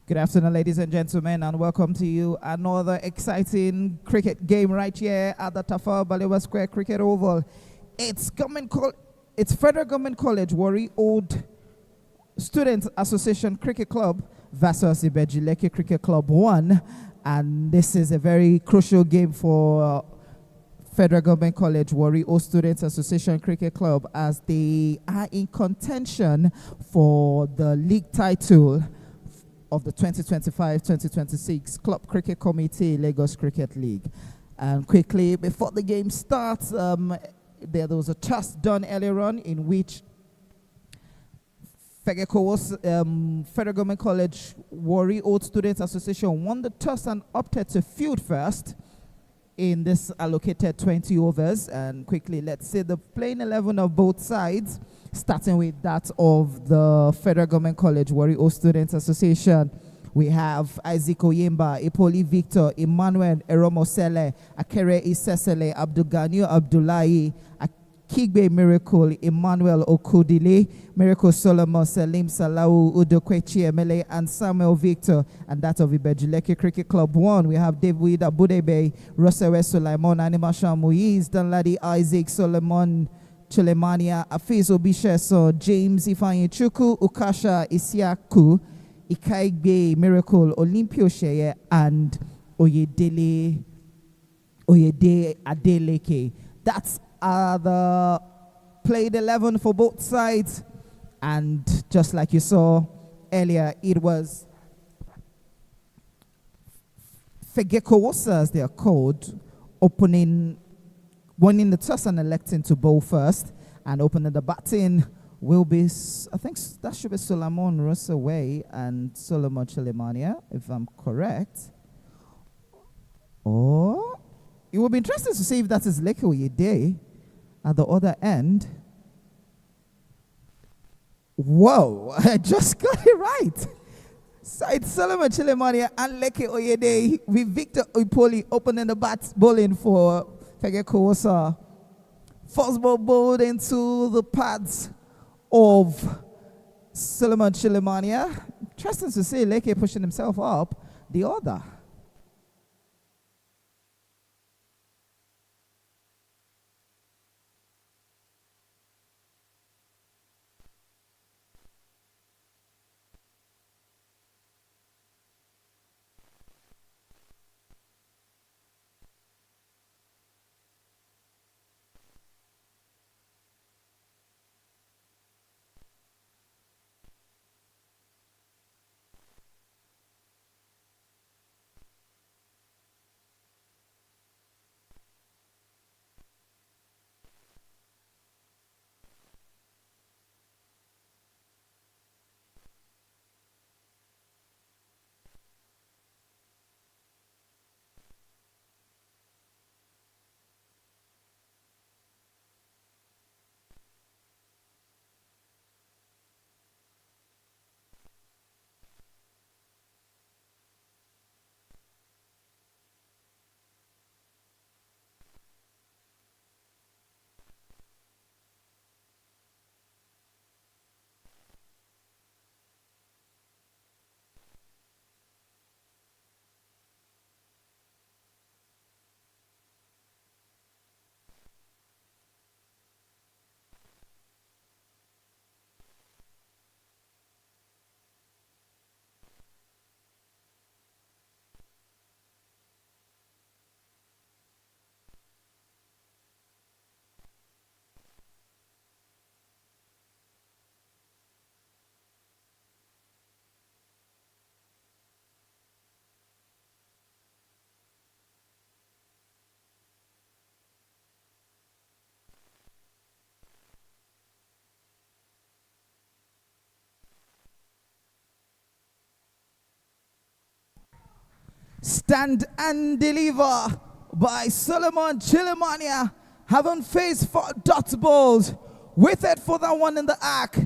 Good afternoon, ladies and gentlemen, and welcome to you another exciting cricket game right here at the Tafawa Balewa Square Cricket Oval. It's Federal Government College Warri Old Students Association Cricket Club versus IBEJU LEKKI Cricket Club 1, and this is a very crucial game for Federal Government College Warri Old Students Association Cricket Club as they are in contention for the league title of the 2025-2026 Club Cricket Committee Lagos Cricket League. And quickly, before the game starts, there was a toss done earlier on in which FEGOCOWOSA, Federal Government College Warri Old Students Association won the toss and opted to field first in this allocated 20 overs. And quickly, let's see the playing 11 of both sides, starting with that of the Federal Government College Warri Old Students Association. We have Isaac Oyemba, Ipoli Victor, Emmanuel Eromosele, Akere Isesele, Abdulganiu Abdullahi, Akigbe Miracle, Emmanuel Okudile, Miracle Solomon, Salim Salau, Udokwechi Emele, and Samuel Victor. And that of IBEJU LEKKI Cricket Club 1. We have David Abudebe, Rosewe Sulaimon, Animasha Muiz, Danladi Isaac, Solomon Chilemania, Afiz Obisheso, James Ifeanyi Chukwu, Ukasha Isiaku, Ikaigbe Miracle, Olympio Sheye, and Oyede Adeleke. That's the played 11 for both sides. And just like you saw earlier, it was FEGOCOWOSA, as they are called, winning the toss and electing to bowl first, and opening the batting will be, I think that should be Solomon Rossaway and Solomon Chilemania, if I'm correct. Or it will be interesting to see if that is Lekki Oyede at the other end. Whoa, I just got it right. So it's Solomon Chilemania and Lekki Oyede with Victor Ipoli opening the bat, bowling for FEGOCOWOSA. First ball bowled into the pads of Solomon Chilemania. Interesting to see Lekki pushing himself up the order. Stand and deliver by Solomon Chilemania, having faced 4 dot balls, waited for that one in the arc,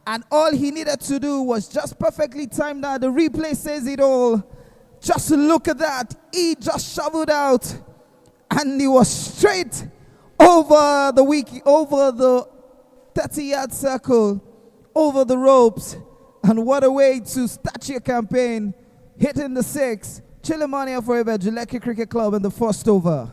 and all he needed to do was just perfectly time that. The replay says it all. Just look at that. He just shoveled out, and he was straight over the 30-yard circle, over the ropes. And what a way to start your campaign hitting the 6. Chilemania for IBEJU LEKKI Cricket Club in the first over.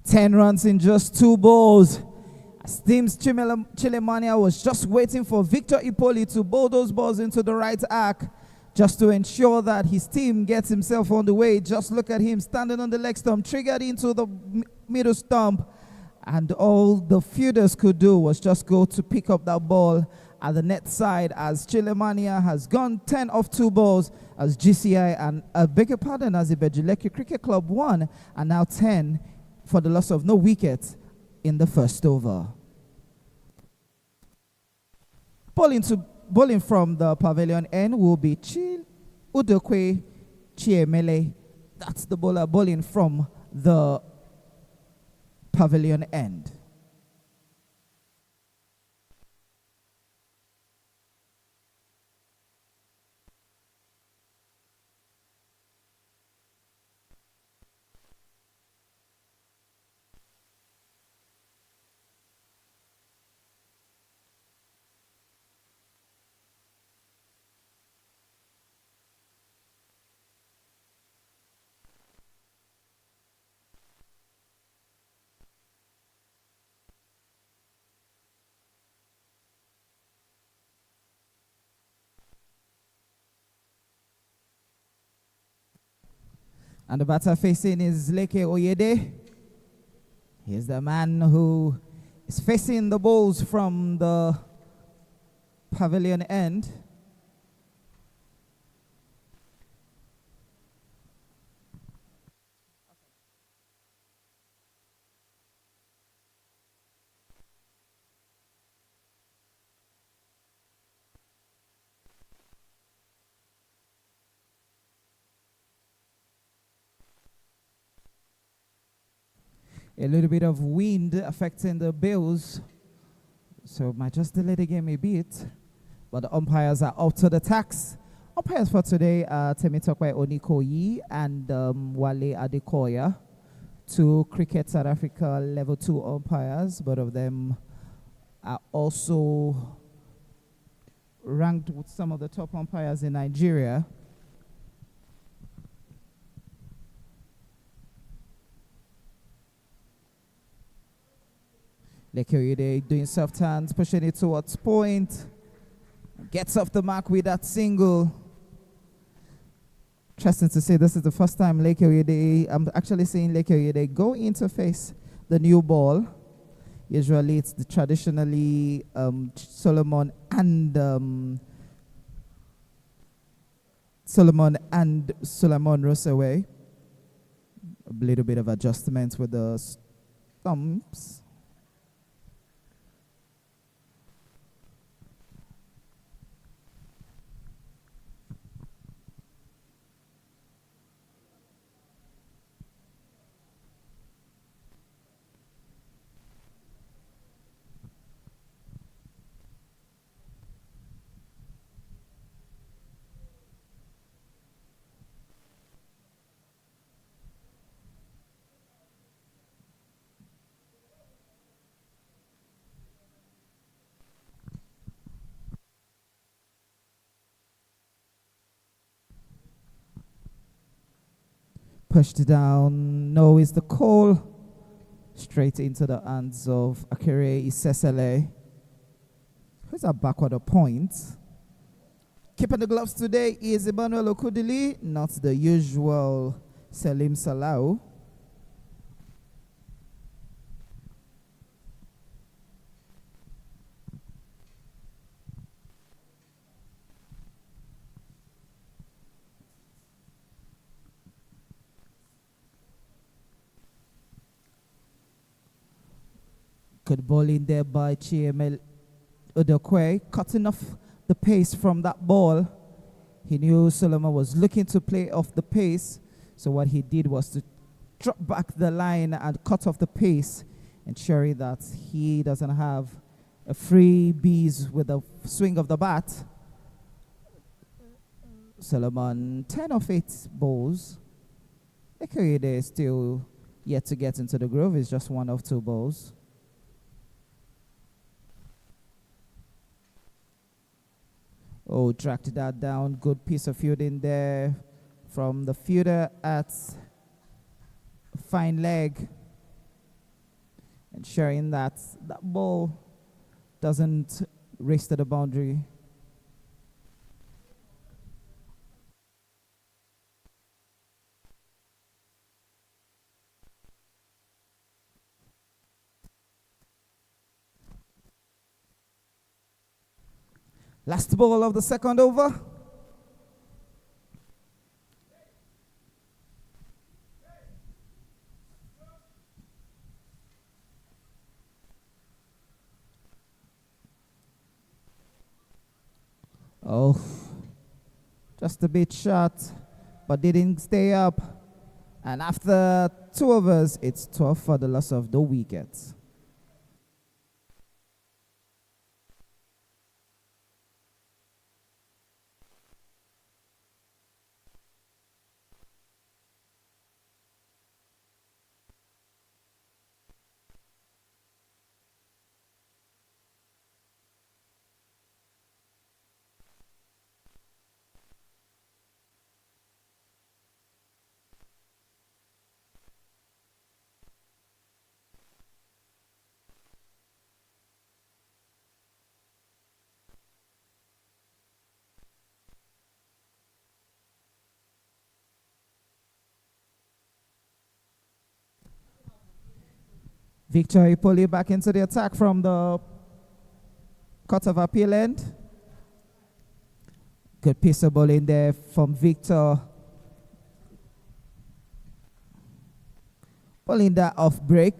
Ten runs in just 2 balls. As Teams Chilemania was just waiting for Victor Ipoli to bowl those balls into the right arc just to ensure that his team gets himself on the way. Just look at him standing on the leg stump, triggered into the middle stump, and all the fielders could do was just go to pick up that ball at the net side, as Chilemania has gone 10 off 2 balls, as GCI and as IBEJU LEKKI Cricket Club 1 and now 10 for the loss of no wicket in the first over. Bowling from the pavilion end will be Udokwe Chiemele. That's the bowler bowling from the pavilion end. And the batter facing is Leke Oyede. He's the man who is facing the balls from the pavilion end. A little bit of wind affecting the bills, so might just delay the game a bit. But the umpires are up to the task. Umpires for today are Temitokwe Onikoyi and Wale Adekoya, 2 Cricket South Africa level 2 umpires. Both of them are also ranked with some of the top umpires in Nigeria. Leke Oyede doing soft hands, pushing it towards point. Gets off the mark with that single. Interesting to say this is the first time Leke Oyede, I'm actually seeing Leke Oyede go into face the new ball. Usually it's the traditionally Solomon and Rosaway. A little bit of adjustments with the stumps. Pushed down, no is the call. Straight into the hands of Akere Isesele. Who's our backward point? Keeping the gloves today is Emmanuel Okudili, not the usual Salim Salau. Good ball in there by Chiemel Udokwe, cutting off the pace from that ball. He knew Solomon was looking to play off the pace, so what he did was to drop back the line and cut off the pace, ensuring that he doesn't have a free bees with the swing of the bat. Solomon, 10 of 8 balls. Lekki is still yet to get into the groove. It's just 1 of 2 balls. Oh, tracked that down. Good piece of fielding there from the fielder at fine leg, ensuring that that ball doesn't race to the boundary. Last ball of the second over. Oh, just a bit short, but didn't stay up. And after 2 overs, it's 12 for the loss of the wickets. Victor Ipoli back into the attack from the cut of appeal end. Good piece of ball in there from Victor. Pulling that off break.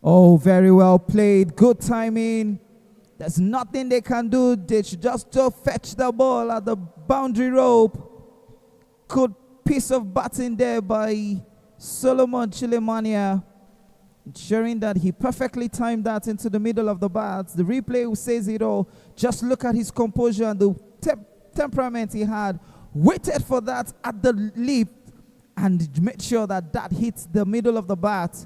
Oh, very well played. Good timing. There's nothing they can do. They should just fetch the ball at the boundary rope. Good piece of batting there by Solomon Chilemania, ensuring that he perfectly timed that into the middle of the bat. The replay says it all. Just look at his composure and the temperament he had. Waited for that at the leap and made sure that that hits the middle of the bat.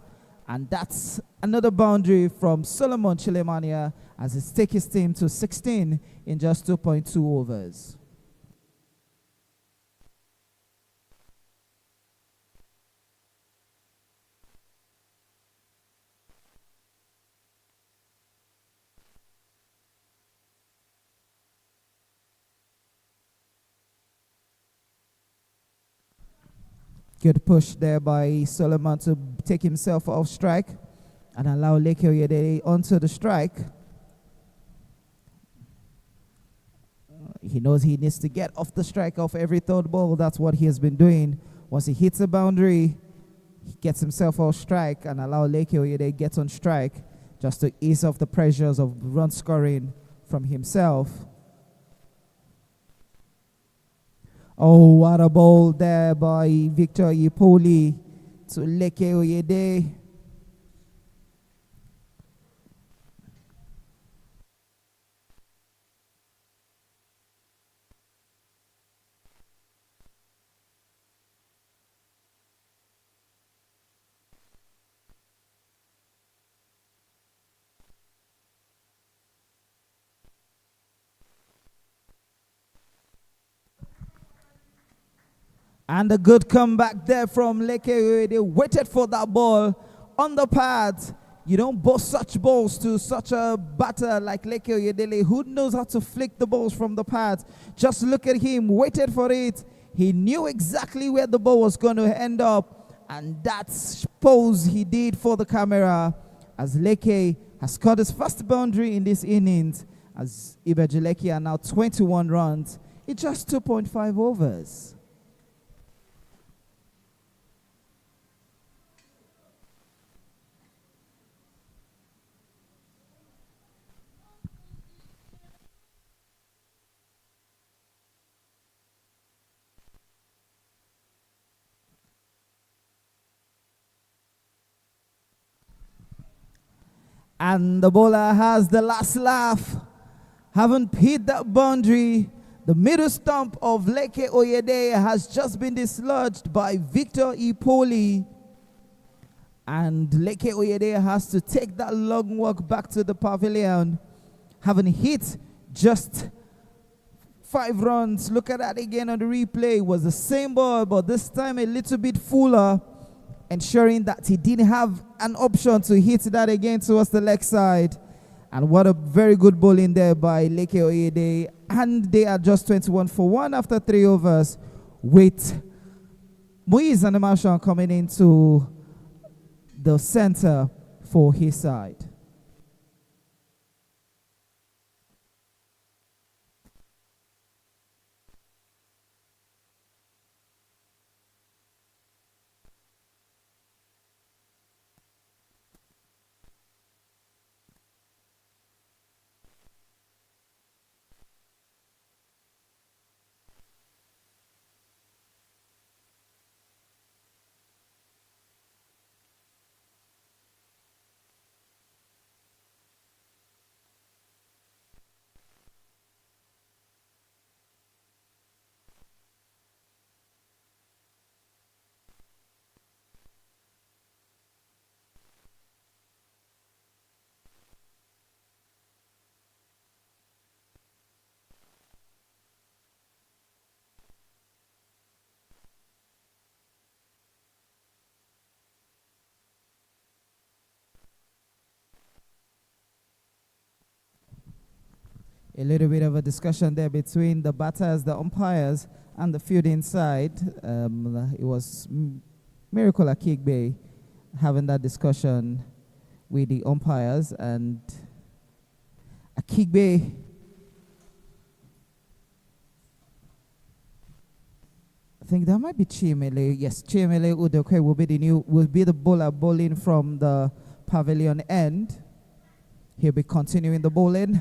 And that's another boundary from Solomon Chilemania as he takes his team to 16 in just 2.2 overs. Good push there by Solomon to take himself off strike and allow Lekki onto the strike. He knows he needs to get off the strike off every third ball. That's what he has been doing. Once he hits a boundary, he gets himself off strike and allow Lekki get on strike just to ease off the pressures of run scoring from himself. Oh, what a ball there by Victor Ipoli to Lekki Oyede. And a good comeback there from Lekki. They waited for that ball on the pad. You don't boast such balls to such a batter like Lekki Oyedele, who knows how to flick the balls from the pads. Just look at him, waited for it. He knew exactly where the ball was going to end up, and that pose he did for the camera as Lekki has scored his first boundary in this innings, as IBEJU Lekki are now 21 runs in just 2.5 overs. And the bowler has the last laugh. Haven't hit that boundary. The middle stump of Lekki Oyedele has just been dislodged by Victor Ipoli. And Lekki Oyedele has to take that long walk back to the pavilion. Having hit just 5 runs. Look at that again on the replay. It was the same ball, but this time a little bit fuller, ensuring that he didn't have an option to hit that again towards the leg side. And what a very good bowling there by Lekki Oyedele. And they are just 21 for 1 after 3 overs, with Moise Animation coming into the center for his side. A little bit of a discussion there between the batters, the umpires, and the field inside. It was Miracle Akigbe having that discussion with the umpires, and Akigbe I think that might be Chiemele. Yes, Chiemele Udokwe will be the bowler bowling from the pavilion end. He'll be continuing the bowling.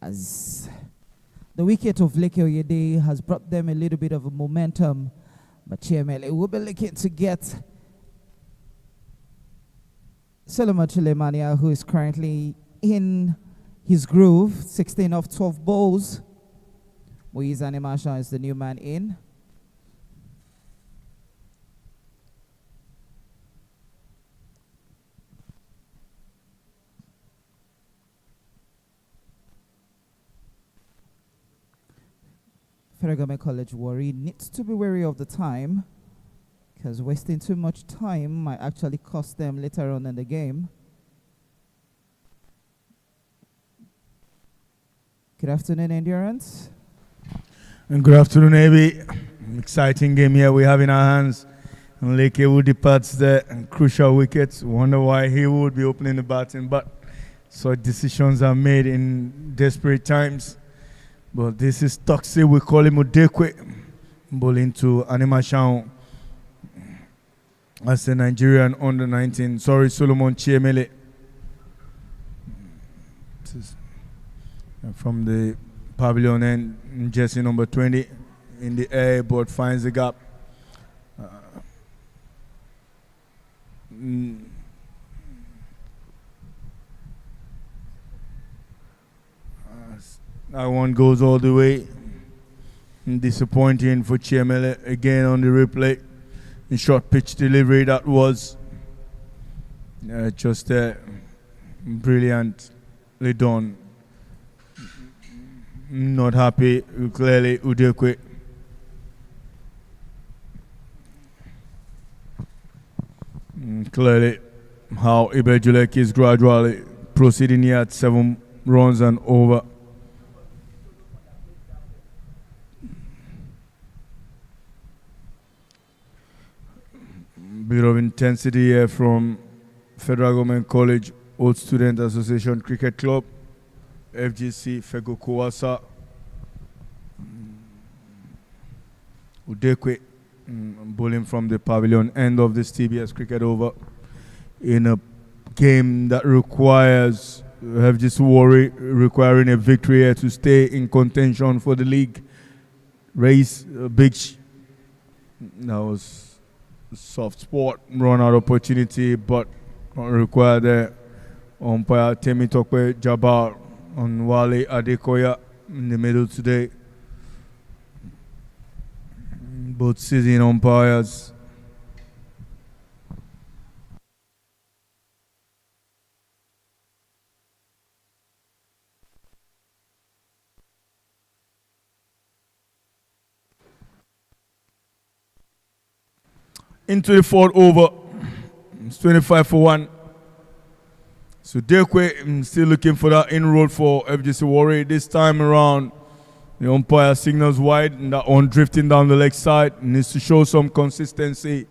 As the wicket of Lekki Oyedele has brought them a little bit of a momentum, but Chiemele will be looking to get Solomon Chilemania, who is currently in his groove, 16 of 12 balls. Moise Animation is the new man in. FEGOCOWOSA College Warri needs to be wary of the time, because wasting too much time might actually cost them later on in the game. Good afternoon, Endurance. And good afternoon, AB. Exciting game here we have in our hands. And Lekki Wood departs the crucial wickets. Wonder why he would be opening the batting, but such decisions are made in desperate times. But this is Toxic, we call him Udekwe, bowling to Animation as the Nigerian under 19. Sorry, Solomon Chiemele. From the pavilion end, jersey number 20 in the air, but finds the gap. That one goes all the way. Disappointing for Chiemele again on the replay. In short pitch delivery that was just brilliantly done. Not happy, clearly, Udekwe. Clearly, how IBEJU LEKKI is gradually proceeding here at 7 runs and over. Bit of intensity here from Federal Government College Old Student Association Cricket Club, FGC FEGOCOWOSA. Udekwe bowling from the pavilion end of this TBS cricket over in a game that requires FGC Warri requiring a victory here to stay in contention for the league race. That was a soft spot run out opportunity, but not required there. Umpire Temitokwe Jabbar on Wale Adekoya in the middle today. Both sitting umpires. Into the fourth over. It's 25 for 1. So Dekwe still looking for that inroad for FGC Warri. This time around, the umpire signals wide, and that one drifting down the leg side needs to show some consistency.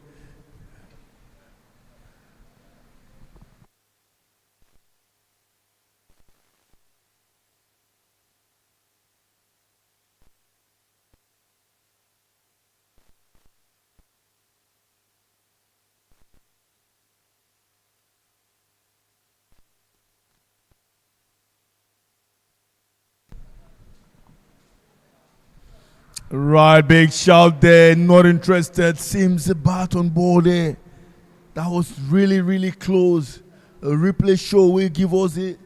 Right, big shout there. Not interested. Seems the bat on ball there. That was really, really close. A replay show will give us the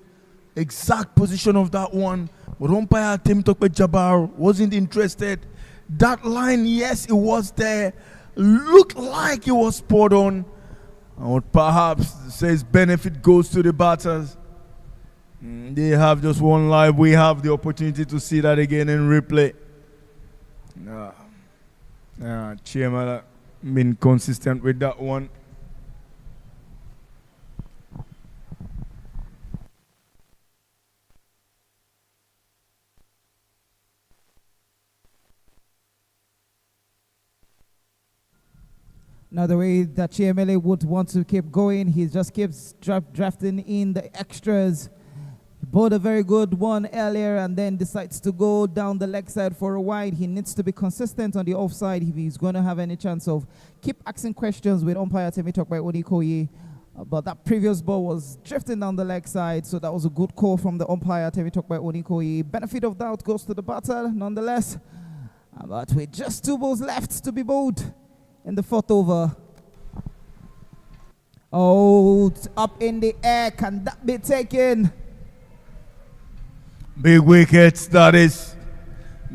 exact position of that one. But umpire Temitokwe Jabbar wasn't interested. That line, yes, it was there. Looked like it was spot on. And what perhaps says benefit goes to the batters. They have just one live. We have the opportunity to see that again in replay. Chairman been consistent with that one. Now the way that Chiemele would want to keep going, he just keeps drafting in the extras. Bowled a very good one earlier and then decides to go down the leg side for a wide. He needs to be consistent on the offside if he's going to have any chance of keep asking questions with umpire Temitokwe Onikoye. But that previous ball was drifting down the leg side, so that was a good call from the umpire Temitokwe Onikoye. Benefit of doubt goes to the batter nonetheless. But with just 2 balls left to be bowled in the fourth over. Oh, up in the air, can that be taken? Big wickets, that is.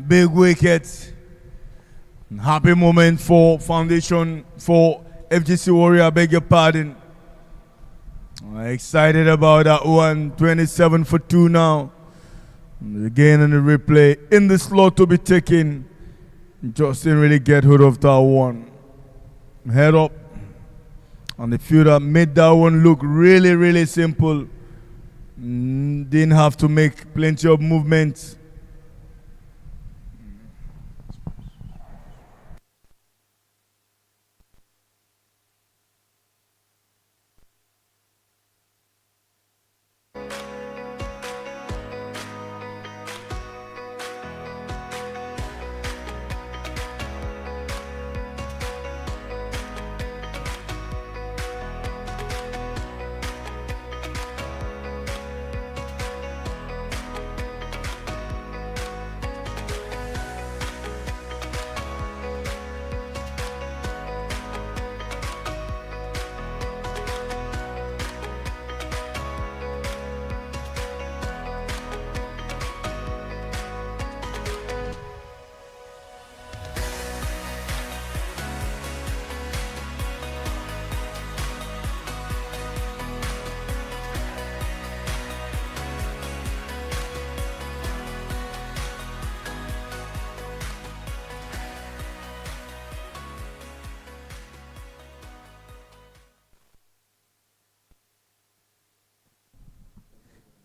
Big wickets. Happy moment for Foundation, for FGC Warri, I beg your pardon. Excited about that one. 27 for 2 now. Again in the replay. In the slot to be taken. Just didn't really get hold of that one. Head up. And the fielder made that one look really, really simple. Didn't have to make plenty of movements.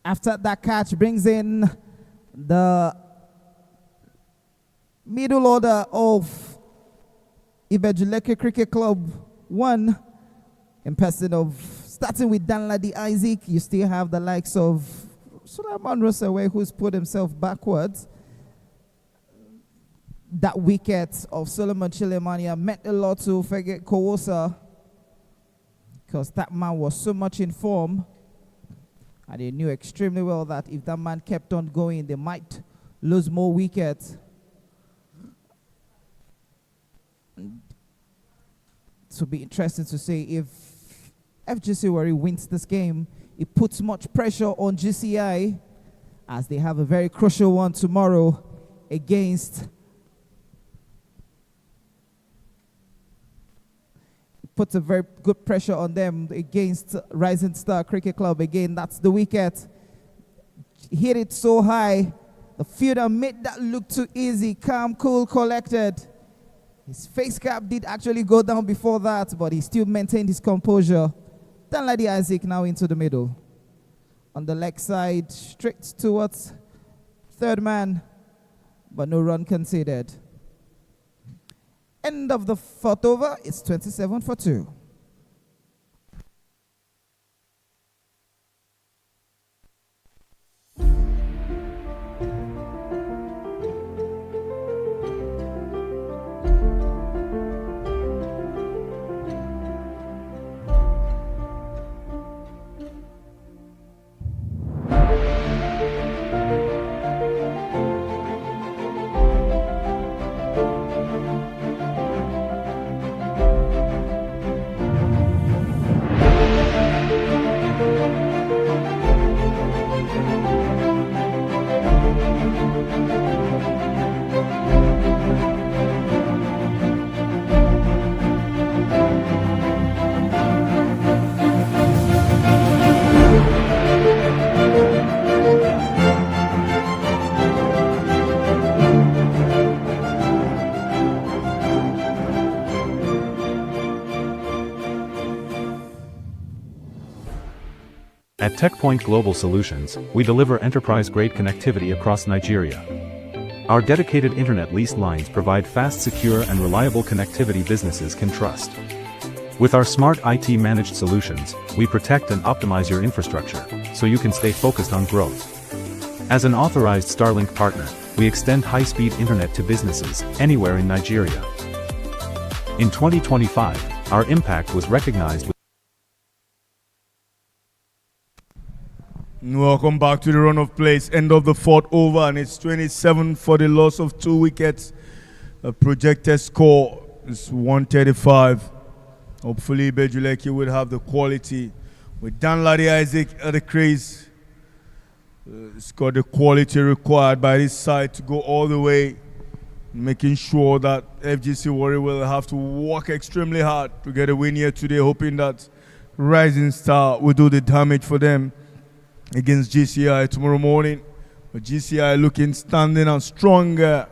After that catch, brings in the middle order of IBEJU LEKKI Cricket Club 1, in person of, starting with Danladi Isaac. You still have the likes of Sulaiman Rosawe, who's put himself backwards. That wicket of Solomon Chilemania meant a lot to FEGOCOWOSA, because that man was so much in form, and they knew extremely well that if that man kept on going, they might lose more wickets. It will be interesting to see if FGC Warri wins this game. It puts much pressure on GCI, as they have a very crucial one tomorrow against. Puts a very good pressure on them against Rising Star Cricket Club. Again, that's the wicket. Hit it so high. The fielder made that look too easy. Calm, cool, collected. His face cap did actually go down before that, but he still maintained his composure. Danladi Isaac now into the middle. On the leg side, straight towards third man, but no run conceded. End of the fourth over, it's 27 for 2. At TechPoint Global Solutions, we deliver enterprise-grade connectivity across Nigeria. Our dedicated internet lease lines provide fast, secure, and reliable connectivity businesses can trust. With our smart IT managed solutions, we protect and optimize your infrastructure, so you can stay focused on growth. As an authorized Starlink partner, we extend high-speed internet to businesses anywhere in Nigeria. In 2025, our impact was recognized with. Welcome back to the run of plays. End of the fourth over, and it's 27 for the loss of 2 wickets. The projected score is 135. Hopefully, IBEJU LEKKI will have the quality. With Danladi Isaac at the crease, it's got the quality required by this side to go all the way, making sure that FGC Warri will have to work extremely hard to get a win here today, hoping that Rising Star will do the damage for them against GCI tomorrow morning. But GCI looking standing and stronger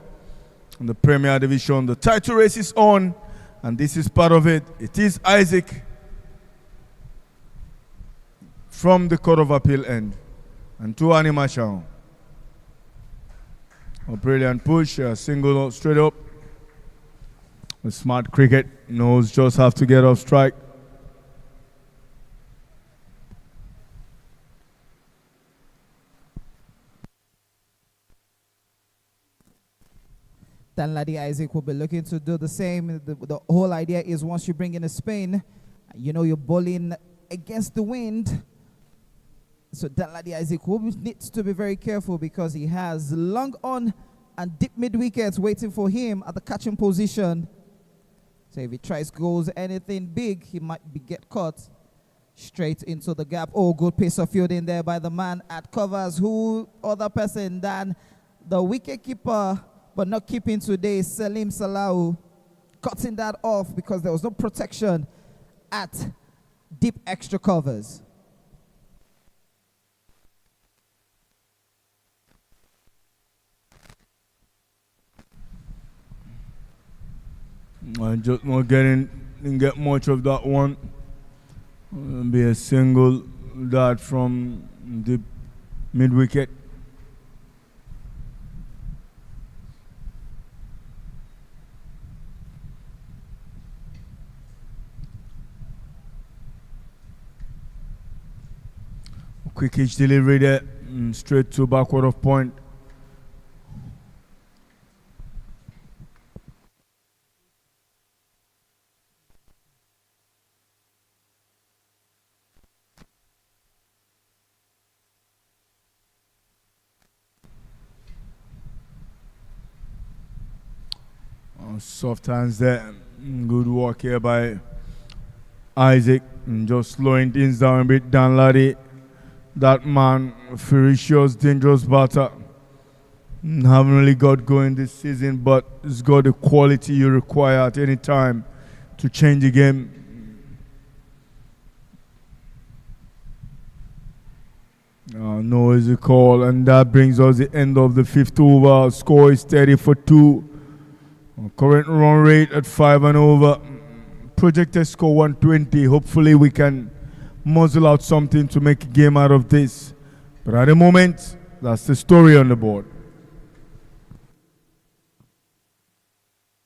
in the Premier Division. The title race is on, and this is part of it. It is Isaac from the Court of Appeal end, and to Animation. A brilliant push, a single straight up. With smart cricket, knows just have to get off strike. Danladi Isaac will be looking to do the same. The whole idea is once you bring in a spin, you know you're bowling against the wind. So Danladi Isaac needs to be very careful, because he has long on and deep mid wickets waiting for him at the catching position. So if he tries goes anything big, he might get caught straight into the gap. Oh, good piece of fielding there by the man at covers. Who other person than the wicket keeper, but not keeping today, Salim Salahu, cutting that off because there was no protection at deep extra covers. I just not didn't get much of that one. Be a single dart from deep mid-wicket. Quick hitch delivery there, straight to backward of point. Soft hands there. Good work here by Isaac. Just slowing things down a bit. Danladi, that man, ferocious, dangerous batter. Haven't really got going this season, but he's got the quality you require at any time to change the game. No is a call, and that brings us the end of the 5th over. Score is 30 for 2. Current run rate at 5 and over. Projected score 120. Hopefully we can muzzle out something to make a game out of this. But at the moment, that's the story on the board.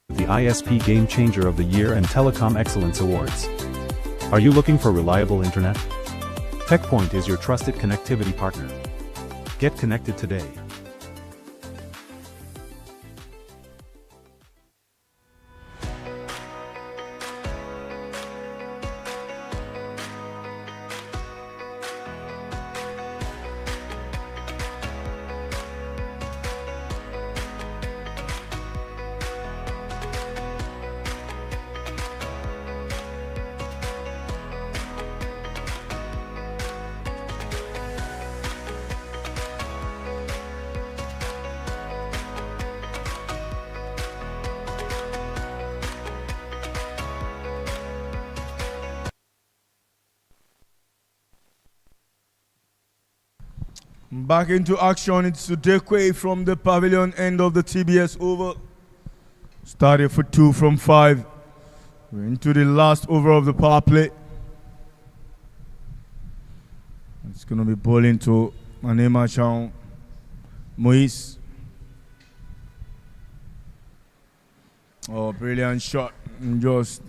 The ISP Game Changer of the Year and Telecom Excellence Awards. Are you looking for reliable internet? TechPoint is your trusted connectivity partner. Get connected today. Back into action, it's Sudekwe from the pavilion end of the TBS Oval. Started for 2 from 5. We're into the last over of the power play. It's going to be bowling to Anema Chang Moise. Oh, brilliant shot. Just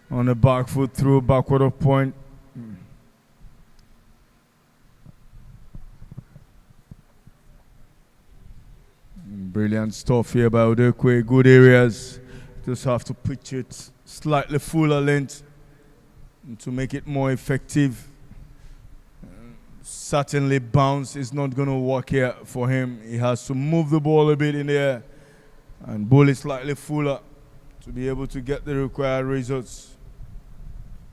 on the back foot through backward of point. Brilliant stuff here by Odekwe. Good areas. Just have to pitch it slightly fuller length to make it more effective. Certainly bounce is not going to work here for him. He has to move the ball a bit in the air and bowl it slightly fuller to be able to get the required results.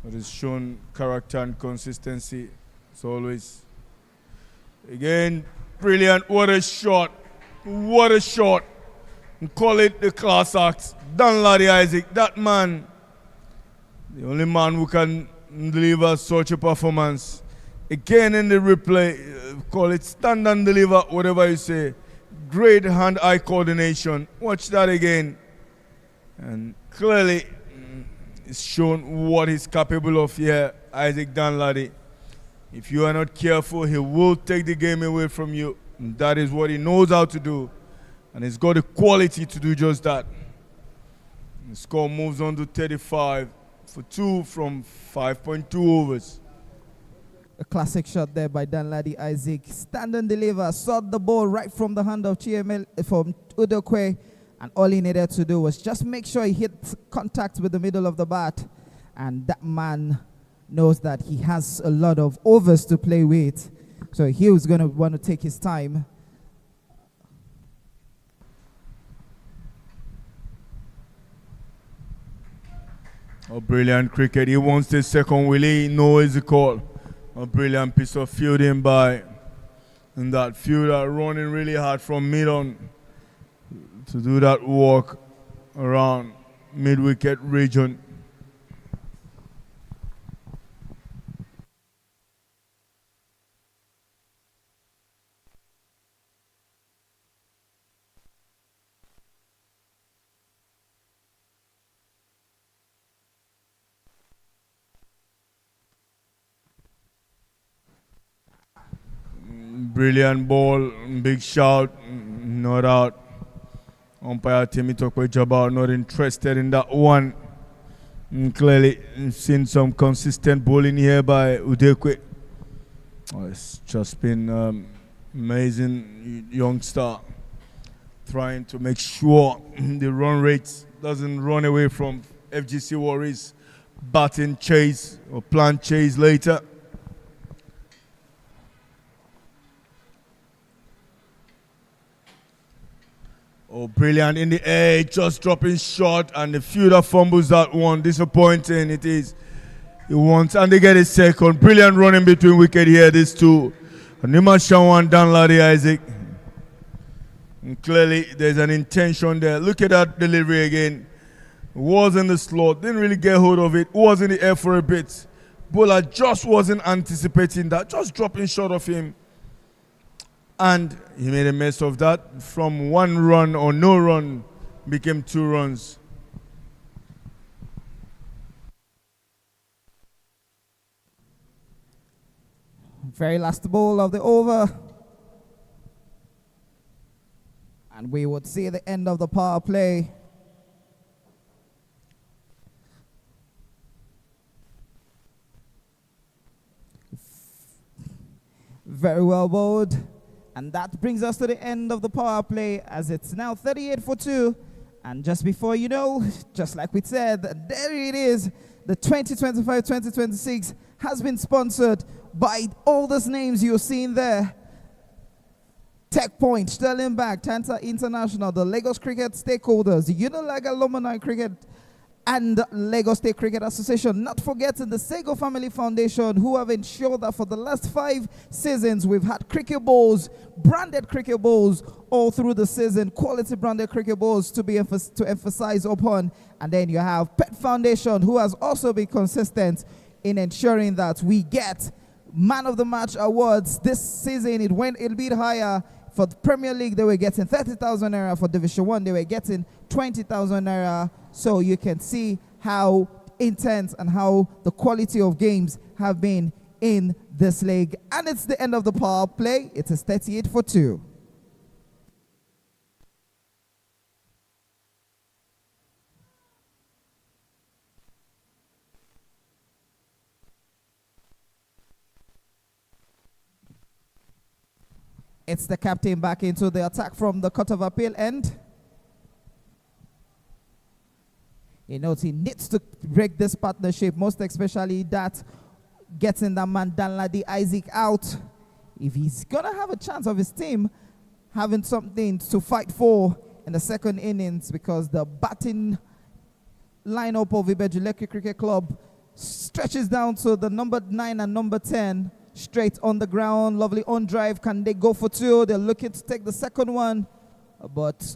But it's shown character and consistency as always. Again, brilliant. What a shot. What a shot. Call it the class act. Danladi Isaac, that man, the only man who can deliver such a performance. Again in the replay, call it stand and deliver, whatever you say. Great hand-eye coordination. Watch that again. And clearly, it's shown what he's capable of here, Isaac Danladi. If you are not careful, he will take the game away from you. And that is what he knows how to do. And he's got the quality to do just that. The score moves on to 35 for 2 from 5.2 overs. A classic shot there by Danladi Isaac. Stand and deliver. Sought the ball right from the hand of Chiemel from Udokwe. And all he needed to do was just make sure he hit contact with the middle of the bat. And that man knows that he has a lot of overs to play with. So he was going to want to take his time. A brilliant cricket. He wants the second Willie. No is the call. A brilliant piece of fielding by and that fielder running really hard from mid on to do that walk around mid-wicket region. Brilliant ball, big shout, not out. Umpire Timmy Tokwe Jabbar not interested in that one. Clearly seen some consistent bowling here by Udekwe. It's just been amazing youngster trying to make sure the run rate doesn't run away from FGC Warriors batting chase or plant chase later. Oh, brilliant in the air, just dropping short, and the fielder fumbles that one. Disappointing it is. He wants, and they get a second. Brilliant running between wicket here, these two. Nima Shawan, Dan Ladi Isaac. And clearly, there's an intention there. Look at that delivery again. Was in the slot, didn't really get hold of it. Was in the air for a bit. Bowler just wasn't anticipating that, just dropping short of him. And he made a mess of that. From 1 run or no run became 2 runs. Very last ball of the over. And we would see the end of the power play. Very well bowled. And that brings us to the end of the power play, as it's now 38 for 2. And just before you know, just like we said, there it is. The 2025-2026 has been sponsored by all those names you're seeing there. Tech Point, Sterling Bank, Tanta International, the Lagos Cricket stakeholders, the Unilag Alumni Cricket and Lagos State Cricket Association, not forgetting the Sego Family Foundation, who have ensured that for the last 5 seasons we've had cricket balls, branded cricket balls all through the season, quality branded cricket balls to emphasize upon. And then you have Pet Foundation, who has also been consistent in ensuring that we get Man of the Match awards. This season it went a bit higher. For the Premier League, they were getting 30,000 naira. For Division 1, they were getting 20,000 naira. So you can see how intense and how the quality of games have been in this league. And it's the end of the power play. It is 38 for 2. It's the captain back into the attack from the Court of Appeal end. He knows he needs to break this partnership, most especially that getting that man Danladi Isaac out. If he's going to have a chance of his team having something to fight for in the second innings, because the batting lineup of IBEJU LEKKI Cricket Club stretches down to the number 9 and number 10. Straight on the ground, lovely on drive. Can they go for 2? They're looking to take the second one. But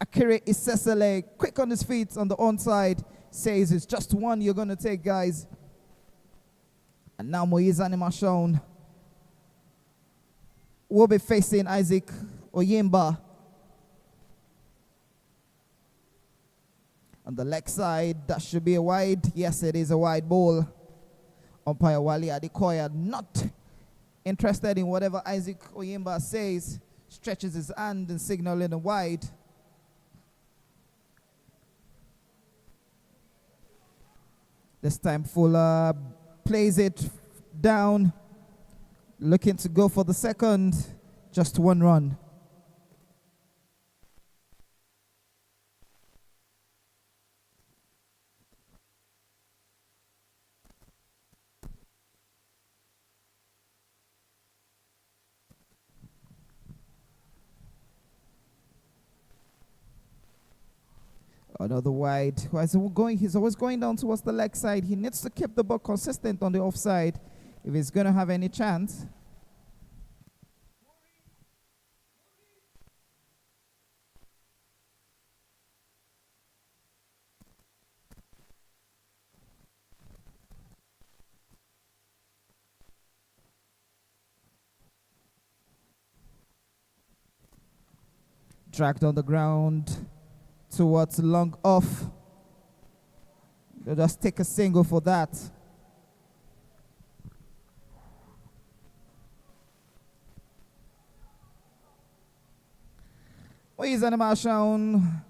Akere Isesele, quick on his feet on the onside, says it's just 1 you're going to take, guys. And now Moise Animashon will be facing Isaac Oyemba. On the leg side, that should be a wide. Yes, it is a wide ball. Umpire Wali Adekoya not interested in whatever Isaac Oyemba says, stretches his hand and signaling a wide. This time Fuller plays it down, looking to go for the second, just 1 run. Another wide. He's always going down towards the leg side. He needs to keep the ball consistent on the offside if he's going to have any chance. Dragged on the ground towards long off. They'll just take a single for that. Moise Animation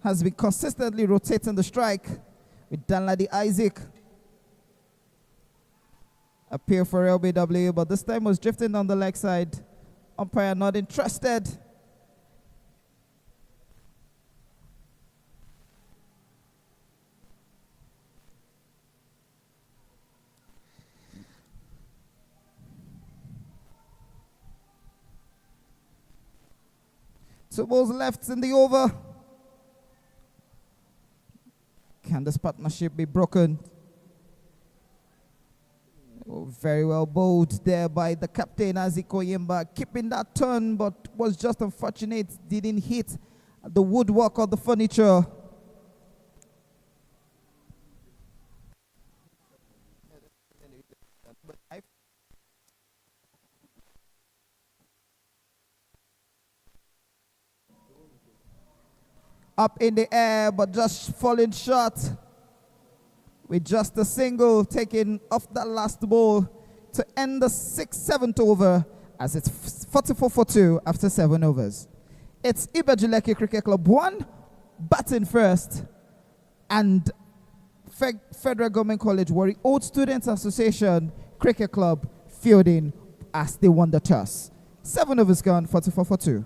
has been consistently rotating the strike with Danladi Isaac. Appeal for LBW, but this time was drifting on the leg side. Umpire not interested. Two balls left in the over. Can this partnership be broken? Oh, very well bowled there by the captain, Aziko Yimba, keeping that turn, but was just unfortunate, didn't hit the woodwork or the furniture. Up in the air, but just falling short. With just a single taken off that last ball to end the 6th-7th over as it's 44-2 after 7 overs. It's IBEJU LEKKI Cricket Club 1 batting first and Federal Government College Warri Old Students Association Cricket Club fielding as they won the toss. 7 overs gone, 44-2.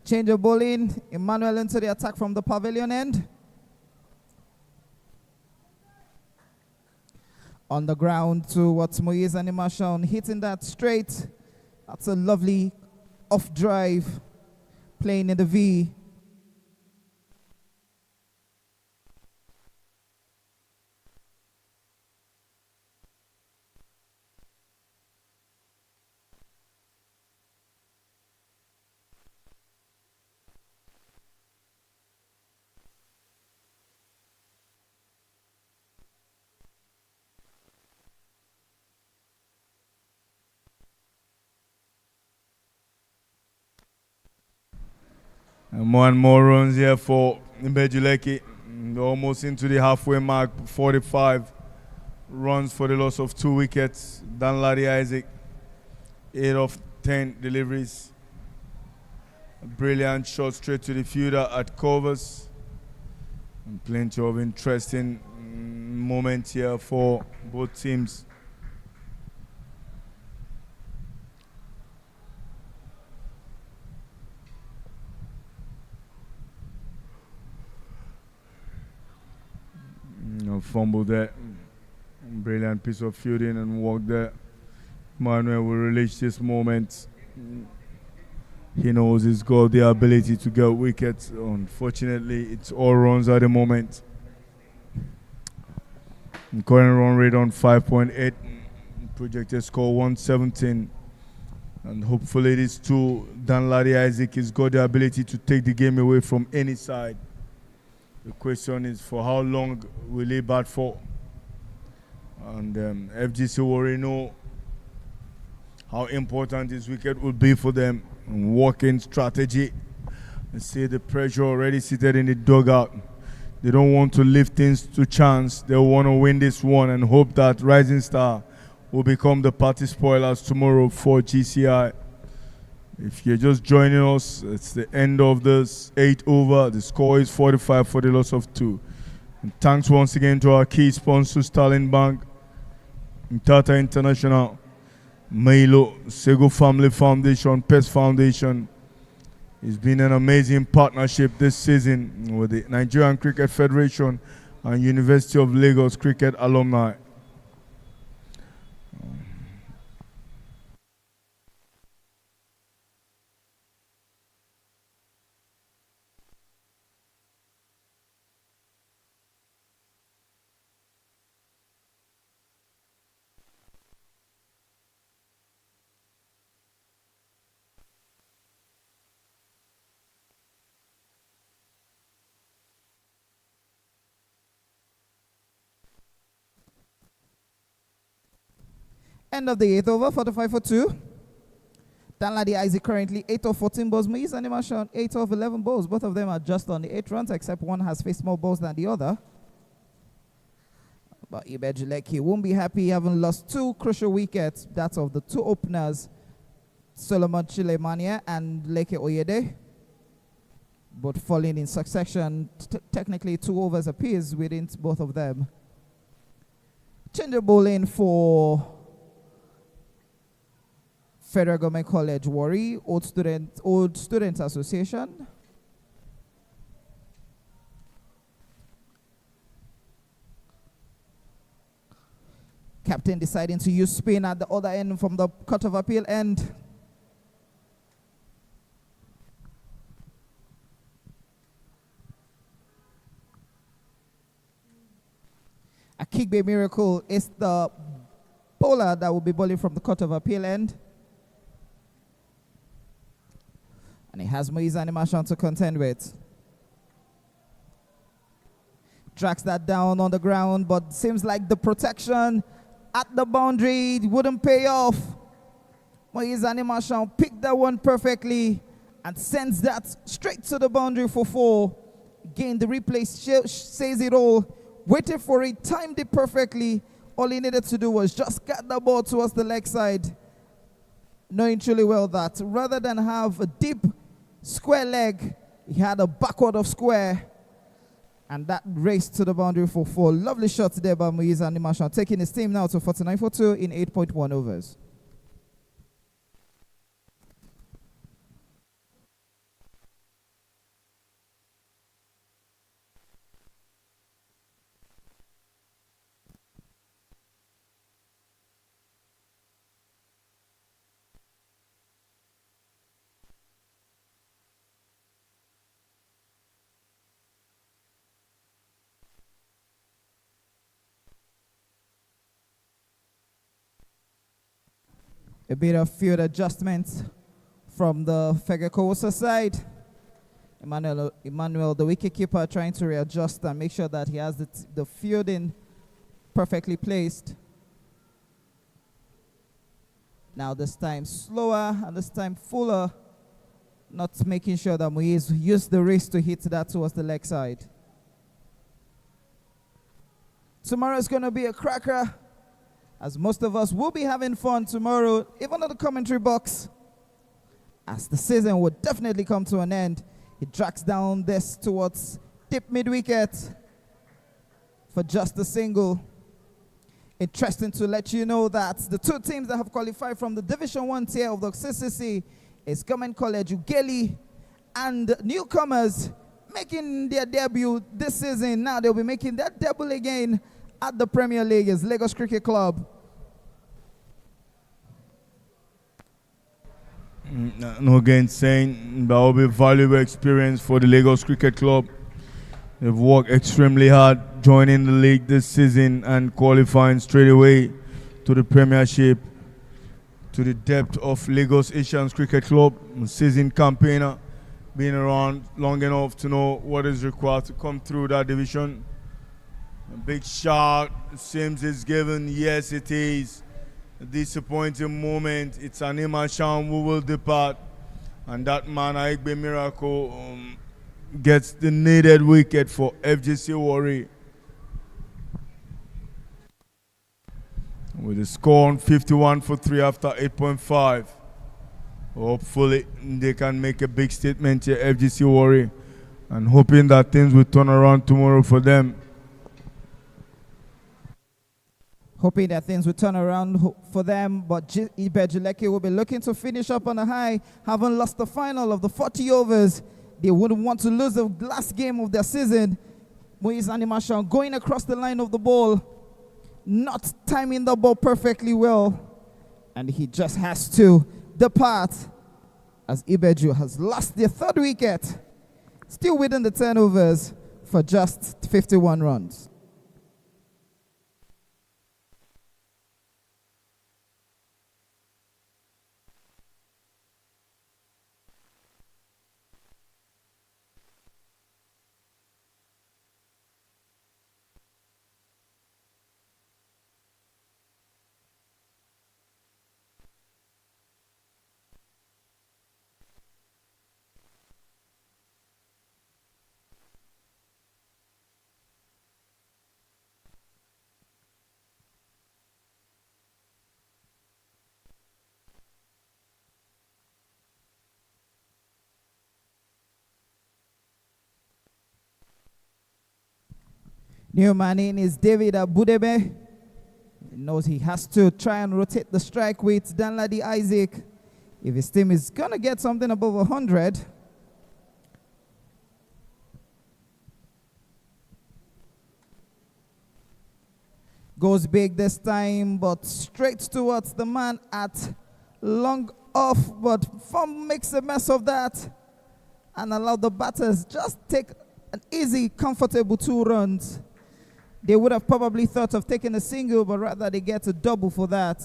Change of bowling. Emmanuel into the attack from the pavilion end. On the ground towards Moise Animation, hitting that straight. That's a lovely off drive. Playing in the V. And more runs here for IBEJU LEKKI. Almost into the halfway mark, 45 runs for the loss of 2 wickets. Danladi Isaac, 8 of 10 deliveries. A brilliant shot straight to the fielder at covers. And plenty of interesting moments here for both teams. Fumble there. Brilliant piece of fielding and walk there. Manuel will release this moment. He knows he's got the ability to get wickets. Unfortunately, it's all runs at the moment. Current run rate on 5.8. Projected score 117. And hopefully this too, Danladi Isaac has got the ability to take the game away from any side. The question is for how long will he bat for? And FGC Warri know how important this wicket will be for them. And working strategy. And see the pressure already seated in the dugout. They don't want to leave things to chance. They want to win this one and hope that Rising Star will become the party spoilers tomorrow for GCI. If you're just joining us, it's the end of this 8 over. The score is 45 for the loss of 2. And thanks once again to our key sponsors, Starling Bank, Tata International, Milo, Sego Family Foundation, PES Foundation. It's been an amazing partnership this season with the Nigerian Cricket Federation and University of Lagos Cricket alumni. End of the 8th over, 45 for 2. Danladi Isaac currently 8 of 14 balls. Moise Animation 8 of 11 balls. Both of them are just on the 8 runs, except one has faced more balls than the other. But IBEJU LEKKI won't be happy having lost 2 crucial wickets. That's of the 2 openers, Solomon Chilemania and Leke Oyede. Both falling in succession. Technically 2 overs apiece within both of them. Change the bowling for Federal Government College Warri, Old Students Association. Captain deciding to use spin at the other end from the Court of Appeal end. A kickback miracle is the bowler that will be bowling from the Court of Appeal end. And he has Moise Animation to contend with. Tracks that down on the ground, but seems like the protection at the boundary wouldn't pay off. Moise Animation picked that one perfectly and sends that straight to the boundary for 4. Again, the replay says it all. Waited for it, timed it perfectly. All he needed to do was just get the ball towards the leg side, knowing truly well that rather than have a deep square leg, he had a backward of square, and that raced to the boundary for 4. Lovely shot there by Moise Animation, taking his team now to 49 for 2 in 8.1 overs. A bit of field adjustment from the FEGOCOWOSA side. Emmanuel, the wicketkeeper, trying to readjust and make sure that he has the fielding perfectly placed. Now this time slower and this time fuller, not making sure that Moise used the wrist to hit that towards the leg side. Tomorrow is going to be a cracker, as most of us will be having fun tomorrow, even in the commentary box, as the season would definitely come to an end. He tracks down this towards deep mid-wicket for just a single. Interesting to let you know that the 2 teams that have qualified from the Division 1 tier of the CCC is Government College Ughelli, and newcomers making their debut this season. Now they'll be making their debut again at the Premier League is Lagos Cricket Club. No again saying that will be valuable experience for the Lagos Cricket Club. They've worked extremely hard joining the league this season and qualifying straight away to the Premiership, to the depth of Lagos Asians Cricket Club, seasoned campaigner, being around long enough to know what is required to come through that division. A big shout seems it's given. Yes, it is a disappointing moment. It's an Animation who will depart, and that man, IBEJU Miracle, gets the needed wicket for FGC Warri. With the score on 51 for 3 after 8.5. Hopefully they can make a big statement here, FGC Warri, and hoping that things will turn around tomorrow for them. hoping that things will turn around for them. But IBEJU LEKKI will be looking to finish up on a high, having lost the final of the 40 overs. They wouldn't want to lose the last game of their season. Moise Animation going across the line of the ball, not timing the ball perfectly well, and he just has to depart as IBEJU has lost their third wicket, still within the 10 overs for just 51 runs. New man in is David Abudebe. He knows he has to try and rotate the strike with Danladi Isaac if his team is going to get something above 100. Goes big this time, but straight towards the man at long off. But Fum makes a mess of that and allow the batters just take an easy, comfortable 2 runs. They would have probably thought of taking a single, but rather they get a double for that.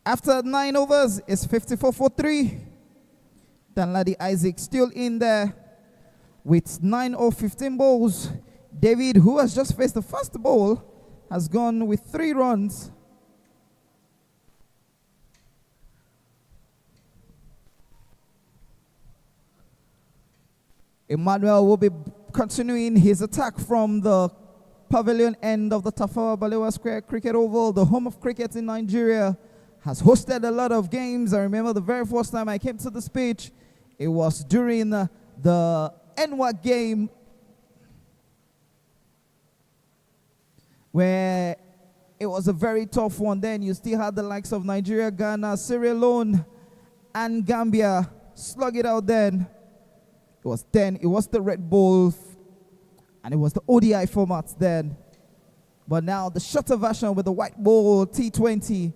After 9 overs, it's 54 for 3. Danladi Isaac still in there with 9 or 15 balls. David, who has just faced the first ball, has gone with 3 runs. Emmanuel will be continuing his attack from the pavilion end of the Tafawa Balewa Square Cricket Oval, the home of cricket in Nigeria. Has hosted a lot of games. I remember the very first time I came to this pitch, it was during the NWA game where it was a very tough one. Then you still had the likes of Nigeria, Ghana, Sierra Leone, and Gambia slug it out then. It was the Red Bull, and it was the ODI format then. But now the shorter version with the white ball T20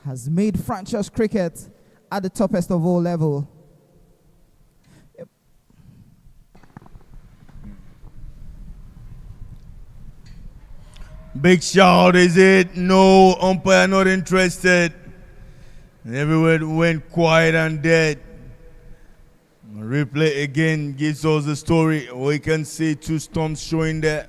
has made franchise cricket at the toppest of all level. Big shout, is it? No, umpire not interested. Everywhere went quiet and dead. Replay again gives us the story. We can see 2 stumps showing there.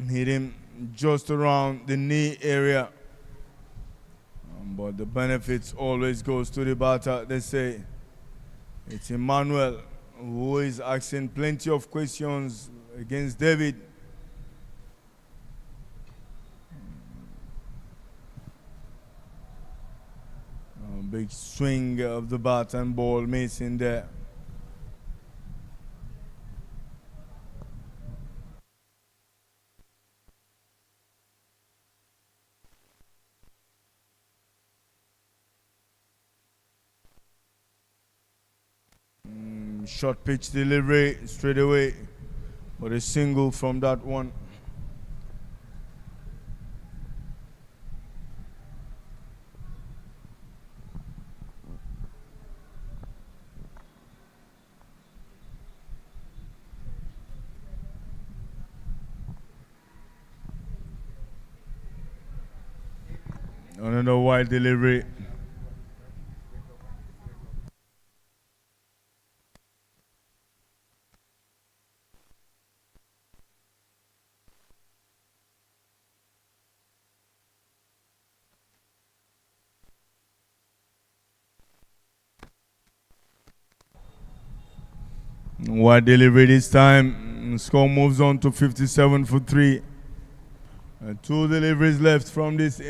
Hit him just around the knee area. But the benefits always goes to the batter, they say. It's Emmanuel who is asking plenty of questions against David. Big swing of the bat and ball missing there. Short pitch delivery straight away, but a single from that one. Another wide delivery. Wide delivery this time. Score moves on to 57 for 3. 2 deliveries left from this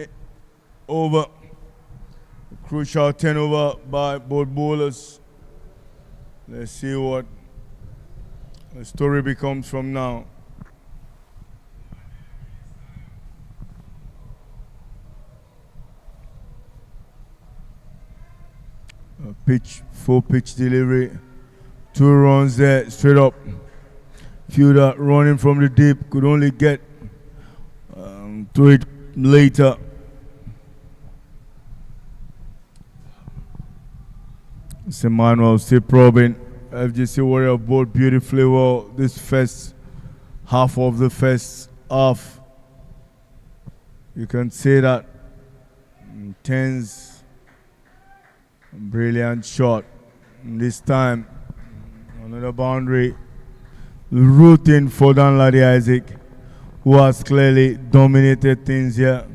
over. Crucial 10 over by both bowlers. Let's see what the story becomes from now. Full pitch delivery. 2 runs there, straight up. Fielder running from the deep, could only get to it later. Emmanuel still probing. FGC Warrior bowled beautifully well this first half of the first half. You can say that. Intense, brilliant shot. This time, another boundary. Rooting for Danladi Isaac, who has clearly dominated things here.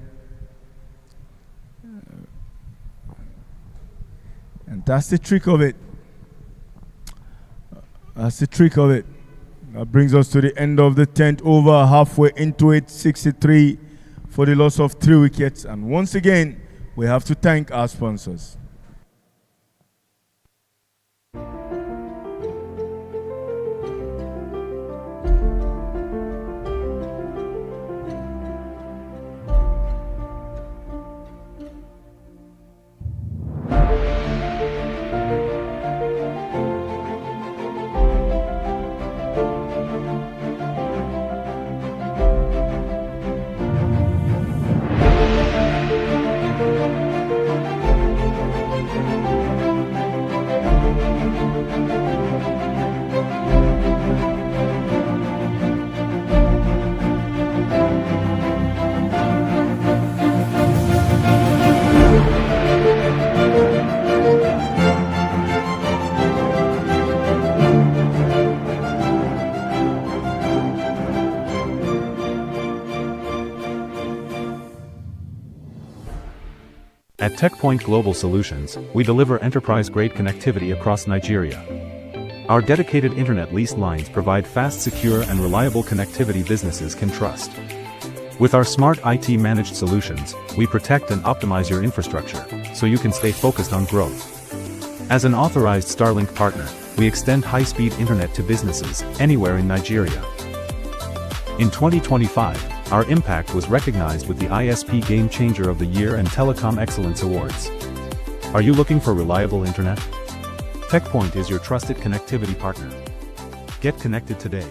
And that's the trick of it. That's the trick of it. That brings us to the end of the 10th over, halfway into it, 63 for the loss of 3 wickets. And once again, we have to thank our sponsors. At TechPoint Global Solutions, we deliver enterprise-grade connectivity across Nigeria. Our dedicated internet lease lines provide fast, secure, and reliable connectivity businesses can trust. With our smart IT-managed solutions, we protect and optimize your infrastructure, so you can stay focused on growth. As an authorized Starlink partner, we extend high-speed internet to businesses anywhere in Nigeria. In 2025, our impact was recognized with the ISP Game Changer of the Year and Telecom Excellence Awards. Are you looking for reliable internet? TechPoint is your trusted connectivity partner. Get connected today.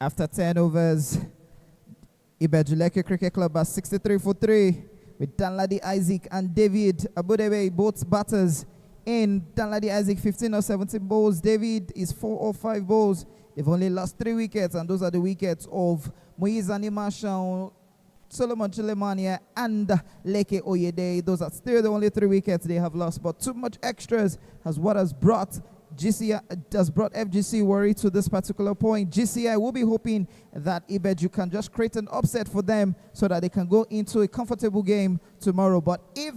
After 10 overs, IBEJU LEKKI Cricket Club are 63 for 3 with Danladi Isaac and David Abudebe, both batters in. Danladi Isaac 15 or 17 balls. David is 4 or 5 balls. They've only lost 3 wickets, and those are the wickets of Moise Animashaun, Solomon Chilemania, and Leke Oyede. Those are still the only 3 wickets they have lost, but too much extras has what has brought GCI has brought FGC Worry to this particular point. GCI will be hoping that IBEJU can just create an upset for them so that they can go into a comfortable game tomorrow. But if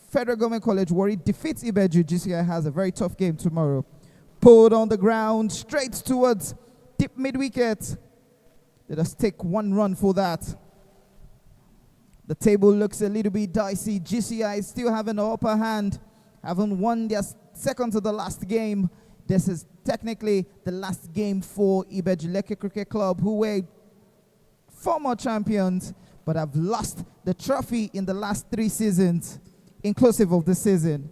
Federal Government College Worry defeats IBEJU, GCI has a very tough game tomorrow. Pulled on the ground, straight towards deep mid-wicket. Let us take one run for that. The table looks a little bit dicey. GCI still having the upper hand, haven't won their second to the last game. This is technically the last game for IBEJU LEKKI Cricket Club, who were former champions, but have lost the trophy in the last 3 seasons, inclusive of this season.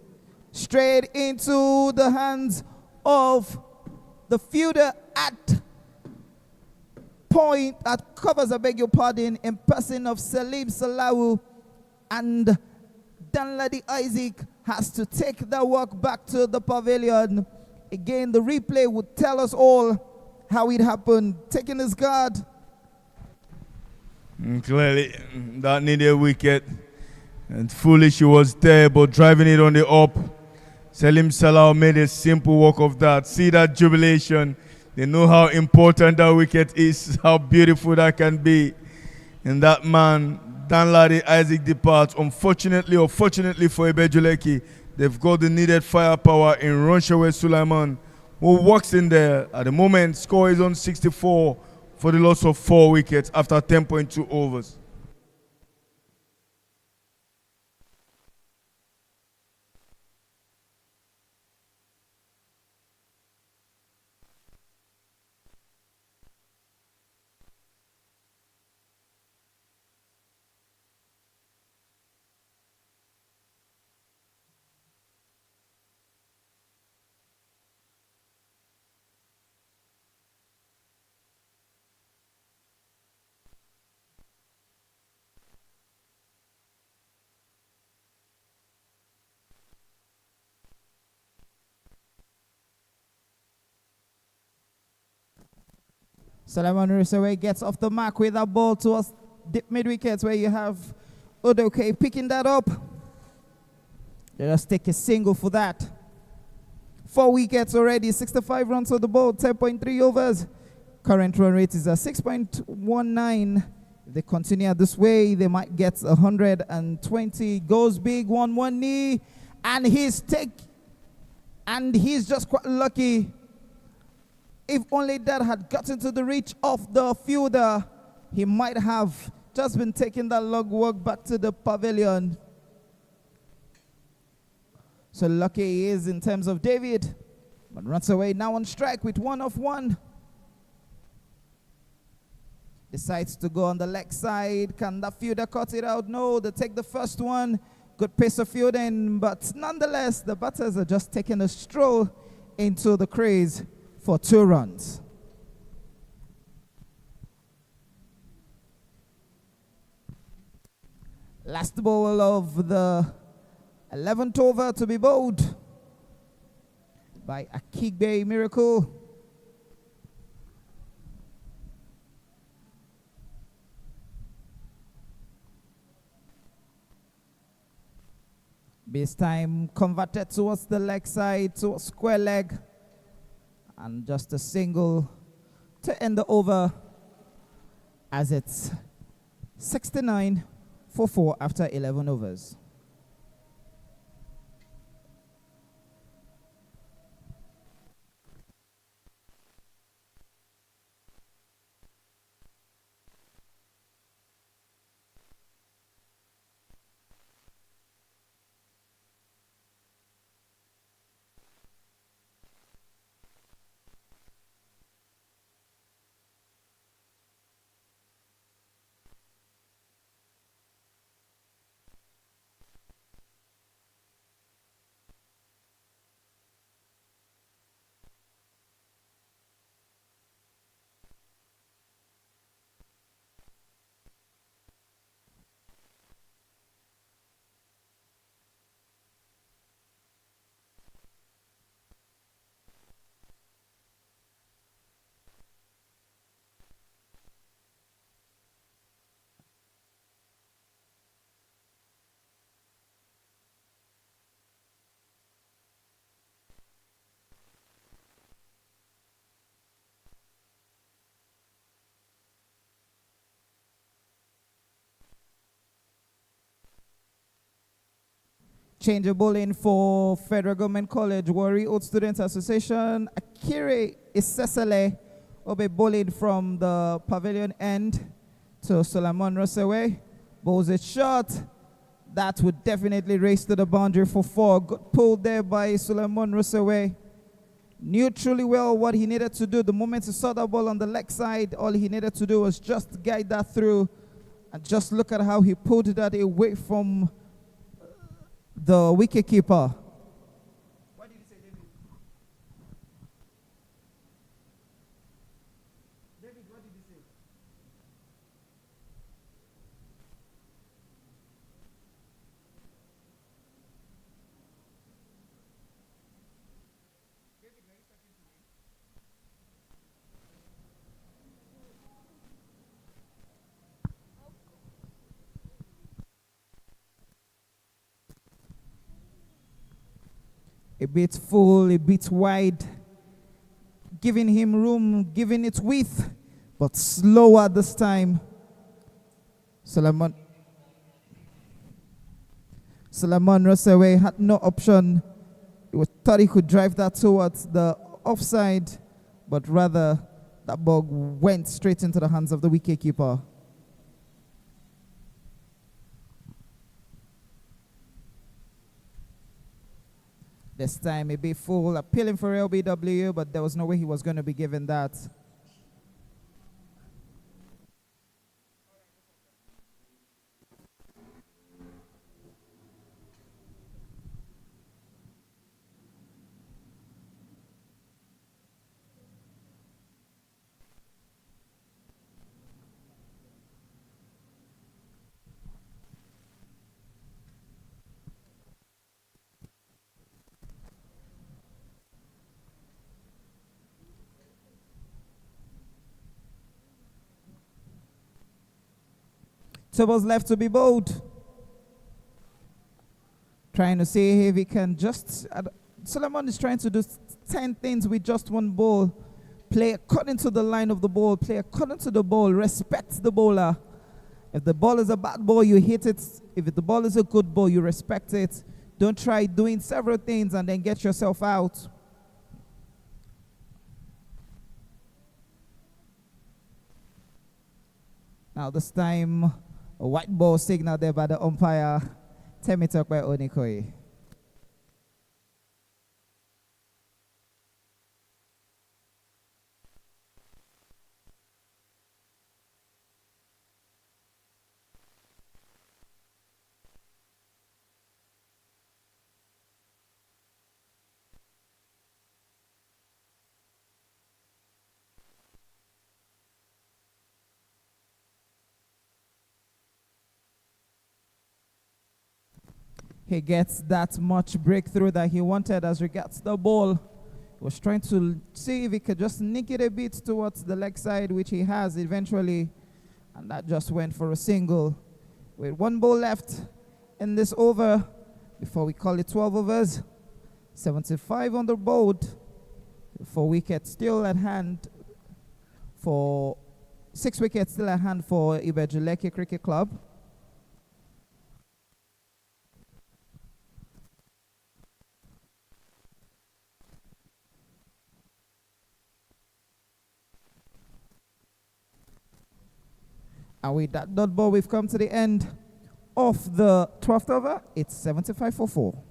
Straight into the hands of the fielder at point, at covers, I beg your pardon, in person of Salim Salawu, and Danladi Isaac has to take the walk back to the pavilion. Again, the replay would tell us all how it happened. Taking his guard. Clearly, that needed a wicket. And foolish he was there, but driving it on the up. Salim Salah made a simple work of that. See that jubilation. They know how important that wicket is, how beautiful that can be. And that man, Danladi Isaac, departs. Unfortunately or fortunately for IBEJU LEKKI, they've got the needed firepower in Ronshawe Sulaiman, who walks in there. At the moment, score is on 64 for the loss of 4 wickets after 10.2 overs. Solomon Rusewe gets off the mark with a ball towards deep mid-wickets, where you have Odoke picking that up. Let us take a single for that. 4 wickets already, 65 runs on the ball, 10.3 overs. Current run rate is at 6.19. If they continue this way, they might get 120. Goes big, 1-1 knee, and he's just quite lucky. If only that had gotten to the reach of the fielder, he might have just been taking that long walk back to the pavilion. So lucky he is in terms of David, but runs away now on strike with 1 off 1. Decides to go on the leg side. Can that fielder cut it out? No, they take the first one. Good pace of fielding, but nonetheless, the batters are just taking a stroll into the crease for 2 runs. Last ball of the 11th over to be bowled by Akigbe Miracle. Base time converted towards the leg side, towards square leg. And just a single to end the over, as it's 69 for 4 after 11 overs. Change of bowling for Federal Government College, Warri Old Students Association. Akire Isesele will be bowling from the pavilion end to Solomon Rossaway. Bowls it short. That would definitely race to the boundary for 4. Good pull there by Solomon Rossaway. Knew truly well what he needed to do. The moment he saw that ball on the leg side, all he needed to do was just guide that through. And just look at how he pulled that away from the wicketkeeper. What did you say, David? David, what did you say? A bit full, a bit wide, giving him room, giving it width, but slower this time. Solomon Rossaway had no option. He thought he could drive that towards the offside, but rather that ball went straight into the hands of the wicketkeeper. This time a bit full, appealing for LBW, but there was no way he was going to be given that. Two balls left to be bowled. Trying to see if he can just... Solomon is trying to do 10 things with just one ball. Play according to the line of the ball. Play according to the ball. Respect the bowler. If the ball is a bad ball, you hit it. If the ball is a good ball, you respect it. Don't try doing several things and then get yourself out. Now this time... a white ball signal there by the umpire. Temi talk by Onikoi. He gets that much breakthrough that he wanted as regards the ball. He was trying to see if he could just nick it a bit towards the leg side, which he has eventually. And that just went for a single. With one ball left in this over, before we call it 12 overs. 75 on the board. 4 wickets still at hand for 6 wickets still at hand for IBEJU LEKKI Cricket Club. And with that dot ball, we've come to the end of the 12th over. It's 75 for 4.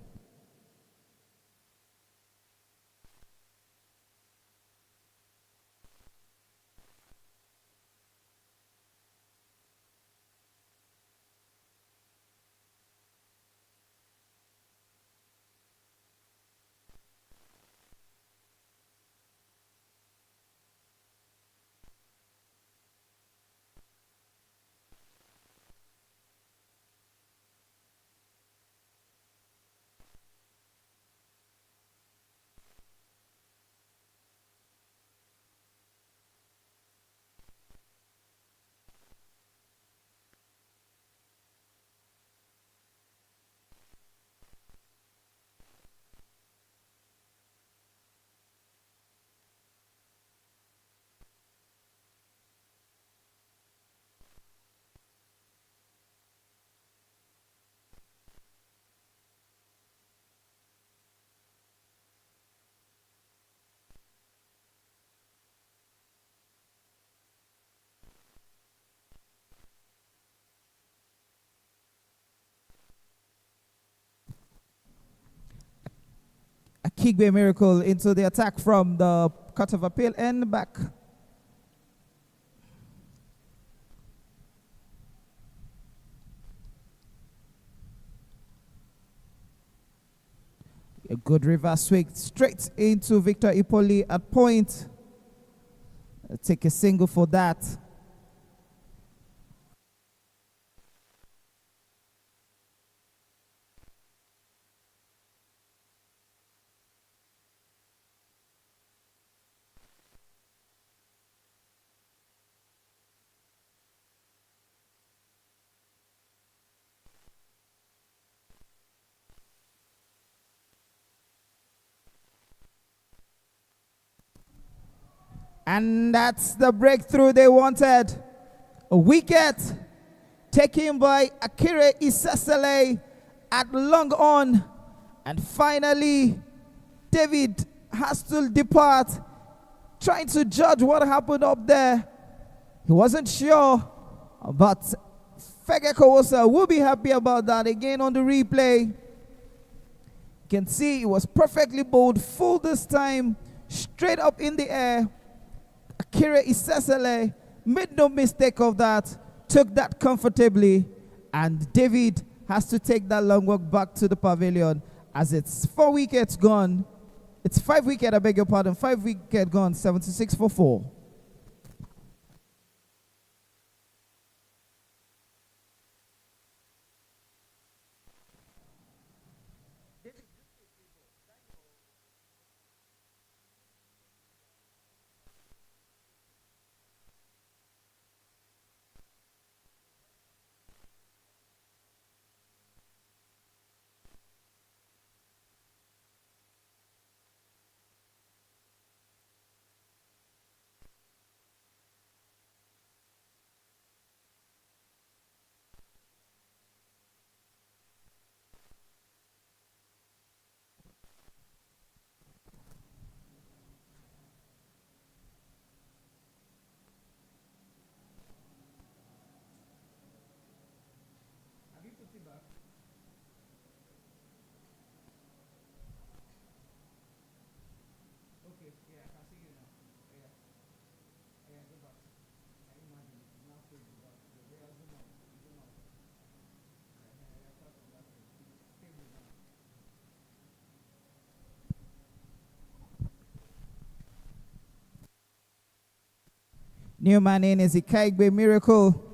Kigbe Miracle into the attack from the cut of appeal end back. A good reverse swing straight into Victor Ipoli at point. Take a single for that. And that's the breakthrough they wanted. A wicket taken by Akire Isesele at long on. And finally, David has to depart, trying to judge what happened up there. He wasn't sure, but FEGOCOWOSA will be happy about that. Again on the replay, you can see it was perfectly bowled full this time, straight up in the air. Akire Isesele made no mistake of that, took that comfortably, and David has to take that long walk back to the pavilion as it's 4 wickets gone. It's 5 wicket, I beg your pardon, 5 wicket gone, 76 for 4. New man in is Kigbe Miracle.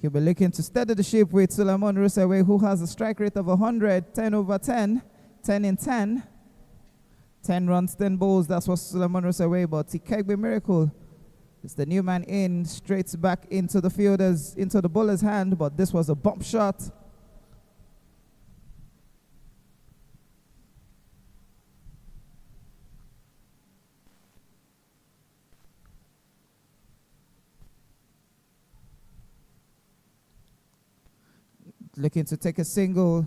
He'll be looking to steady the ship with Suleiman Rusewe, who has a strike rate of 100, 10 over 10, 10 in 10. 10 runs, 10 balls, that's what Suleiman Rusewe, but Kigbe Miracle is the new man in, straight back into the fielders, into the bowler's hand, but this was a bump shot. Looking to take a single.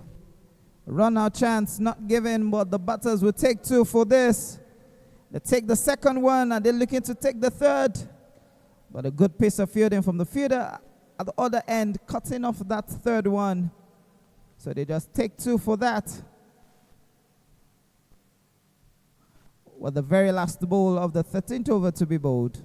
Run out chance, not given, but the batters will take 2 for this. They take the second one, and they're looking to take the third. But a good piece of fielding from the fielder at the other end, cutting off that third one. So they just take 2 for that. With the very last ball of the 13th over to be bowled.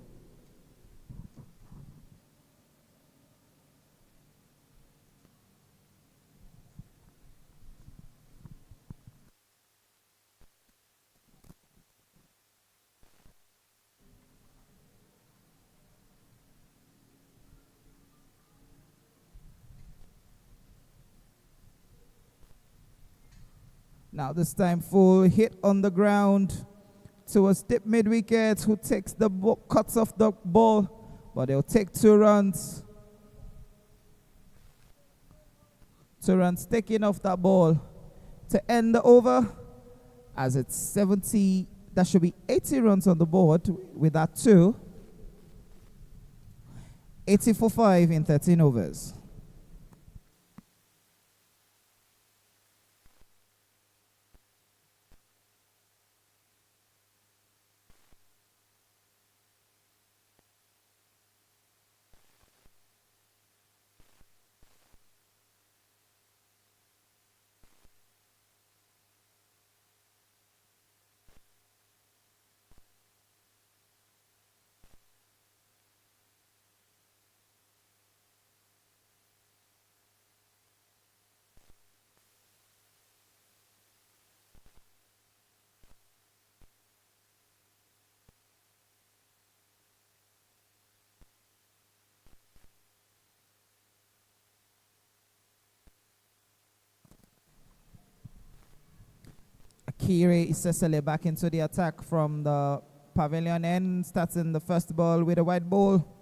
Now this time full hit on the ground towards deep mid-wicket, who takes the ball, cuts off the ball, but they'll take 2 runs. 2 runs taking off that ball to end the over, as it's 70, that should be 80 runs on the board with that 2. 80 for 5 in 13 overs. Akire Isesele back into the attack from the pavilion end, starting the first ball with a white ball.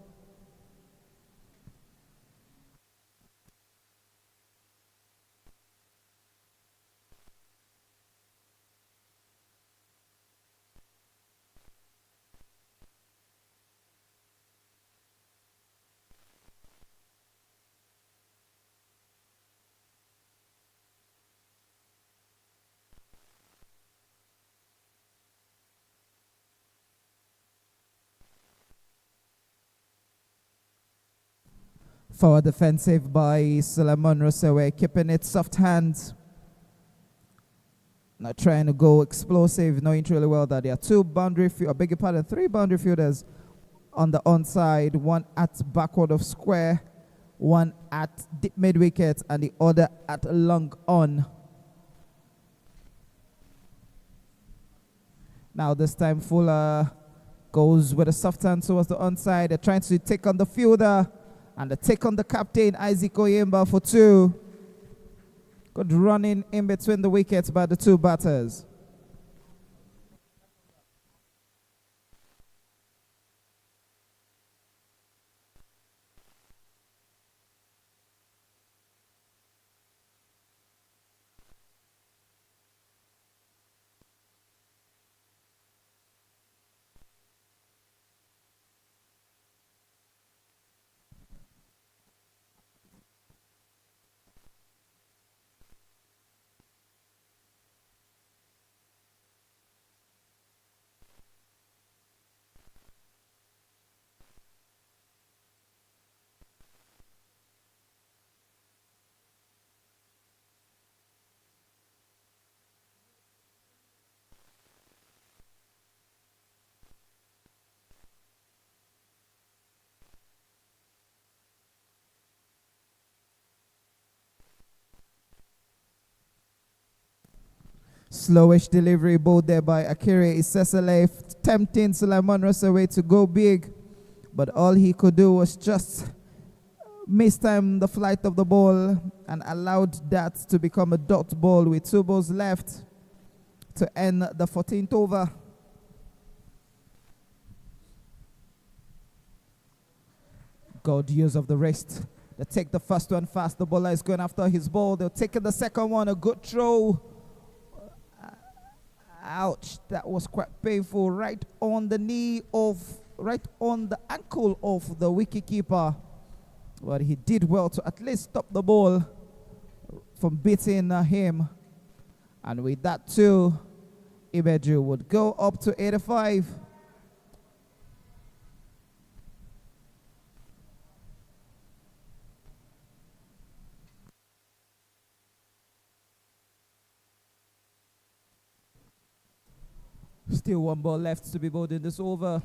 Forward defensive by Solomon Rosewe, keeping it soft hands. Not trying to go explosive, knowing truly well that there are three boundary fielders on the onside, one at backward of square, one at deep mid wicket, and the other at long on. Now this time Fuller goes with a soft hand towards the onside. They're trying to take on the fielder. And the take on the captain, Isaac Oyemba, for 2. Good running in between the wickets by the two batters. Slowish delivery bowled there by Akire Isesele, tempting Solomon Rosewe to go big. But all he could do was just mistime the flight of the ball and allowed that to become a dot ball with 2 balls left to end the 14th over. Good use of the wrist. They take the first one fast. The bowler is going after his ball. They'll take the second one. A good throw. Ouch, that was quite painful. Right on the ankle of the wicketkeeper. But he did well to at least stop the ball from beating him. And with that too, IBEJU would go up to 85. Still 1 ball left to be bowled in this over.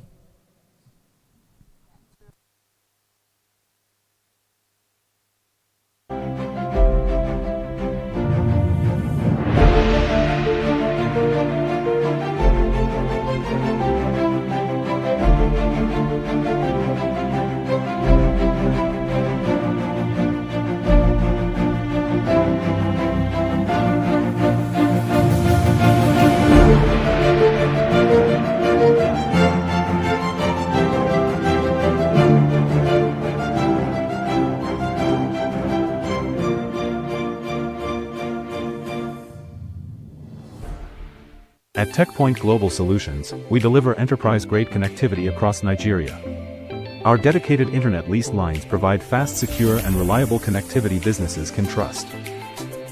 At TechPoint Global Solutions, we deliver enterprise-grade connectivity across Nigeria. Our dedicated internet leased lines provide fast, secure, and reliable connectivity businesses can trust.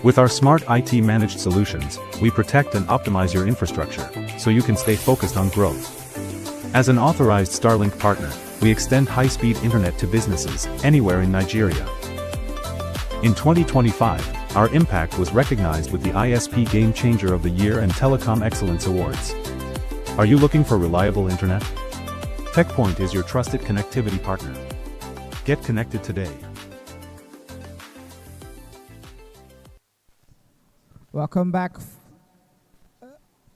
With our smart IT managed solutions, we protect and optimize your infrastructure, so you can stay focused on growth. As an authorized Starlink partner, we extend high-speed internet to businesses anywhere in Nigeria. In 2025, our impact was recognized with the ISP Game Changer of the Year and Telecom Excellence Awards. Are you looking for reliable internet? TechPoint is your trusted connectivity partner. Get connected today. Welcome back.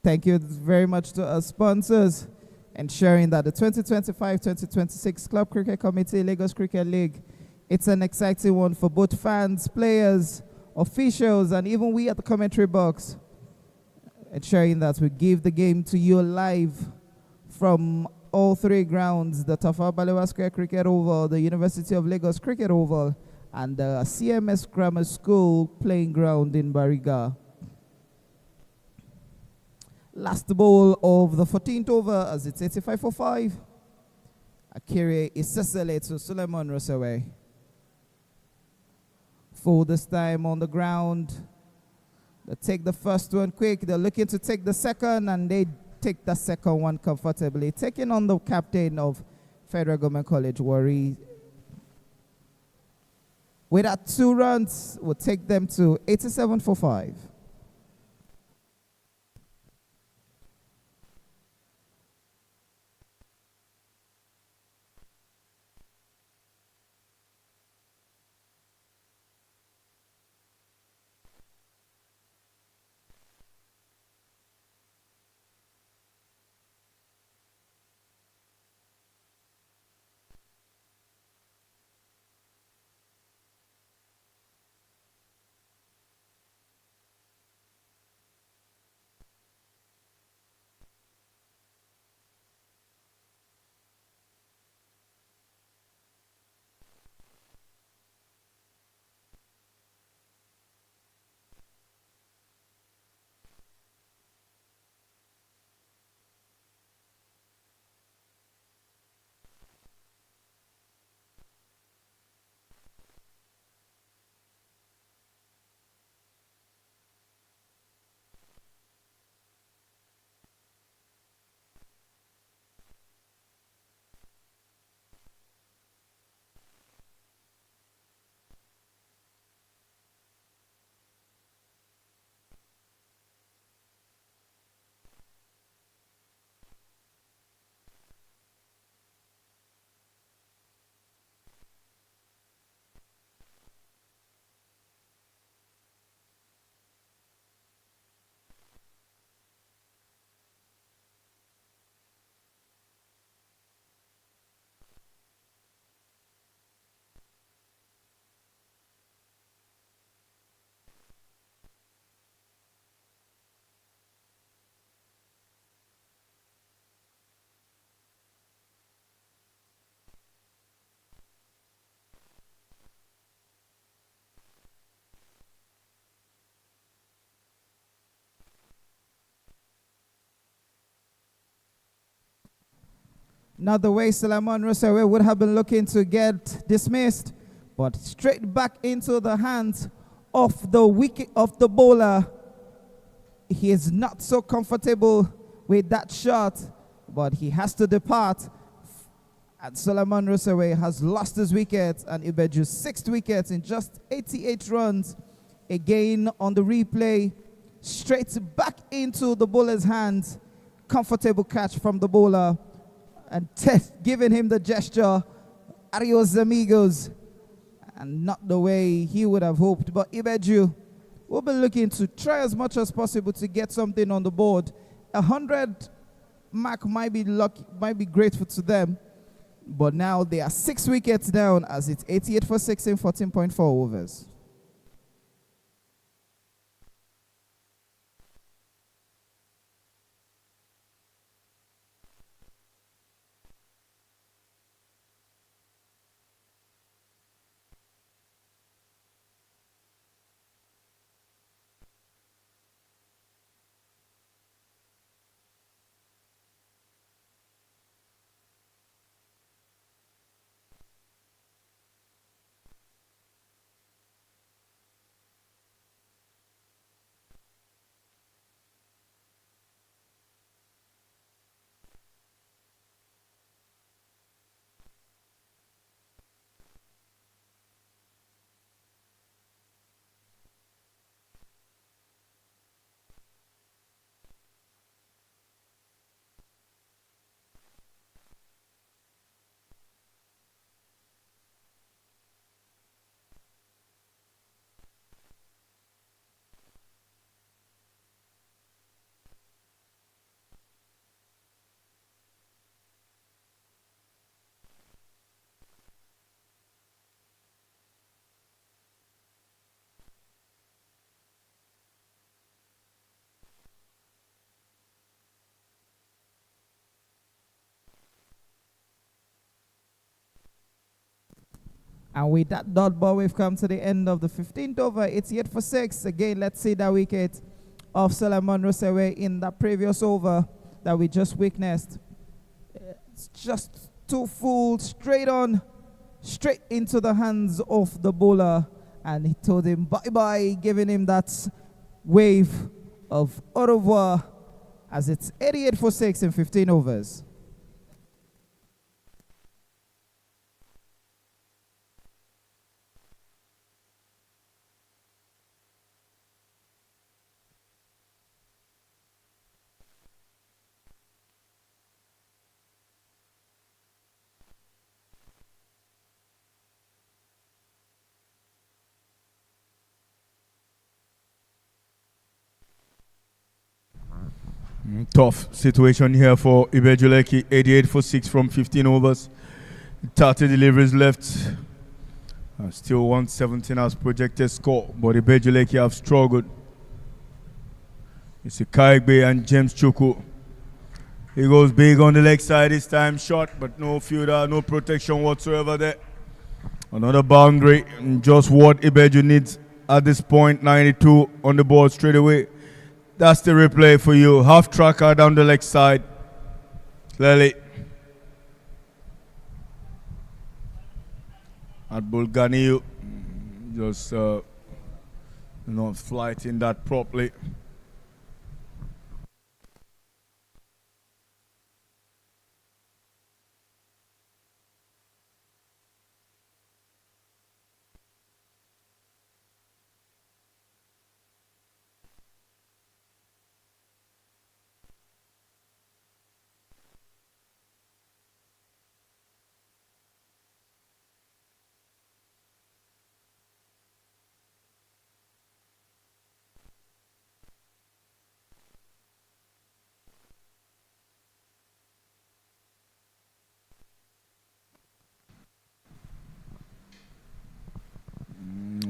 Thank you very much to our sponsors, ensuring that the 2025-2026 Club Cricket Committee Lagos Cricket League, it's an exciting one for both fans, players, officials, and even we at the commentary box. ensuring that we give the game to you live from all three grounds, the Tafawa Balewa Square Cricket Oval, the University of Lagos Cricket Oval, and the CMS Grammar School playing ground in Bariga. Last ball of the 14th over as it's 85 for 5. Akire Isesele to Suleiman Rosawe. For this time on the ground. They take the first one quick. They're looking to take the second, and they take the second one comfortably. Taking on the captain of Federal Government College, Warri. With that 2 runs, will take them to 87 for 5. Not the way Suleiman Rosawe would have been looking to get dismissed, but straight back into the hands of the wicket of the bowler. He is not so comfortable with that shot, but he has to depart. And Suleiman Rosawe has lost his wicket, and IBEJU's 6th wicket in just 88 runs. Again on the replay, straight back into the bowler's hands. Comfortable catch from the bowler. And giving him the gesture, adios amigos, and not the way he would have hoped. But IBEJU will be looking to try as much as possible to get something on the board. 100 mark might be lucky, might be grateful to them, but now they are 6 wickets down as it's 88 for 6 in 14.4 overs. And with that dot ball, we've come to the end of the 15th over. It's 8 for 6. Again, let's see that wicket of Solomon Rosewe in that previous over that we just witnessed. It's just too full, straight on, straight into the hands of the bowler. And he told him bye-bye, giving him that wave of au revoir as it's 88 for 6 in 15 overs. Tough situation here for IBEJU LEKKI. 88 for 6 from 15 overs. 30 deliveries left. Still 117 as projected score, but IBEJU LEKKI have struggled. It's Kaigbe and James Chuku. He goes big on the leg side this time, shot, but no fielder, no protection whatsoever there. Another boundary, and just what IBEJU needs at this point. 92 on the board straight away. That's the replay for you. Half tracker down the leg side. Clearly. At Bulganiu. Just not flighting that properly.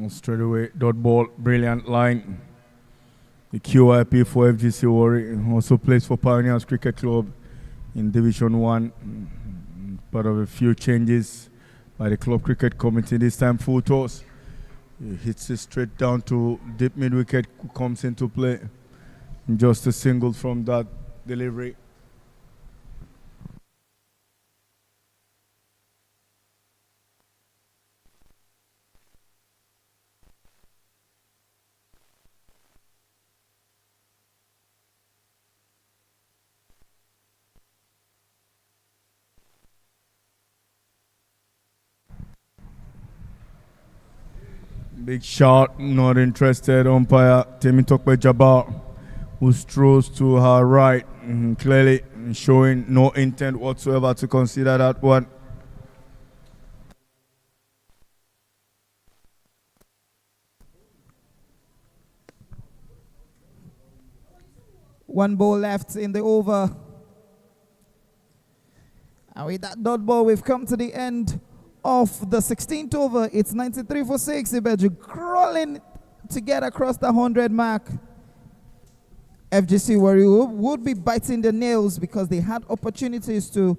Straight away, dot ball, brilliant line. The QIP for FGC Warri also plays for Pioneers Cricket Club in Division 1. Part of a few changes by the club cricket committee. This time full toss. He hits it straight down to deep mid wicket, comes into play. And just a single from that delivery. Big shot, not interested. Umpire Temitokpe Jabbar, who strolls to her right, clearly showing no intent whatsoever to consider that one. One ball left in the over. And with that dot ball, we've come to the end of the 16th over. It's 93 for 6. IBEJU crawling to get across the 100 mark. FGC Warri would be biting the nails because they had opportunities to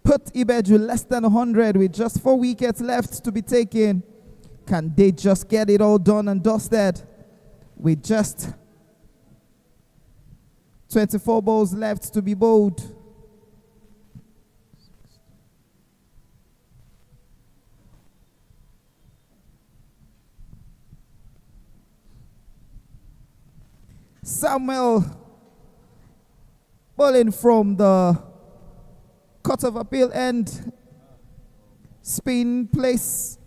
put IBEJU less than 100 with just 4 wickets left to be taken. Can they just get it all done and dusted with just 24 balls left to be bowled? Samuel bowling from the Court of Appeal end. Spin place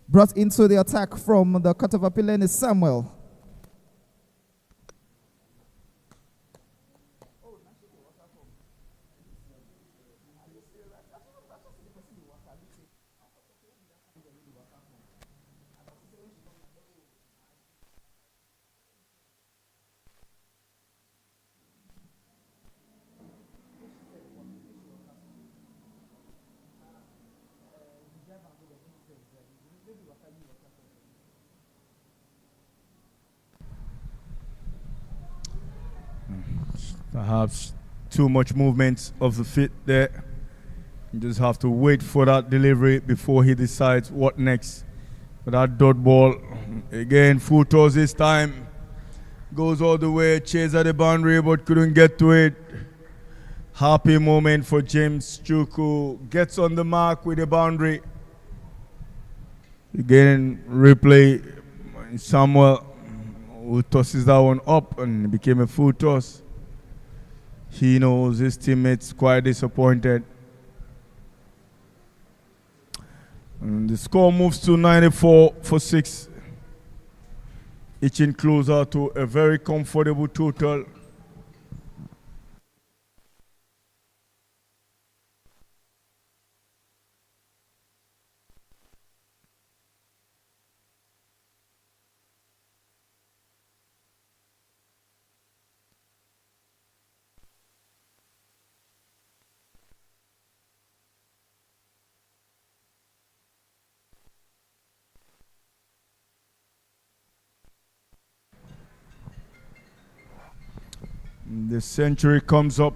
brought into the attack from the Court of Appeal end is Samuel. Perhaps too much movement of the feet there. You just have to wait for that delivery before he decides what next. But that dot ball, again, full toss this time. Goes all the way, chase at the boundary, but couldn't get to it. Happy moment for James Chuku. Gets on the mark with the boundary. Again, replay. Samuel who tosses that one up and it became a full toss. He knows his teammates quite disappointed. And the score moves to 94-6. Inching closer to a very comfortable total. The century comes up.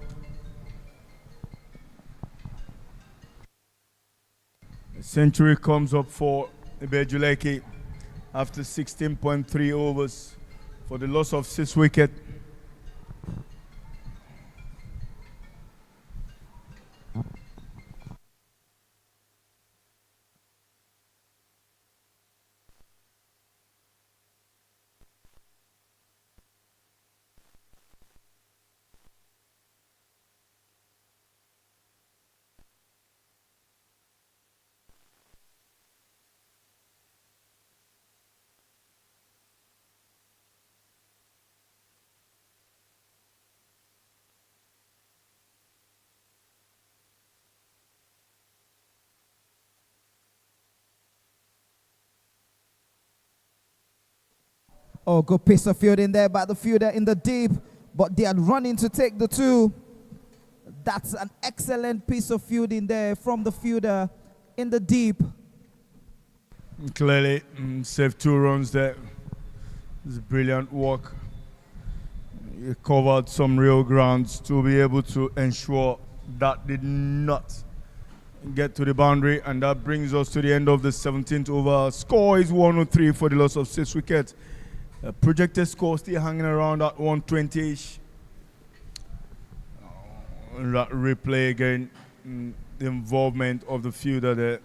The century comes up for IBEJU LEKKI after 16.3 overs for the loss of 6 wickets. Oh, good piece of fielding there by the fielder in the deep, but they had run in to take the 2. That's an excellent piece of fielding there from the fielder in the deep. Clearly, saved 2 runs there. It's brilliant work. He covered some real grounds to be able to ensure that did not get to the boundary, and that brings us to the end of the 17th over. Score is 103 for the loss of 6 wickets. Projected score still hanging around at 120-ish. That replay again, the involvement of the fielder there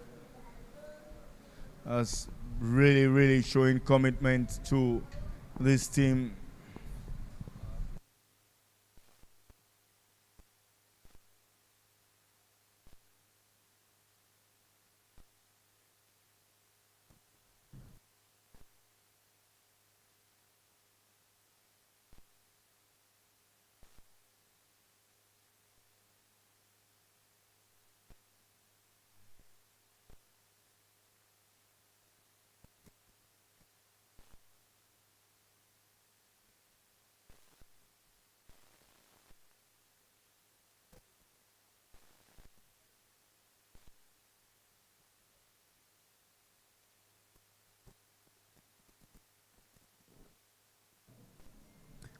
as really showing commitment to this team.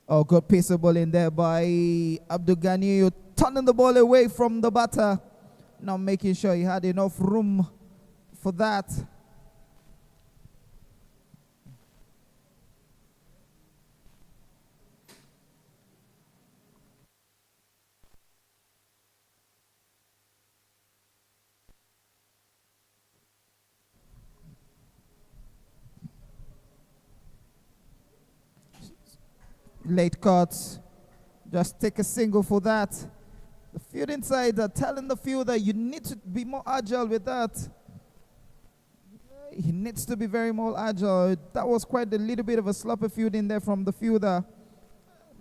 Oh, good piece of ball in there by Abdul Ghani, turning the ball away from the batter. Now making sure he had enough room for that. Late cuts. Just take a single for that. The fielding side are telling the fielder you need to be more agile with that. He needs to be very more agile. That was quite a little bit of a sloppy fielding there from the fielder.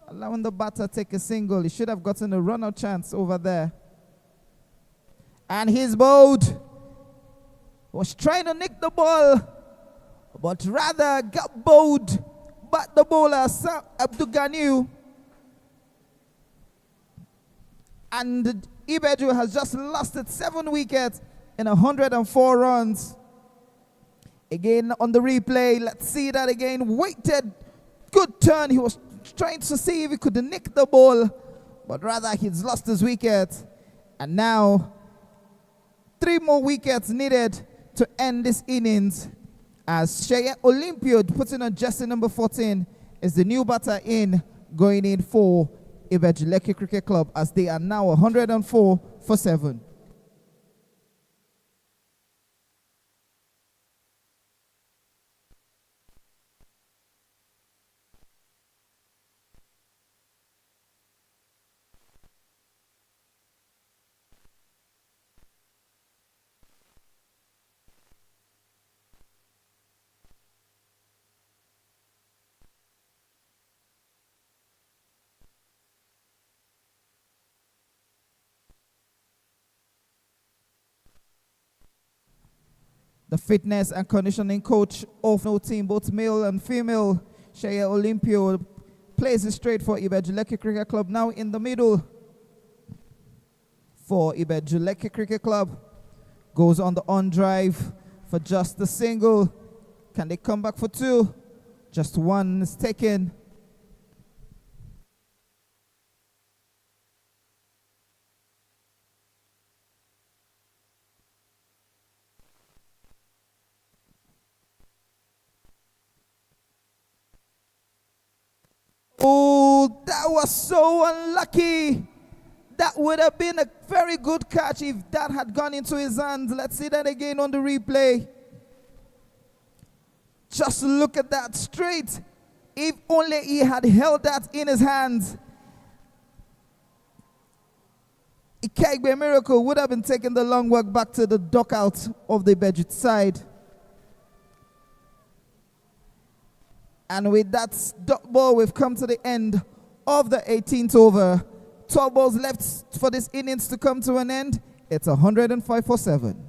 Allowing the batter take a single. He should have gotten a run-out chance over there. And he's bowled. Was trying to nick the ball, but rather got bowled. But the bowler, Abdul Ghani, and IBEJU has just lost its 7 wickets in 104 runs. Again on the replay, let's see that again. Waited, good turn. He was trying to see if he could nick the ball, but rather he's lost his wicket. And now 3 more wickets needed to end this innings as Shea Olympio puts in on jersey number 14 is the new batter going in for IBEJU LEKKI Cricket Club as they are now 104 for 7. The fitness and conditioning coach of no team, both male and female, Shea Olympio, plays it straight for IBEJU LEKKI Cricket Club. Now in the middle for IBEJU LEKKI Cricket Club. Goes on the on drive for just the single. Can they come back for 2? Just 1 is taken. Oh, that was so unlucky. That would have been a very good catch if that had gone into his hands. Let's see that again on the replay. Just look at that straight. If only he had held that in his hands. Ikegbe Miracle would have been taking the long walk back to the dugout of the IBEJU side. And with that dot ball, we've come to the end of the 18th over. 12 balls left for this innings to come to an end. It's 105 for 7.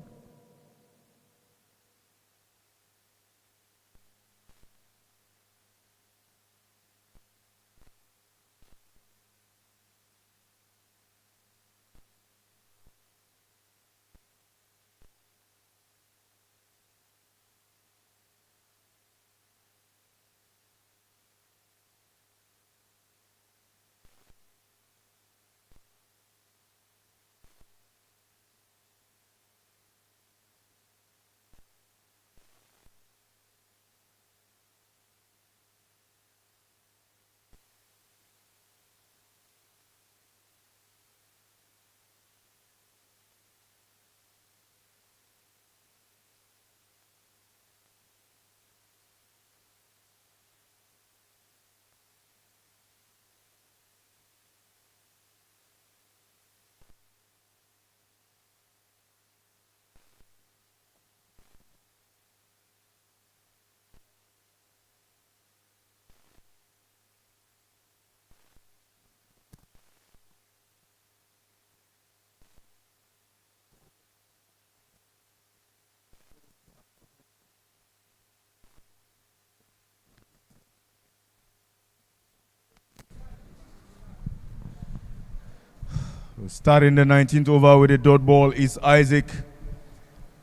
Starting the 19th over with a dot ball is Isaac.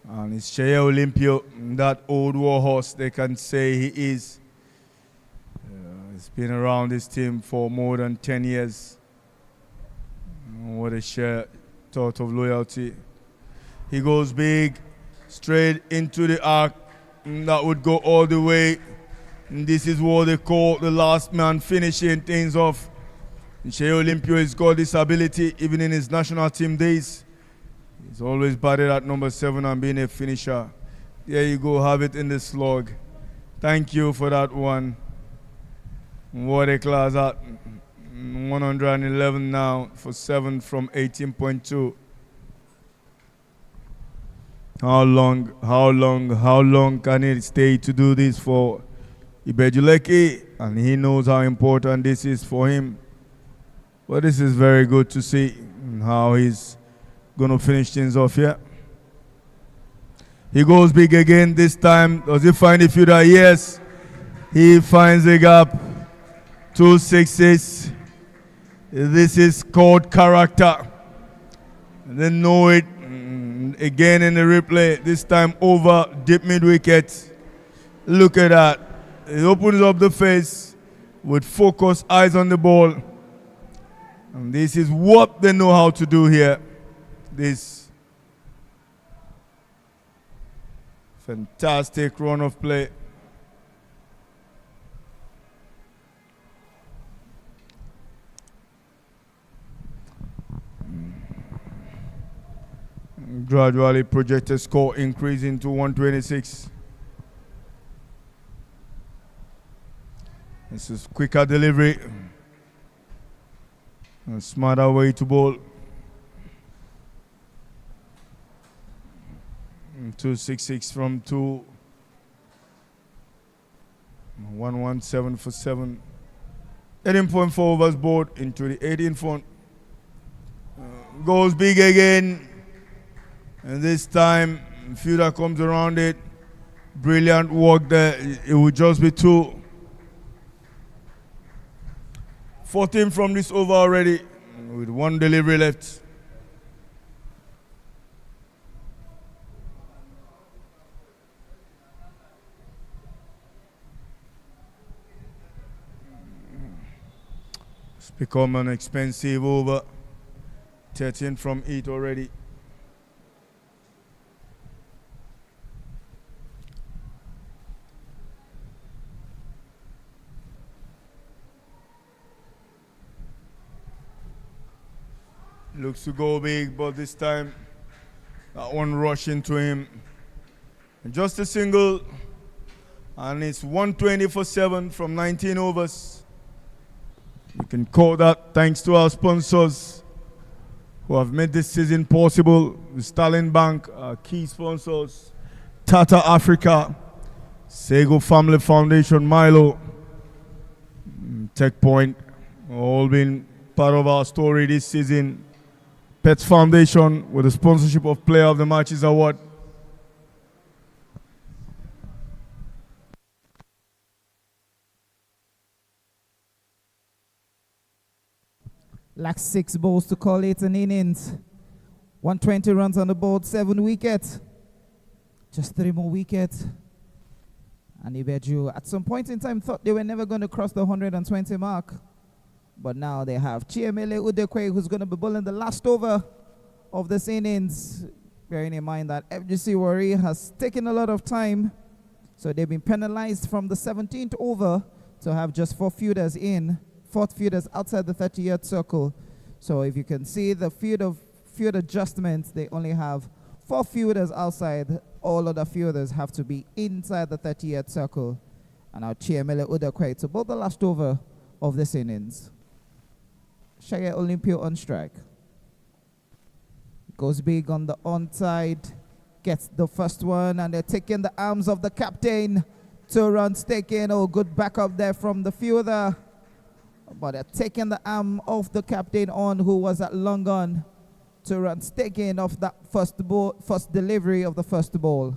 And it's Shea Olympio, that old warhorse they can say he is. He's been around this team for more than 10 years. What a sheer thought of loyalty. He goes big, straight into the arc. That would go all the way. And this is what they call the last man finishing things off. Shea Olympio has got this ability even in his national team days. He's always batted at number 7 and being a finisher. There you go, have it in the slog. Thank you for that one. What a class at 111 now for 7 from 18.2. How long can he stay to do this for IBEJU LEKKI? And he knows how important this is for him. But this is very good to see how he's going to finish things off here. He goes big again this time. Does he find the fielder? Yes. He finds the gap. 2 6s. This is called character. And then know it again in the replay. This time over deep mid wicket. Look at that. He opens up the face with focus, eyes on the ball. And this is what they know how to do here. This Fantastic run of play. Gradually projected score increasing to 126. This is quicker delivery. A smarter way to bowl. 266 from 2. 117 for 7. 18.4 overs bowled into the 18th front. Goes big again. And this time, fielder comes around it. Brilliant work there. It would just be 2. 14 from this over already, with 1 delivery left. It's become an expensive over. 13 from 8 already. Looks to go big, but this time that one rush into him. Just a single, and it's 120 for 7 from 19 overs. You can call that thanks to our sponsors who have made this season possible. The Sterling Bank, our key sponsors, Tata Africa, Sego Family Foundation, Milo, Tech Point, all been part of our story this season. Pets Foundation with the sponsorship of Player of the Matches Award. Lacks 6 balls to call it an innings. 120 runs on the board, 7 wickets. Just 3 more wickets. And IBEJU at some point in time thought they were never going to cross the 120 mark. But now they have Chiemele Udekwe, who's going to be bowling the last over of this innings. Bearing in mind that FGC Warri has taken a lot of time. So they've been penalized from the 17th over to have just 4 fielders in. 4 fielders outside the 30-yard circle. So if you can see the field adjustments, they only have 4 fielders outside. All other fielders have to be inside the 30-yard circle. And now Chiemele Udekwe to bowl the last over of this innings. Shaya Olympio on strike. Goes big on the onside. Gets the first one, and they're taking the arms of the captain. 2 runs taken. Oh, good backup there from the fielder. But they're taking the arm of the captain on, who was at long on. 2 runs taken off that first delivery of the first ball.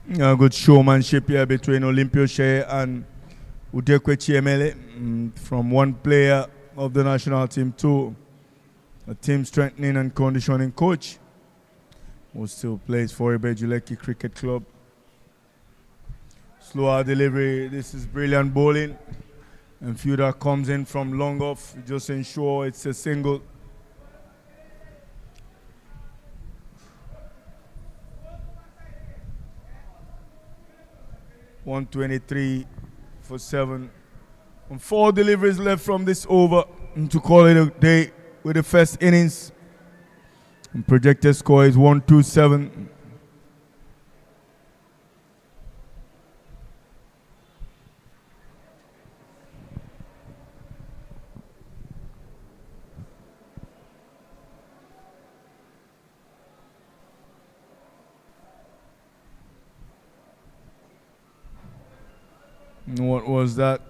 Good showmanship here between Olympio Shea and Udekwe Chiemele, from one player of the national team to a team strengthening and conditioning coach who still plays for IBEJU LEKKI Cricket Club. Slower delivery. This is brilliant bowling. And fielder comes in from long off, just ensure it's a single. .123 for 7. And 4 deliveries left from this over to call it a day with the first innings. And projected score is 127. What was that?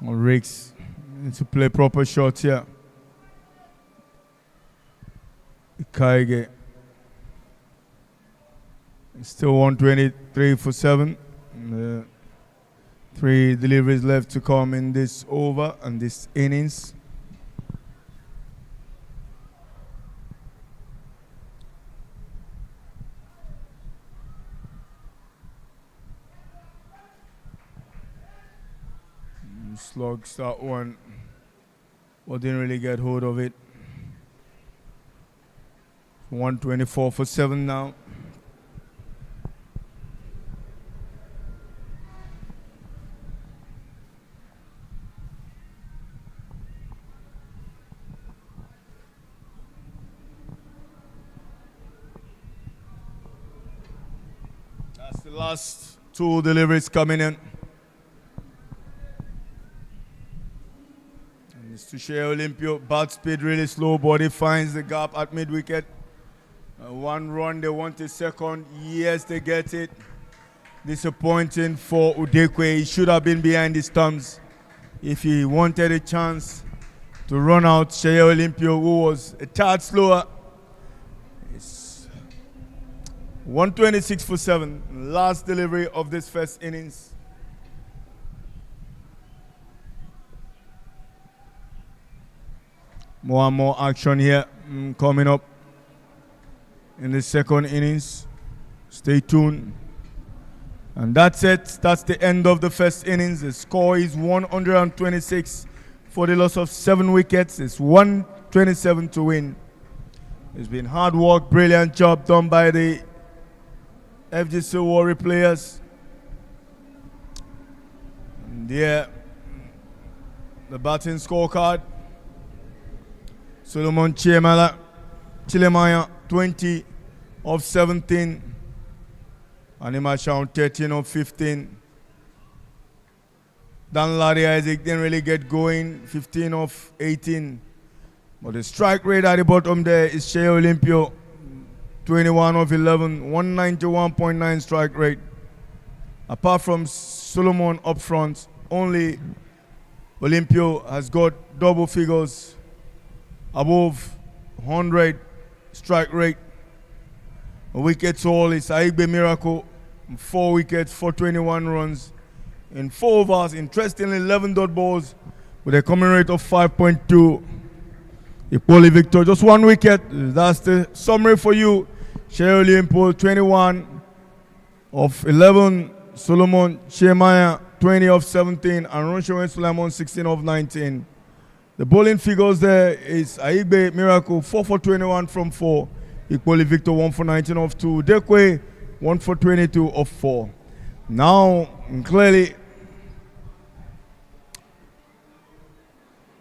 Riggs needs to play proper shots here. Kaige. Still 123 for 7. 3 deliveries left to come in this over and this innings. Slugs that one. but didn't really get hold of it. 124 for 7 now. That's the last 2 deliveries coming in. And it's to Shea Olympio. Bat speed really slow. Body finds the gap at mid wicket. 1 run, they want a second. Yes, they get it. Disappointing for Udekwe. He should have been behind the stumps if he wanted a chance to run out Shea Olympio, who was a tad slower. It's 126 for 7. Last delivery of this first innings. More and more action here coming up in the second innings. Stay tuned. And that's it. That's the end of the first innings. The score is 126 for the loss of 7 wickets. It's 127 to win. It's been hard work, brilliant job done by the FGC Warrior players. And yeah, the batting scorecard. Solomon Chilemaya, 20 of 17. Anima Shaun, 13 of 15. Dan Larry Isaac didn't really get going, 15 of 18. But the strike rate at the bottom there is Shea Olympio, 21 of 11, 191.9 strike rate. Apart from Solomon up front, only Olympio has got double figures above 100 strike rate. A wicket haul is Aigbe Miracle, 4 wickets, 421 runs in 4 overs. Interestingly, 11 dot balls with a common rate of 5.2. Ipoli Victor, just 1 wicket. That's the summary for you. Shea Olympio, 21 of 11. Solomon Shemaya, 20 of 17. And Ronshawen Suleiman, 16 of 19. The bowling figures there is Aigbe Miracle, 4 for 21 from 4. Equally Victor, 1 for 19 of 2. Dekwe, 1 for 22 of 4. Now, clearly,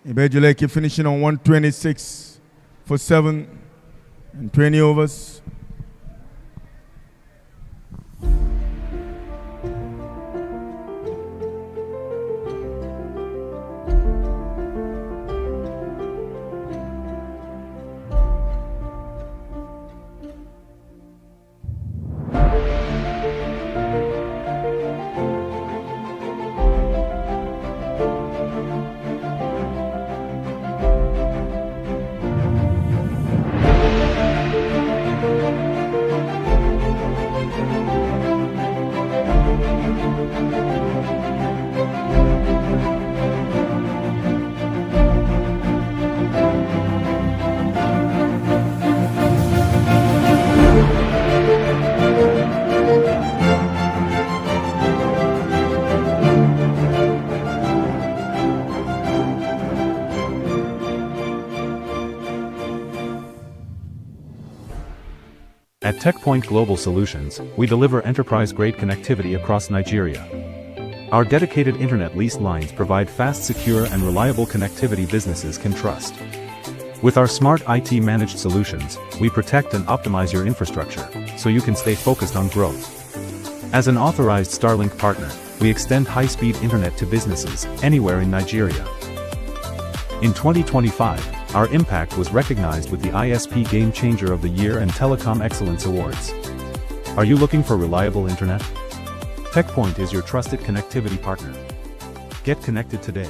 IBEJU LEKKI finishing on 126 for 7 and 20 overs. At TechPoint Global Solutions, we deliver enterprise-grade connectivity across Nigeria. Our dedicated internet lease lines provide fast, secure, and reliable connectivity businesses can trust. With our smart IT-managed solutions, we protect and optimize your infrastructure, so you can stay focused on growth. As an authorized Starlink partner, we extend high-speed internet to businesses anywhere in Nigeria. In 2025, our impact was recognized with the ISP Game Changer of the Year and Telecom Excellence Awards. Are you looking for reliable internet? TechPoint is your trusted connectivity partner. Get connected today.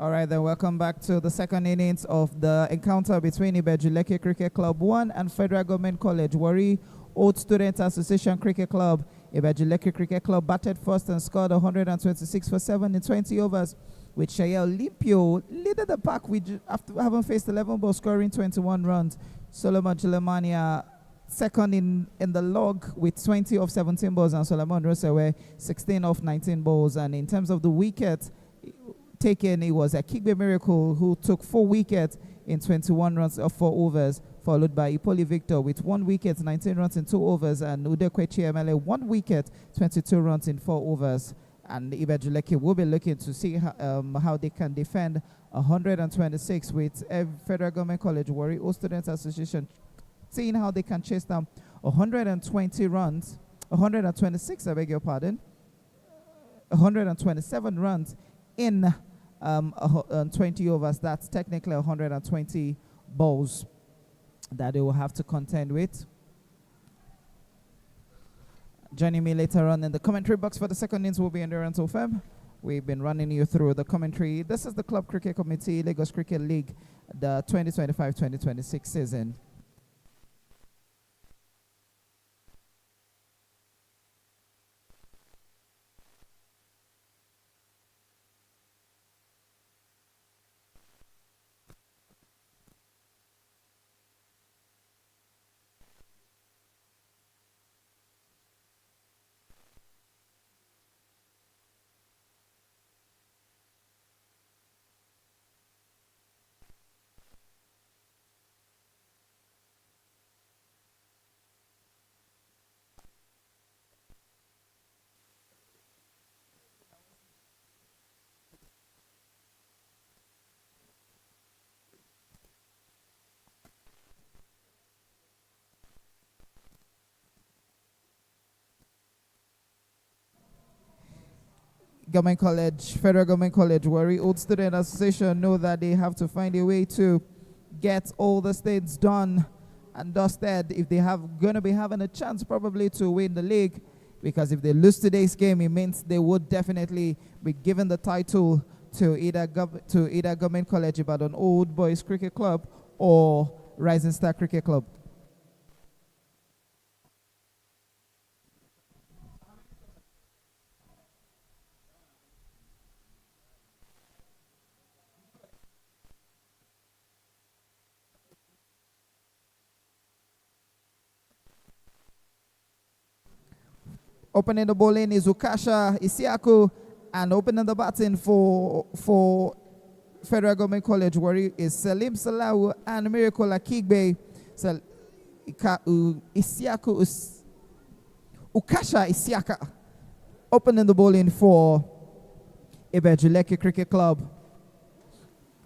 All right, then welcome back to the second innings of the encounter between IBEJU LEKKI Cricket Club 1 and Federal Government College Warri Old Student Association Cricket Club. IBEJU LEKKI Cricket Club batted first and scored 126 for 7 in 20 overs, with Shayel Limpio leading the pack after having faced 11 balls, scoring 21 runs. Solomon Gilemania second in the log with 20 of 17 balls, and Solomon Rosewe 16 of 19 balls. And in terms of the wicket taken, it was a Kigbe Miracle who took 4 wickets in 21 runs of 4 overs, followed by Ipoli Victor with 1 wicket, 19 runs in 2 overs, and Udekwechi Emele 1 wicket, 22 runs in 4 overs. And IBEJU LEKKI will be looking to see how they can defend 126 with Federal Government College Warri Old Students Association, seeing how they can chase down 120 runs, 126, I beg your pardon, 127 runs in 20 overs. That's technically 120 balls that they will have to contend with. Joining me later on in the commentary box for the second innings will be Endurance Ofem. We've been running you through the commentary. This is the Club Cricket Committee, Lagos Cricket League, the 2025-2026 season. Government College, Federal Government College, Warri Old Student Association know that they have to find a way to get all the states done and dusted if they have going to be having a chance probably to win the league, because if they lose today's game, it means they would definitely be given the title to either Government College Ibadan Old Boys Cricket Club or Rising Star Cricket Club. Opening the bowling is Ukasha Isiaku, and opening the batting for Federal Government College Warri is Salim Salahu and Miracle Akigbe. Ukasha Isiaka opening the bowling for IBEJU LEKKI Cricket Club,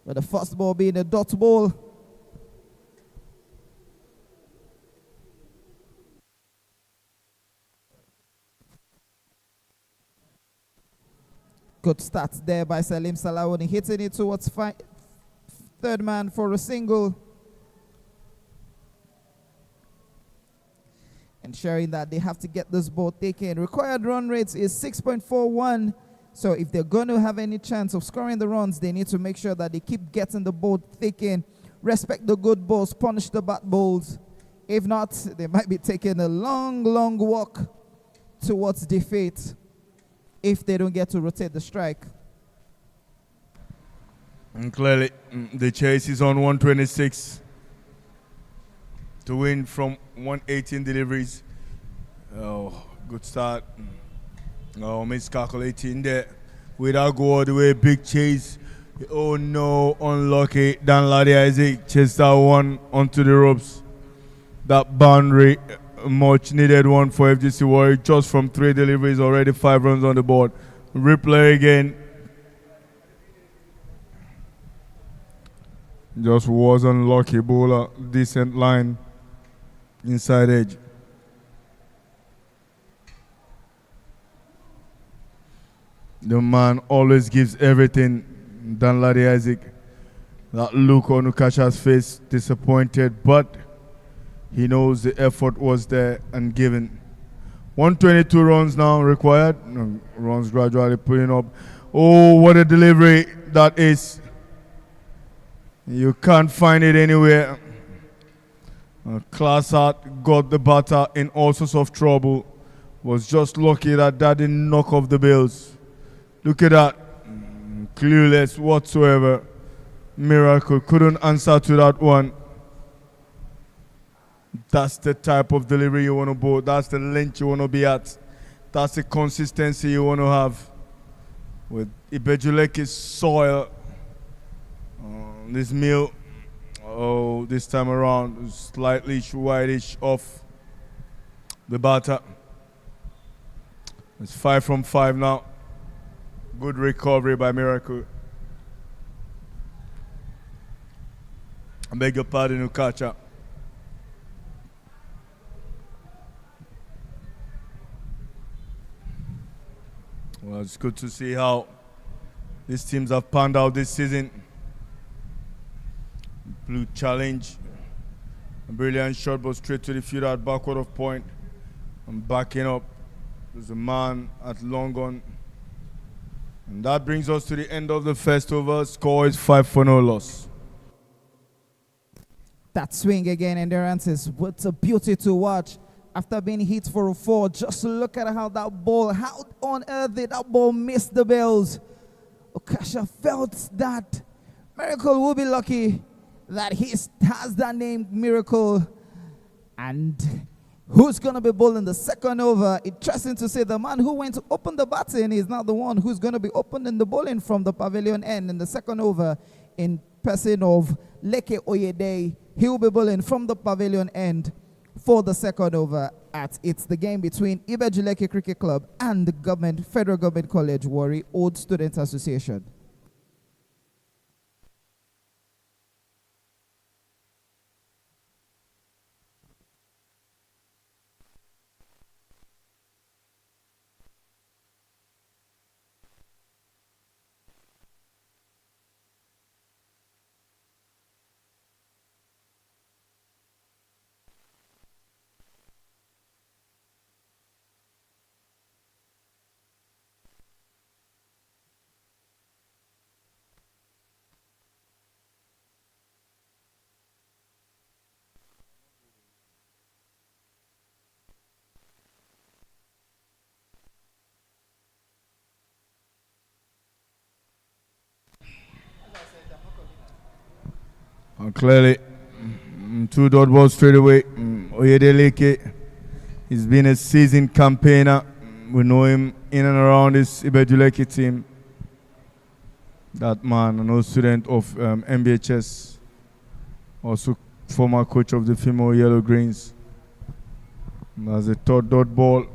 with the first ball being a dot ball. Good start there by Salim Salawani, hitting it towards third man for a single, ensuring that they have to get this ball taken. Required run rates is 6.41, so if they're going to have any chance of scoring the runs, they need to make sure that they keep getting the ball taken, respect the good balls, punish the bad balls. If not, they might be taking a long, long walk towards defeat if they don't get to rotate the strike. And clearly, the chase is on 126 to win from 118 deliveries. Oh, good start. Oh, miscalculating there. Without go all the way, big chase. Oh no, unlucky. Dan Ladi Isaac chased that one onto the ropes. That boundary, much needed one for FGC Warri, just from 3 deliveries, already 5 runs on the board. Replay again. Just was unlucky. Bowler, decent line inside edge. The man always gives everything. Dan Ladi Isaac. That look on Ukasha's face, disappointed, but he knows the effort was there and given. 122 runs now required. Runs gradually putting up. Oh, what a delivery that is. You can't find it anywhere. Class Art got the batter in all sorts of trouble. Was just lucky that didn't knock off the Bills. Look at that. Clueless whatsoever. Miracle couldn't answer to that one. That's the type of delivery you want to bowl. That's the length you want to be at. That's the consistency you want to have. With IBEJU LEKKI's soil, this meal, this time around, slightly whitish off the batter. It's 5 from 5 now. Good recovery by Miracle. I beg your pardon, Ukacha. Well, it's good to see how these teams have panned out this season. Blue challenge. A brilliant shot, but straight to the field at backward of point. And backing up. There's a man at long on. And that brings us to the end of the first over. Score is 5-0 loss. That swing again, Endurance, is what's a beauty to watch. After being hit for a 4, just look at how on earth did that ball miss the Bills? Okasha felt that Miracle will be lucky that he has that name, Miracle. And who's going to be bowling the second over? Interesting to say the man who went to open the batting is now the one who's going to be opening the bowling from the pavilion end in the second over, in person of Lekki Oyede. He will be bowling from the pavilion end for the second over. It's the game between IBEJU LEKKI Cricket Club and the Federal Government College Warri Old Students Association. Clearly, 2 dot balls straight away. Oyede Lekki, he's been a seasoned campaigner. We know him in and around this IBEJU LEKKI team. That man, an old student of MBHS, also former coach of the female Yellow Greens. That's a 3rd dot ball.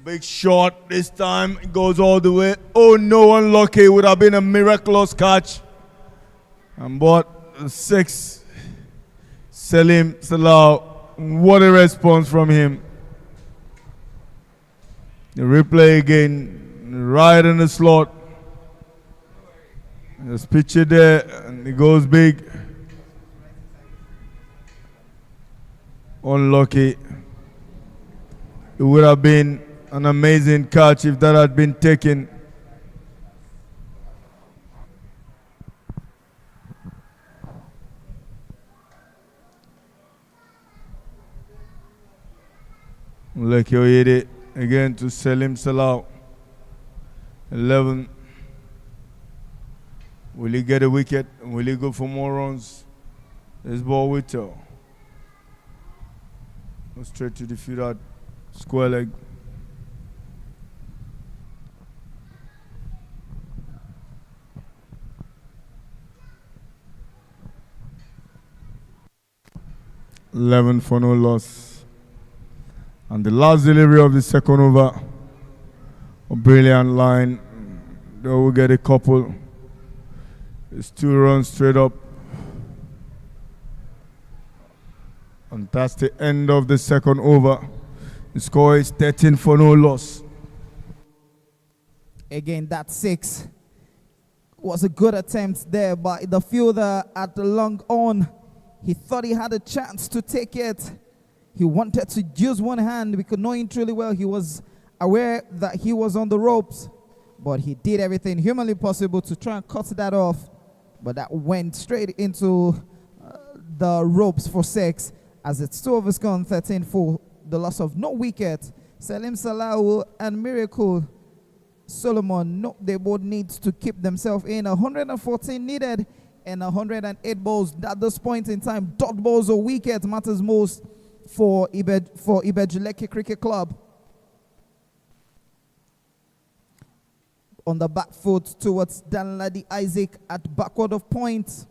Big shot this time, it goes all the way. Oh no, unlucky, would have been a miraculous catch. And but 6, Salim Salau, what a response from him. The replay again, right in the slot. Just pitch it there, and it goes big. Unlucky. It would have been an amazing catch if that had been taken. Lekki Oyede again to Salim Salau. 11. Will he get a wicket? Will he go for more runs? This ball will tell. Go straight to the field at square leg. $11 for no loss. And the last delivery of the second over, a brilliant line. They will get a couple. It's 2 runs straight up. And that's the end of the second over. The score is 13 for no loss. Again, that's 6. Was a good attempt there by the fielder at the long on. He thought he had a chance to take it. He wanted to use one hand because knowing truly well he was aware that he was on the ropes, but he did everything humanly possible to try and cut that off, but that went straight into the ropes for 6 as it's 2 overs gone, 13 for the loss of no wicket. Salim Salahu and Miracle Solomon, no, they both need to keep themselves in. 114 needed and 108 balls at this point in time. Dot balls or wicket matters most for IBEJU LEKKI Cricket Club. On the back foot towards Danladi Isaac at backward of point.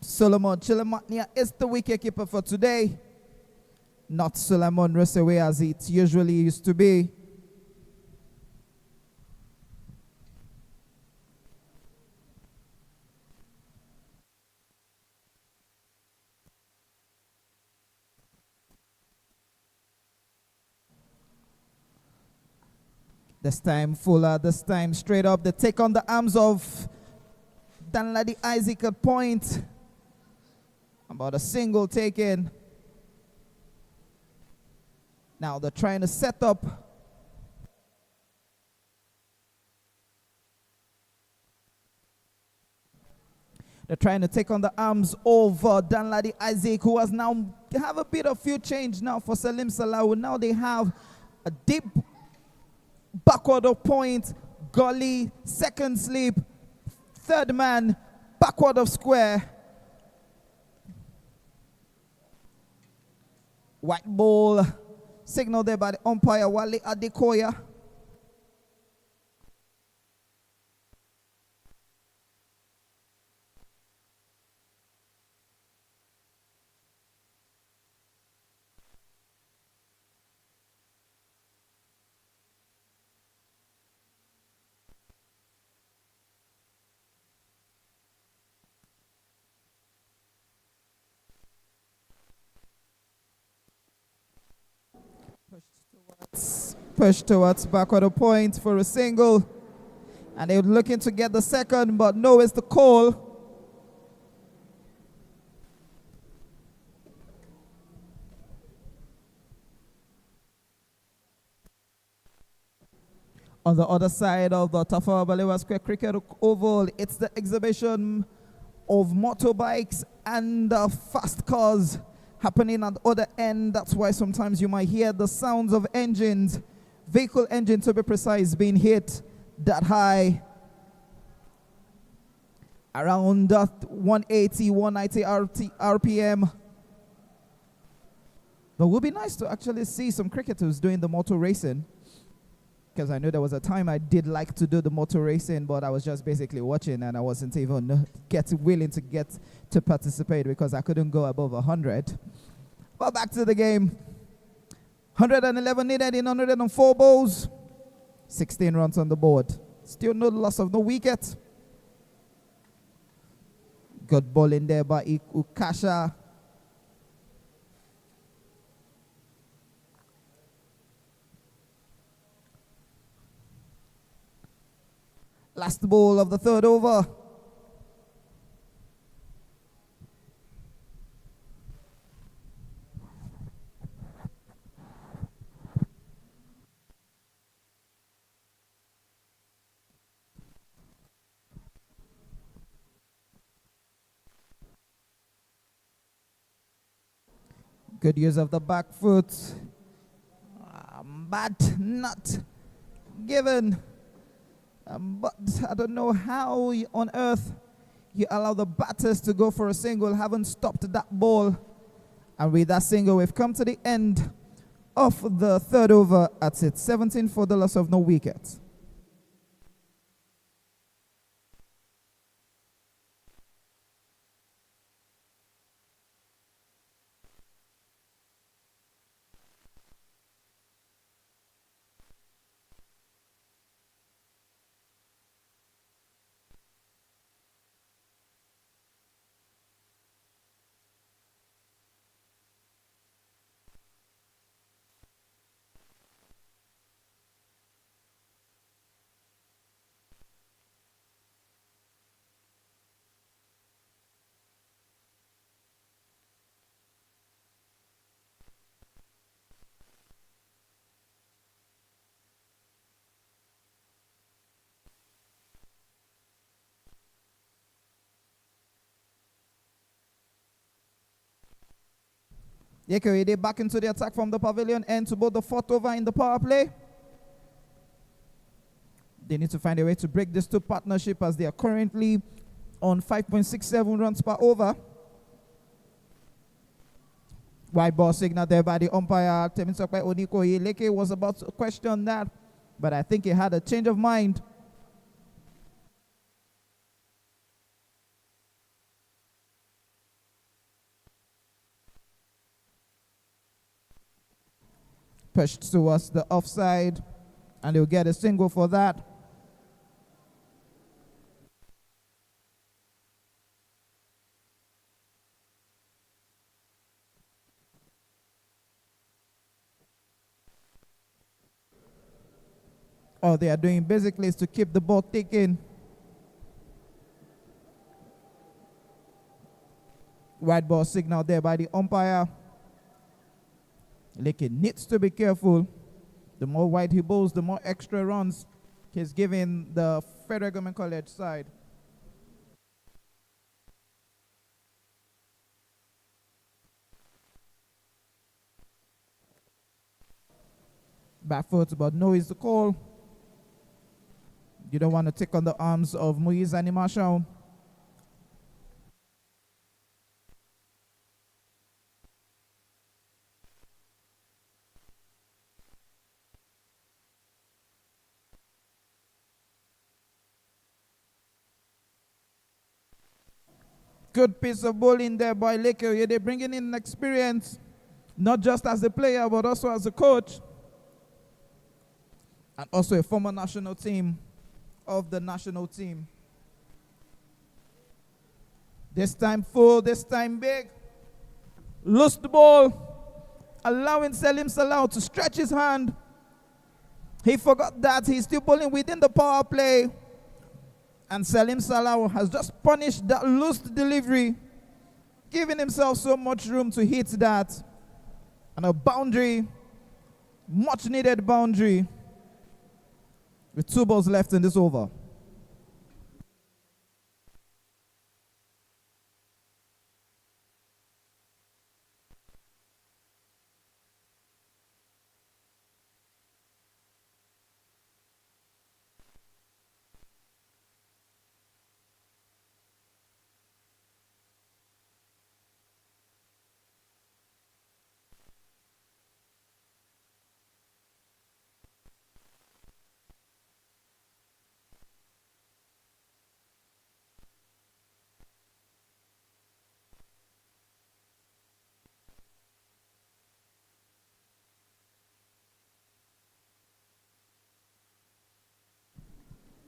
Solomon Chilamatnia is the wicketkeeper for today. Not Solomon Rosewe as it usually used to be. This time Fuller, this time straight up. They take on the arms of Danladi Isaac at point. About a single taken. Now they're trying to set up. They're trying to take on the arms of Danladi Isaac, who has now have a bit of field change now for Salim Salahu. Now they have a deep backward of point, gully, second slip, third man, backward of square. White ball, signal there by the umpire, Wale Adekoya. Push towards backward of point for a single. And they were looking to get the second, but no, it's the call. On the other side of the Tafawa Balewa Square Cricket Oval, it's the exhibition of motorbikes and fast cars happening at the other end. That's why sometimes you might hear the sounds of engines, vehicle engine to be precise, being hit that high. Around 180, 190 RPM. But it would be nice to actually see some cricketers doing the motor racing, because I know there was a time I did like to do the motor racing, but I was just basically watching and I wasn't even willing to get to participate because I couldn't go above 100. But back to the game. 111 needed in 104 balls. 16 runs on the board. Still no loss of no wicket. Good ball in there by Ukasha. Last ball of the third over. Good use of the back foot, but not given. But I don't know how on earth you allow the batters to go for a single, haven't stopped that ball. And with that single, we've come to the end of the third over at it. 17 for the loss of no wickets. Lekki, they back into the attack from the pavilion end to both the fourth over in the power play. They need to find a way to break this two partnership as they are currently on 5.67 runs per over. White ball signal there by the umpire. Temitope Onikoye. Lekki was about to question that, but I think he had a change of mind. Pushed towards the offside, and he'll get a single for that. All they are doing basically is to keep the ball ticking. White ball signal there by the umpire. Lekki needs to be careful. The more white he bowls, the more extra runs he's giving the Federal Government College side. Back foot, but no is the call. You don't want to take on the arms of Moise Animation. Good piece of bowling there by Lekki. They're bringing in experience, not just as a player, but also as a coach. And also a former national team of the national team. This time full, this time big. Lost the ball, allowing Salim Salau to stretch his hand. He forgot that he's still bowling within the power play. And Salim Salau has just punished that loose delivery, giving himself so much room to hit that. And a boundary, much needed boundary, with 2 balls left in this over.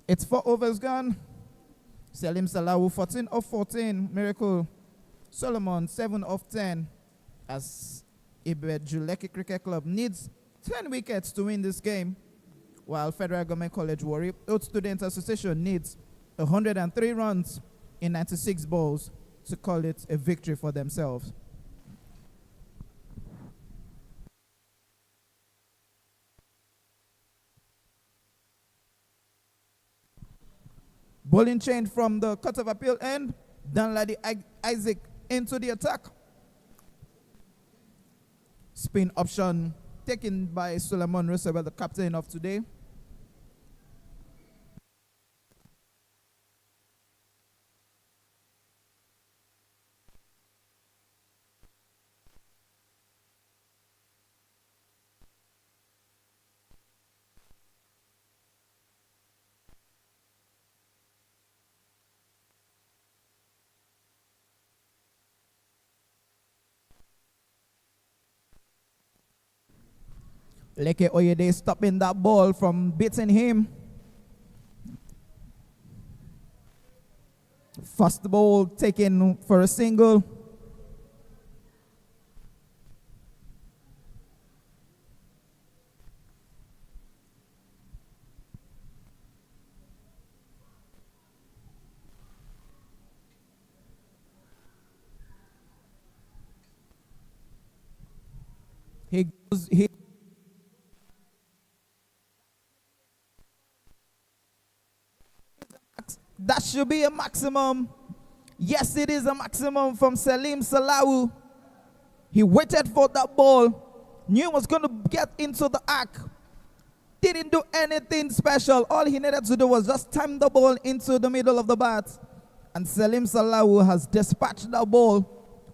It's 4 overs gone. Salim Salahu 14 of 14. Miracle Solomon 7 of 10. As IBEJU LEKKI Cricket Club needs 10 wickets to win this game, while Federal Government College Warri Old Students Association needs 103 runs in 96 balls to call it a victory for themselves. Bowling change from the cut of appeal end. Danladi Isaac into the attack. Spin option taken by Solomon Roosevelt, the captain of today. Leke Oyede stopping that ball from beating him. First ball taken for a single. That should be a maximum. Yes, it is a maximum from Salim Salahu. He waited for that ball, knew he was going to get into the arc. Didn't do anything special. All he needed to do was just time the ball into the middle of the bat. And Salim Salahu has dispatched the ball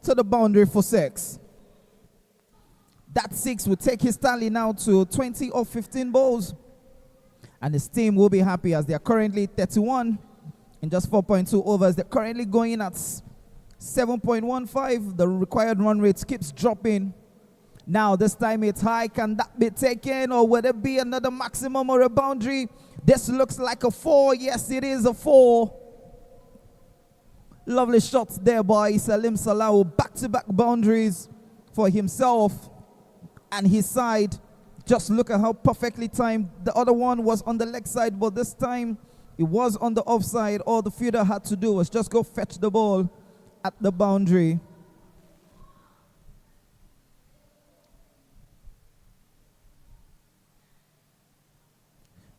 to the boundary for 6. That 6 will take his tally now to 20 of 15 balls. And his team will be happy as they are currently 31 in just 4.2 overs. They're currently going at 7.15. The required run rate keeps dropping. Now this time it's high. Can that be taken, or will it be another maximum or a boundary? This looks like a 4. Yes, it is a 4. Lovely shots there by Salim Salahu. Back-to-back boundaries for himself and his side. Just look at how perfectly timed. The other one was on the leg side, but this time it was on the offside. All the fielder had to do was just go fetch the ball at the boundary.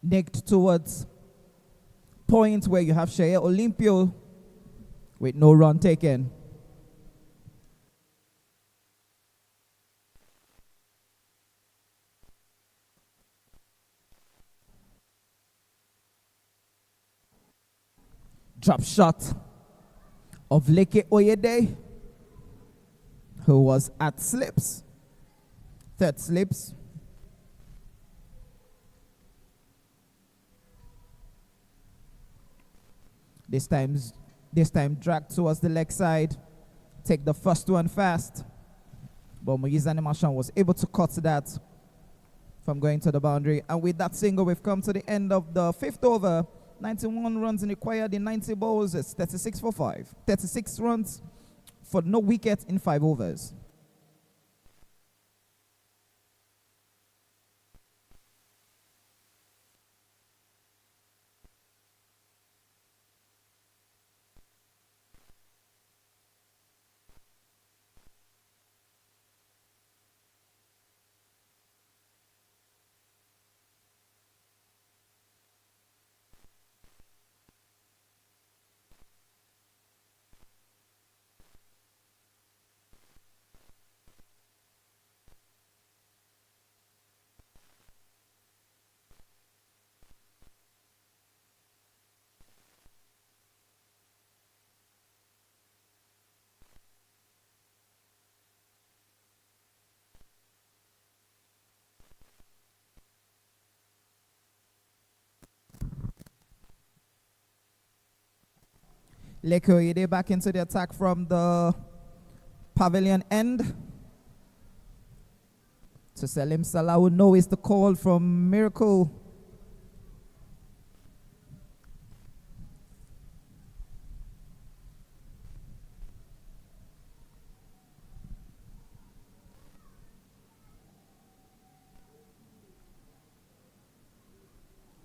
Nicked towards point where you have Shea Olympio with no run taken. Drop shot of Leke Oyede, who was at slips, third slips. This time dragged towards the leg side. Take the first one fast. But Moise Animation was able to cut that from going to the boundary. And with that single, we've come to the end of the 5th over. 91 runs required in 90 balls. It's 36 for 5. 36 runs for no wicket in 5 overs. Leke Oyede back into the attack from the pavilion end. To Salim Salahu, no is the call from Miracle.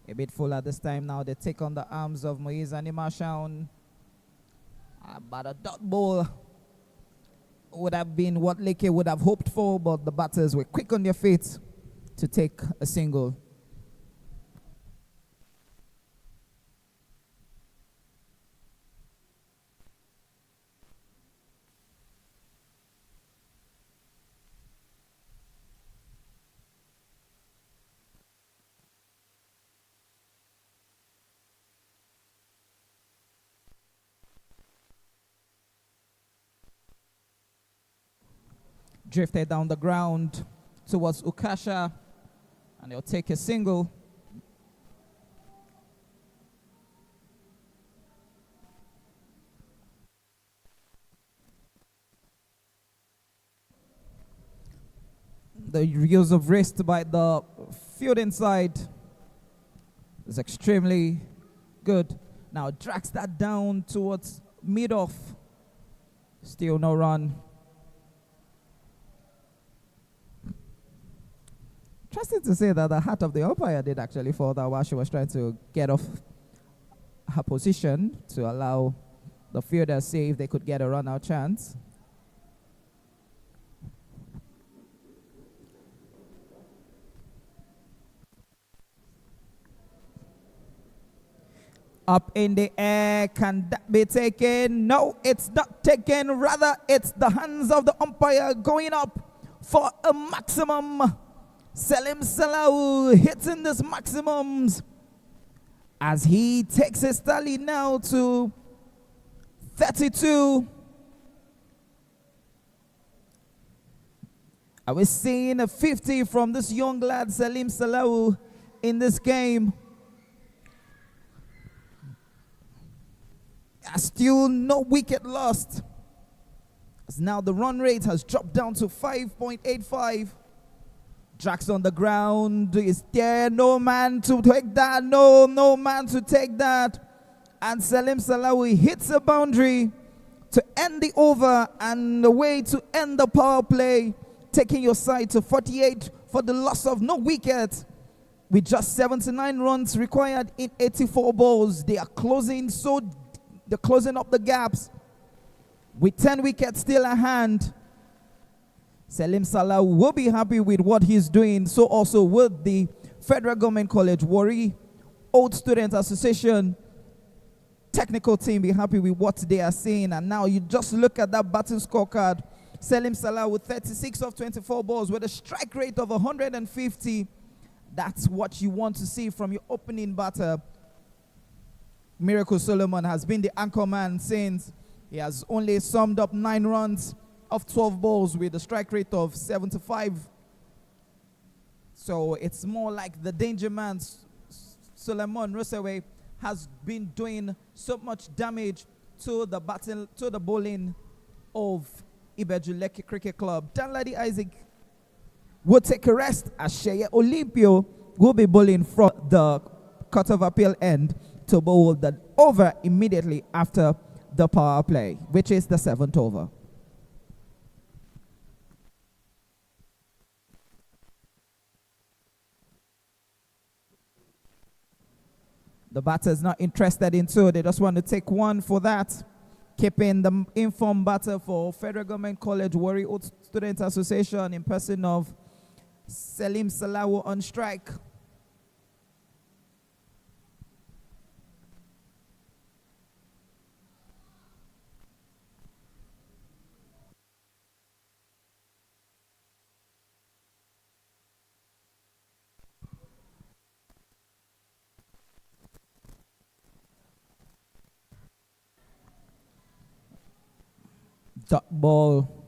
A bit fuller this time now. They take on the arms of Moise Animation. But a dot ball would have been what Leke would have hoped for, but the batters were quick on their feet to take a single. Drifted down the ground towards Ukasha, and they'll take a single. The use of wrist by the fielding side is extremely good. Now drags that down towards mid-off. Still no run. Interesting to say that the hat of the umpire did actually fall down while she was trying to get off her position to allow the fielder see if they could get a run-out chance. Up in the air, can that be taken? No, it's not taken. Rather, it's the hands of the umpire going up for a maximum. Salim Salau hitting this maximums as he takes his tally now to 32. I was seeing a 50 from this young lad, Salim Salau, in this game. Still no wicket lost. As now the run rate has dropped down to 5.85. Drax on the ground. Is there no man to take that? No man to take that. And Salim Salawi hits a boundary to end the over and the way to end the power play, taking your side to 48 for the loss of no wicket. With just 79 runs required in 84 balls, they're closing up the gaps with 10 wickets still at hand. Salim Salah will be happy with what he's doing. So also will the Federal Government College Warri Old Student Association technical team be happy with what they are seeing. And now you just look at that batting scorecard. Salim Salah with 36 of 24 balls with a strike rate of 150. That's what you want to see from your opening batter. Miracle Solomon has been the anchor man since. He has only summed up 9 runs of 12 balls with a strike rate of 75. So it's more like the danger man, Solomon Rosewe, has been doing so much damage to the battle, to the bowling of IBEJU LEKKI Cricket Club. Danladi Isaac will take a rest as Sheye Olympio will be bowling from the Court of Appeal end to bowl the over immediately after the power play, which is the 7th over. The batter's not interested in two. They just want to take one for that. Keeping the informed batter for Federal Government College Warri Old Student Association in person of Salim Salawu on strike. Dot ball.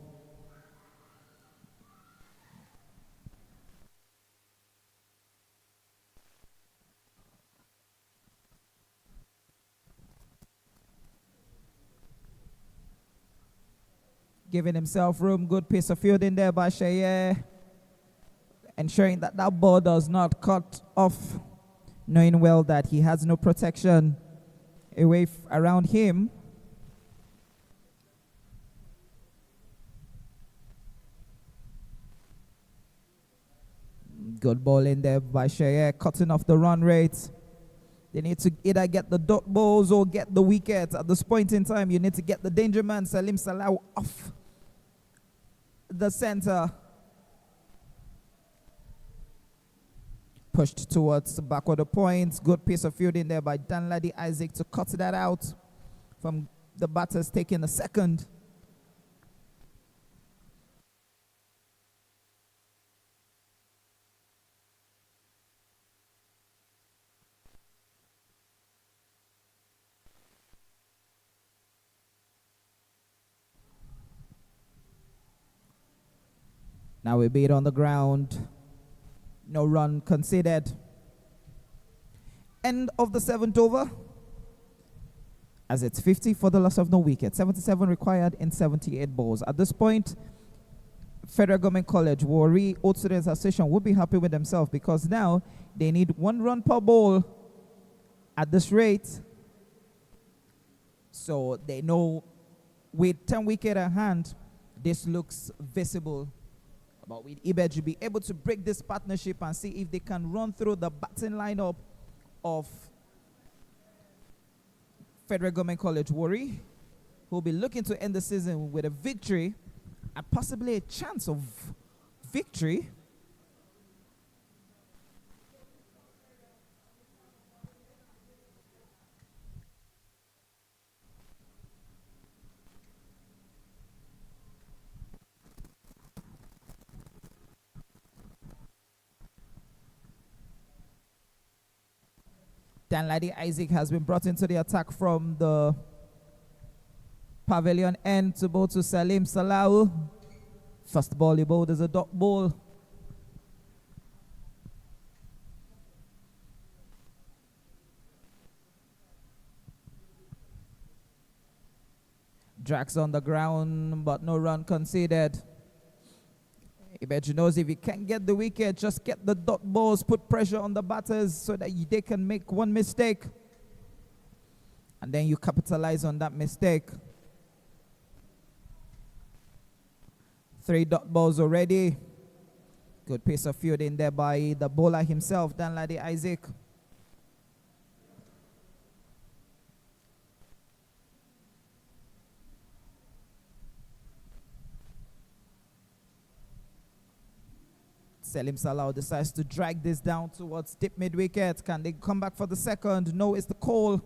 Giving himself room, good piece of fielding there by Sheye. Ensuring that that ball does not cut off, knowing well that he has no protection away around him. Good ball in there by Sheye, cutting off the run rate. They need to either get the dot balls or get the wickets. At this point in time, you need to get the danger man, Salim Salah, off the center. Pushed towards the back of the points. Good piece of fielding there by Danladi Isaac to cut that out from the batters taking a second. Now we beat on the ground. No run conceded. End of the 7th over. As it's 50 for the loss of no wicket. 77 required in 78 balls. At this point, Federal Government College Warri Old Students Association will be happy with themselves because now they need 1 run per ball at this rate. So they know with 10 wickets at hand, this looks visible. But with IBEJU be able to break this partnership and see if they can run through the batting lineup of Federal Government College Warri, who will be looking to end the season with a victory and possibly a chance of victory. Danladi Isaac has been brought into the attack from the pavilion end to bowl to Salim Salau. First ball he bowled is a dot ball. Drags on the ground, but no run conceded. IBEJU knows if he can't get the wicket, just get the dot balls, put pressure on the batters so that they can make one mistake. And then you capitalize on that mistake. 3 dot balls already. Good piece of fielding there by the bowler himself, Danladi Isaac. Salim Salau decides to drag this down towards deep mid-wicket. Can they come back for the second? No, it's the call.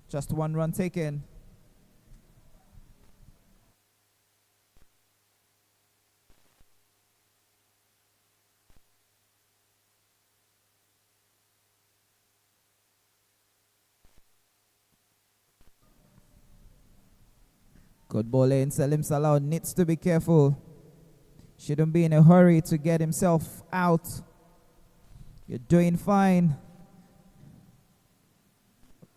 Just 1 run taken. Good bowling. Salim Salau needs to be careful. Shouldn't be in a hurry to get himself out. You're doing fine.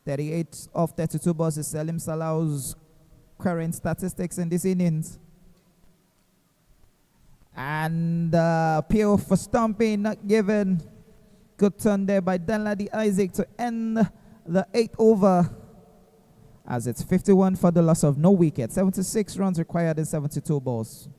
38 of 32 balls is Salim Salau's current statistics in this innings. And appeal for stumping not given. Good turn there by Danladi Isaac to end the 8th over. As it's 51 for the loss of no wicket. 76 runs required in 72 balls.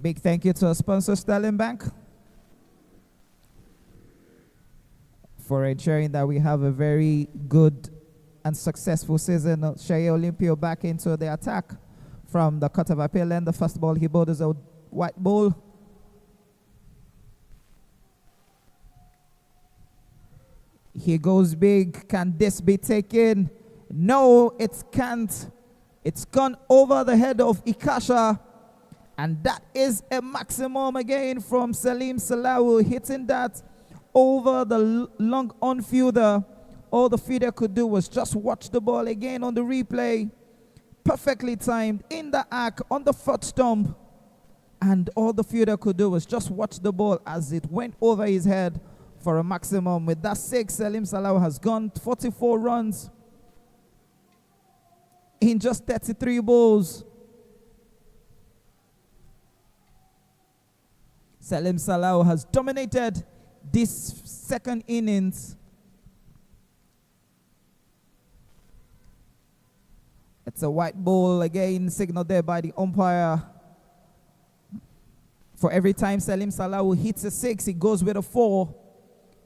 Big thank you to our sponsor, Sterling Bank, for ensuring that we have a very good and successful season. Shea Olympio back into the attack from the cut of appeal end. The first ball he bowled is a white ball. He goes big. Can this be taken? No, it can't. It's gone over the head of Ikasha. And that is a maximum again from Salim Salau, hitting that over the long on-fielder. All the fielder could do was just watch the ball again on the replay. Perfectly timed in the arc on the foot stump. And all the fielder could do was just watch the ball as it went over his head for a maximum. With that 6, Salim Salau has gone 44 runs in just 33 balls. Salim Salau has dominated this second innings. It's a white ball again, signaled there by the umpire. For every time Salim Salau hits a 6, he goes with a 4.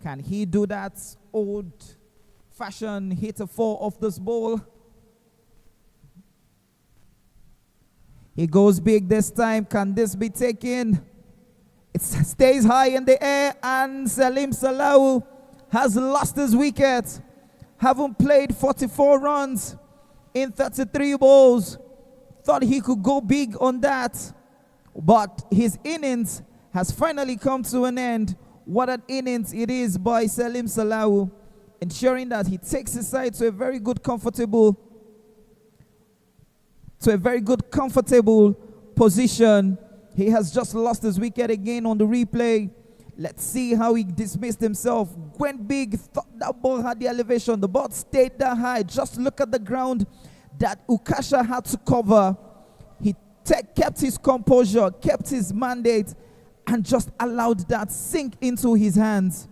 Can he do that old-fashioned hit a 4 off this ball? He goes big this time. Can this be taken? It stays high in the air, and Salim Salau has lost his wicket. Haven't played 44 runs in 33 balls. Thought he could go big on that, but his innings has finally come to an end. What an innings it is by Salim Salau, ensuring that he takes his side to a very good, comfortable position. He has just lost his wicket again on the replay. Let's see how he dismissed himself. Went big, thought that ball had the elevation. The ball stayed that high. Just look at the ground that Ukasha had to cover. He kept his composure, kept his mandate, and just allowed that sink into his hands.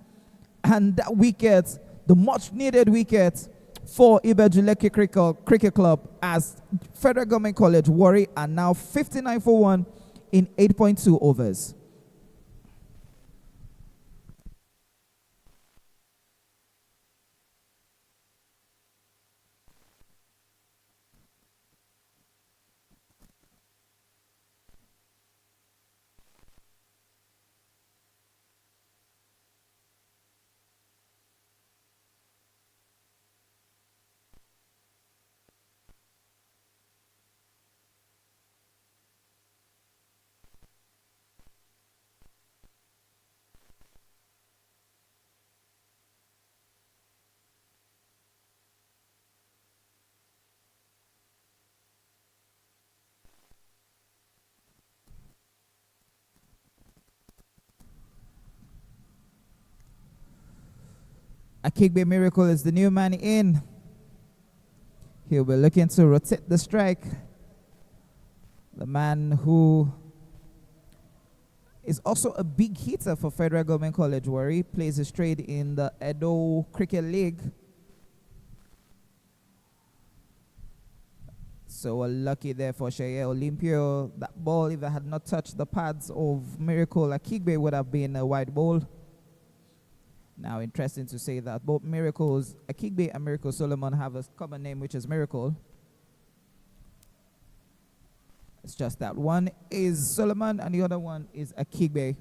And that wicket the much needed wicket for IBEJU LEKKI Cricket Club as Federal Government College Warri are now 59 for 1 in 8.2 overs. Akigbe Miracle is the new man in. He'll be looking to rotate the strike. The man who is also a big hitter for Federal Government College Warri, plays his trade in the Edo Cricket League. So lucky there for Sheye Olympio. That ball, if it had not touched the pads of Miracle Akigbe, would have been a wide ball. Now, interesting to say that both Miracles, Akigbe and Miracle Solomon, have a common name, which is Miracle. It's just that one is Solomon and the other one is Akigbe.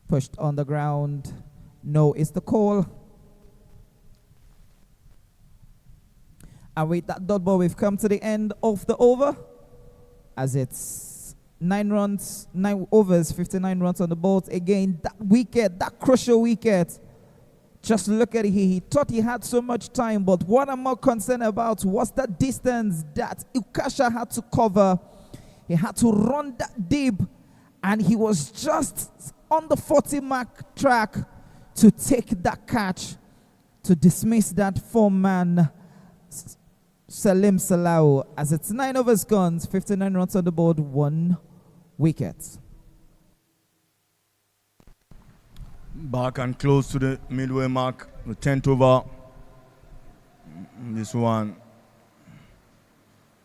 Pushed on the ground. No is the call. And with that dot ball, we've come to the end of the over. As it's 9 overs, 59 runs on the board. Again, that wicket, that crucial wicket. Just look at it. He thought he had so much time, but what I'm more concerned about was the distance that Ukasha had to cover. He had to run that deep, and he was just on the 40-mark track to take that catch, to dismiss that 4-man Salim Salau. As it's 9 overs gone, 59 runs on the board, 1 wicket. Back and close to the midway mark, the 10th over. This one,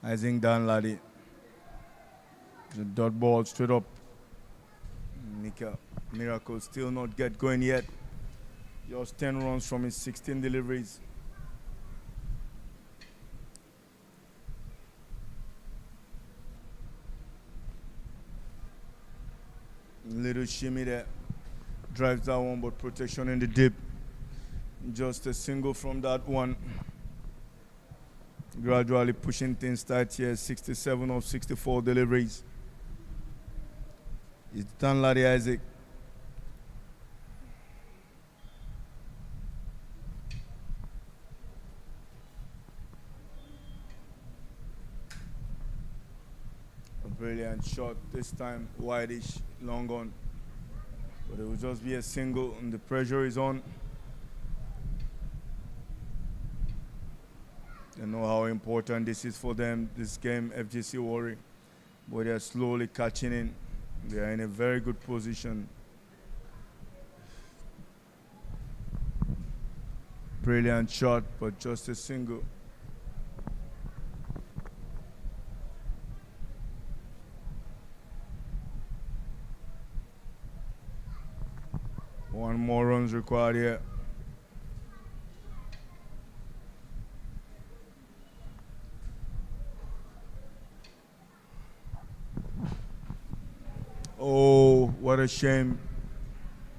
I think Dan Laddie. The dot ball straight up. Miracle still not get going yet. Just 10 runs from his 16 deliveries. Little shimmy there. Drives that one, but protection in the dip. Just a single from that one. Gradually pushing things tight here. 67 of 64 deliveries. It's Danladi Isaac. A brilliant shot, this time wideish, long on. But it will just be a single and the pressure is on. They know how important this is for them, this game, FGC Warri. But they are slowly catching in. They are in a very good position. Brilliant shot, but just a single. One more runs required here. Oh, what a shame.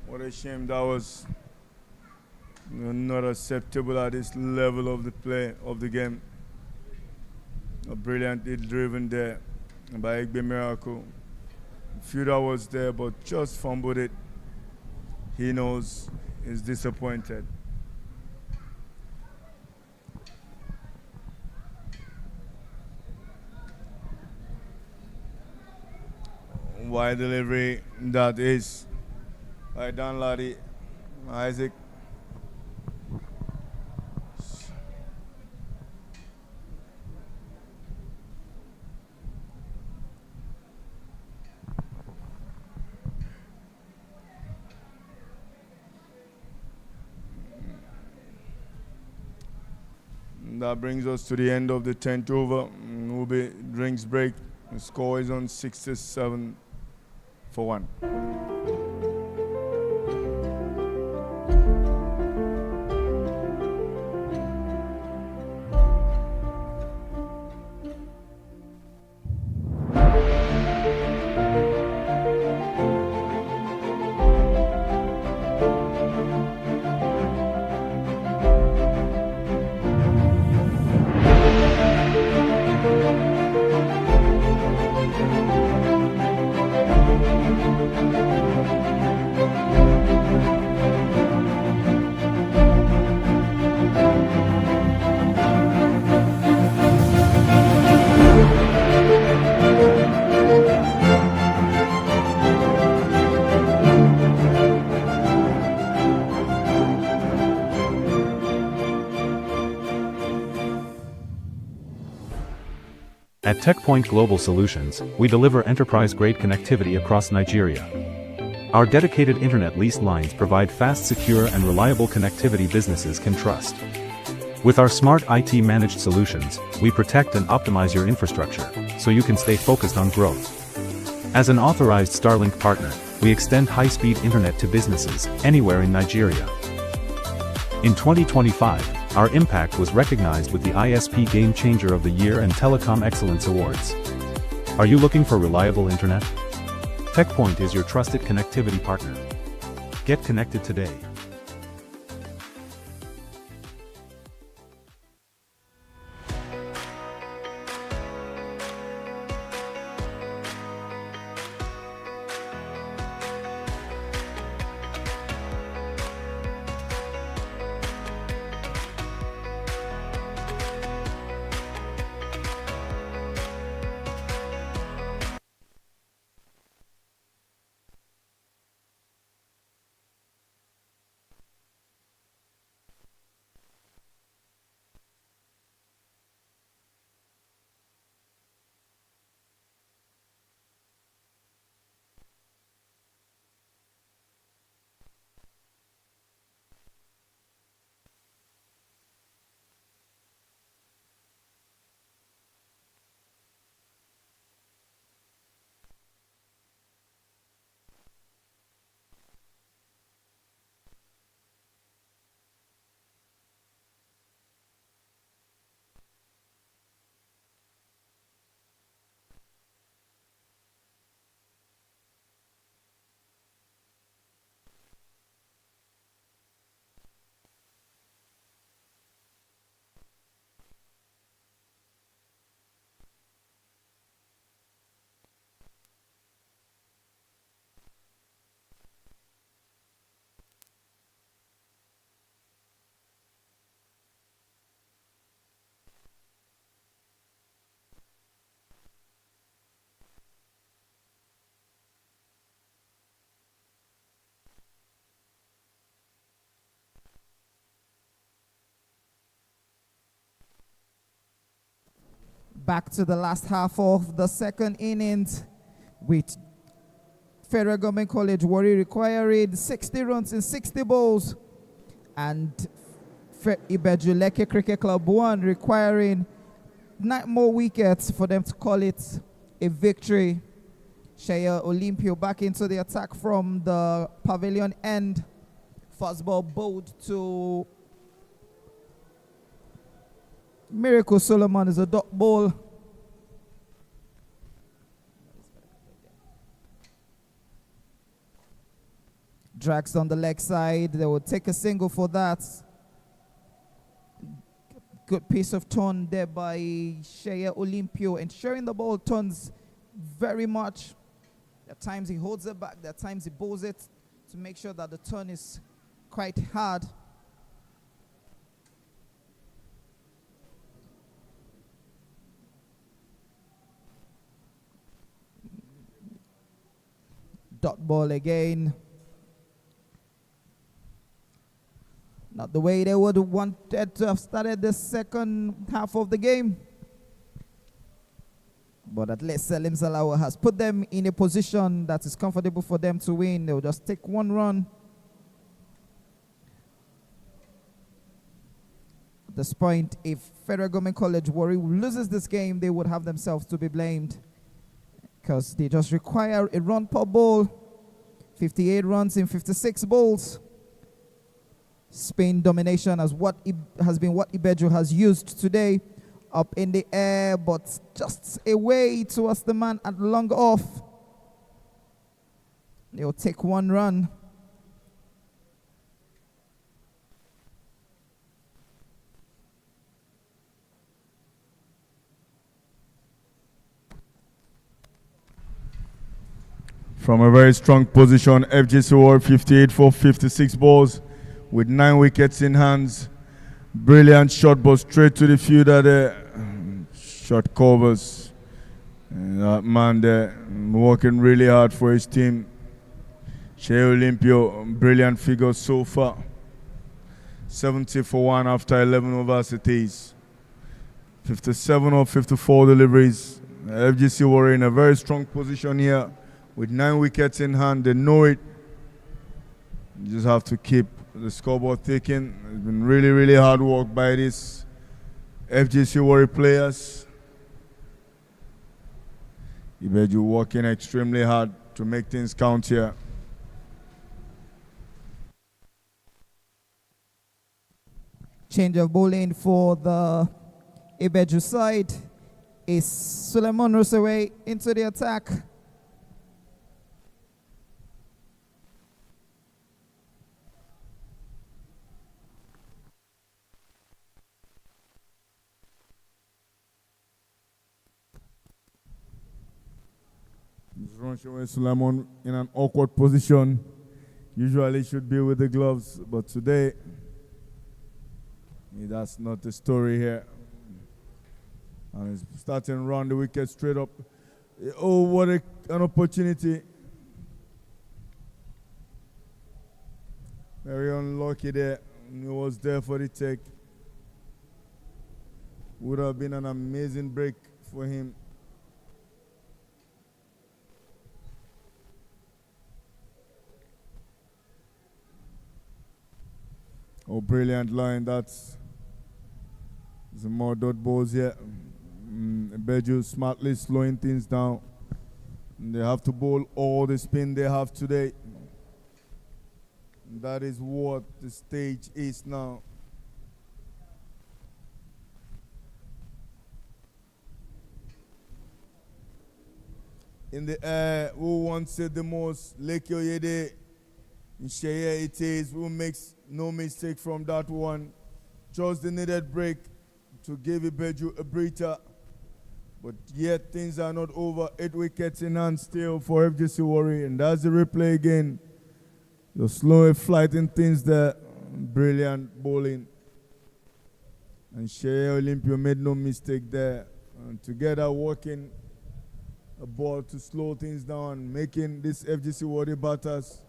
What a shame that was. Not acceptable at this level of the play of the game. A brilliant hit driven there by Igbe Miracle. Fielder was there, but just fumbled it. He knows he's disappointed. Wide delivery, that is by Danladi Isaac. And that brings us to the end of the 10th over. Nubi drinks break. The score is on 67 for 1. At TechPoint Global Solutions, we deliver enterprise-grade connectivity across Nigeria. Our dedicated internet leased lines provide fast, secure, and reliable connectivity businesses can trust. With our smart IT managed solutions, we protect and optimize your infrastructure, so you can stay focused on growth. As an authorized Starlink partner, we extend high-speed internet to businesses anywhere in Nigeria. In 2025, our impact was recognized with the ISP Game Changer of the Year and Telecom Excellence Awards. Are you looking for reliable internet? TechPoint is your trusted connectivity partner. Get connected today. Back to the last half of the second innings with Federal Government College Warri requiring 60 runs in 60 balls and IBEJU LEKKI Cricket Club 1 requiring 9 more wickets for them to call it a victory. Shaya Olympio back into the attack from the pavilion end. First ball bowled to Miracle Solomon is a dot ball. Drags on the leg side. They will take a single for that. Good piece of turn there by Shea Olympio, ensuring the ball turns very much. At times he holds it back, at times he bowls it to make sure that the turn is quite hard. Dot ball again. Not the way they would have wanted to have started the second half of the game. But at least Selim Salawa has put them in a position that is comfortable for them to win. They'll just take one run. At this point, if Federal Government College Warri loses this game, they would have themselves to be blamed because they just require a run per ball. 58 runs in 56 balls. Spain domination has been what IBEJU has used today. Up in the air, but just away towards the man at long off. They'll take one run. From a very strong position, FGC Warri 58 for 56 balls with 9 wickets in hands. Brilliant shot, but straight to the fielder there. Shot covers. And that man there working really hard for his team. Shea Olympio, brilliant figure so far. 70 for 1 after 11 overs it is. 57 or 54 deliveries. FGC Warri in a very strong position here with 9 wickets in hand. They know it. You just have to keep the scoreboard ticking. It's been really, really hard work by these FGC Warri players. IBEJU working extremely hard to make things count here. Change of bowling for the IBEJU side is Suleiman Rusaway into the attack. Suleiman in an awkward position. Usually should be with the gloves, but today that's not the story here. And he's starting to run the wicket straight up. Oh, what an opportunity. Very unlucky there. He was there for the take. Would have been an amazing break for him. Oh, brilliant line. That's some more dot balls here. IBEJU smartly slowing things down. And they have to bowl all the spin they have today. And that is what the stage is now. In the air, who wants it the most? Lekki Oyede. In Shea it is. Who makes no mistake from that one. Just the needed break to give IBEJU a breather. But yet things are not over. 8 wickets in hand still for FGC Warri. And that's the replay again. The slow flighting things there. Brilliant bowling. And Shea Olympio made no mistake there. And together working a ball to slow things down, making this FGC Warri batters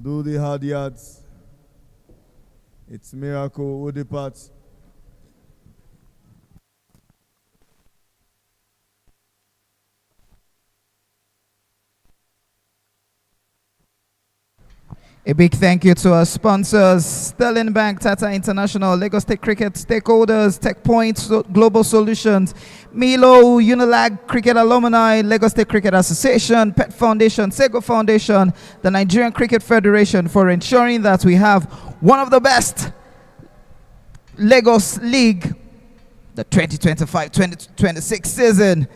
do the hard yards. It's miracle who departs. A big thank you to our sponsors, Sterling Bank, Tata International, Lagos State Cricket Stakeholders, Tech Point Global Solutions, Milo, Unilag Cricket Alumni, Lagos State Cricket Association, Pet Foundation, Sego Foundation, the Nigerian Cricket Federation for ensuring that we have one of the best Lagos League, the 2025-2026 season,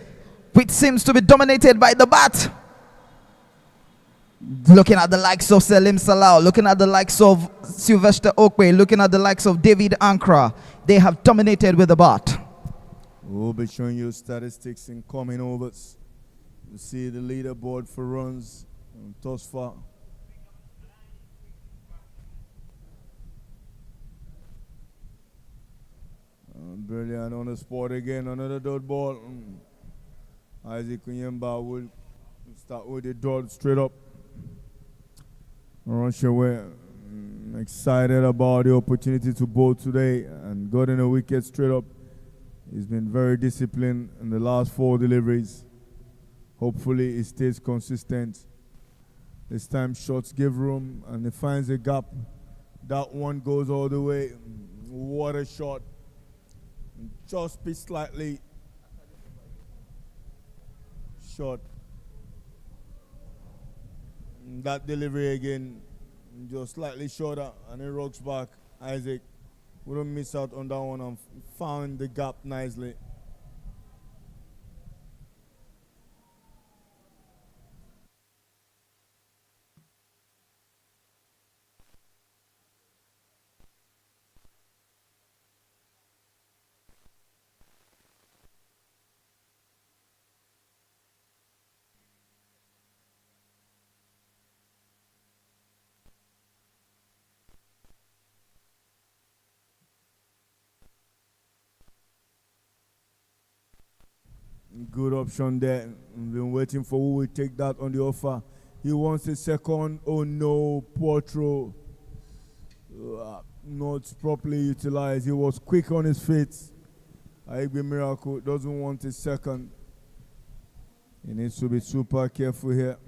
which seems to be dominated by the bat. Looking at the likes of Salim Salah, looking at the likes of Sylvester Okwe, looking at the likes of David Ankra, they have dominated with the bat. We'll be showing you statistics in coming overs. You see the leaderboard for runs thus far. Brilliant on the spot again, another dot ball. Isaac Kunyemba will start with the dot straight up. Russia were excited about the opportunity to bowl today and got in a wicket straight up. He's been very disciplined in the last 4 deliveries. Hopefully he stays consistent. This time shots give room and he finds a gap That one goes all the way. What a shot. Just be slightly short. That delivery again, just slightly shorter, and it rocks back. Isaac wouldn't miss out on that one and found the gap nicely. Good option there. Been waiting for who will take that on the offer. He wants a second. Oh no, poor throw. Not properly utilized. He was quick on his feet. IBEJU Miracle doesn't want a second. He needs to be super careful here.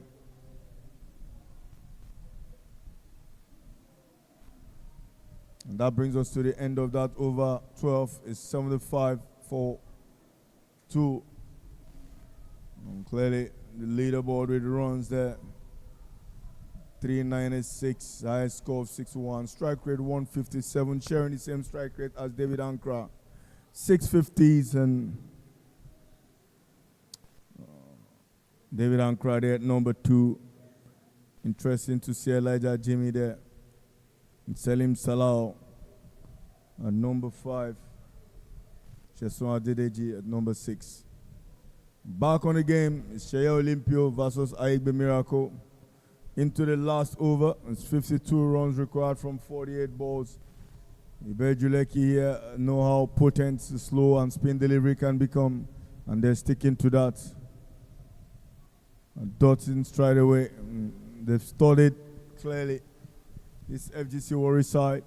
And that brings us to the end of that over. 12 is 75 for 2. And clearly, the leaderboard with runs there. 396, highest score of 61. Strike rate 157, sharing the same strike rate as David Ankra. 650s and David Ankra there at number 2. Interesting to see Elijah Jimmy there. And Selim Salah at number 5. Cheson Adedeji at number 6. Back on the game is Shea Olympio versus IBEJU Miracle. Into the last over, it's 52 runs required from 48 balls. IBEJU LEKKI here know how potent, slow, and spin delivery can become, and they're sticking to that. And Dotson straight away. They've studied clearly this FGC Warri side.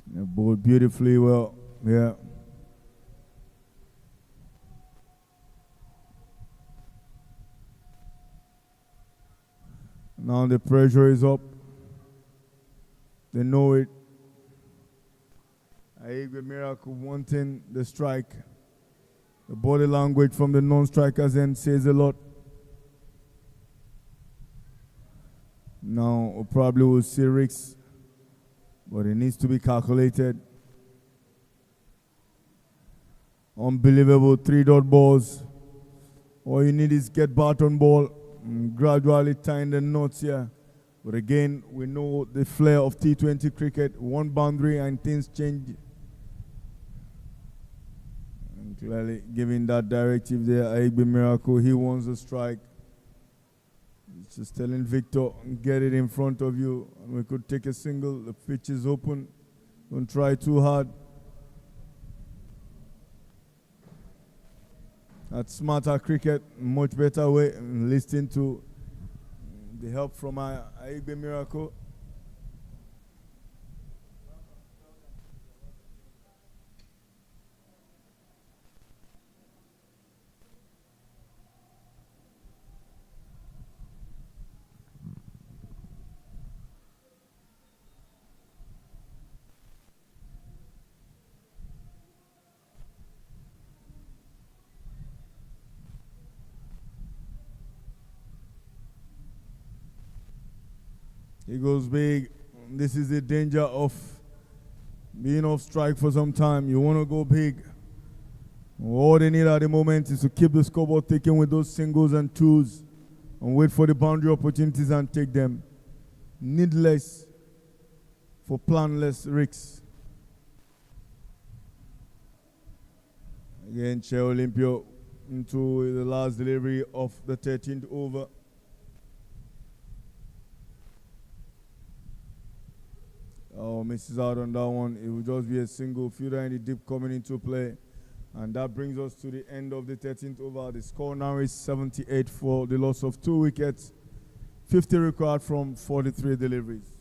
They bowled beautifully well. Yeah. Now the pressure is up. They know it. IBEJU Miracle wanting the strike. The body language from the non-strikers end says a lot. Now we probably will see risks, but it needs to be calculated. Unbelievable 3-dot balls. All you need is get bat on ball. Gradually tying the knots here. But again, we know the flair of T20 cricket. One boundary and things change. And clearly giving that directive there, IBEJU Miracle, he wants a strike. He's just telling Victor, get it in front of you. And we could take a single. The pitch is open. Don't try too hard. That's smarter cricket, much better way. Listening to the help from IBEJU Miracle. He goes big. This is the danger of being off strike for some time. You want to go big. All they need at the moment is to keep the scoreboard ticking with those singles and twos and wait for the boundary opportunities and take them. Needless for planless risks. Again, Shea Olympio into the last delivery of the 13th over. Oh, misses out on that one. It will just be a single fielder in the deep coming into play. And that brings us to the end of the 13th over. The score now is 78 for the loss of 2 wickets. 50 required from 43 deliveries.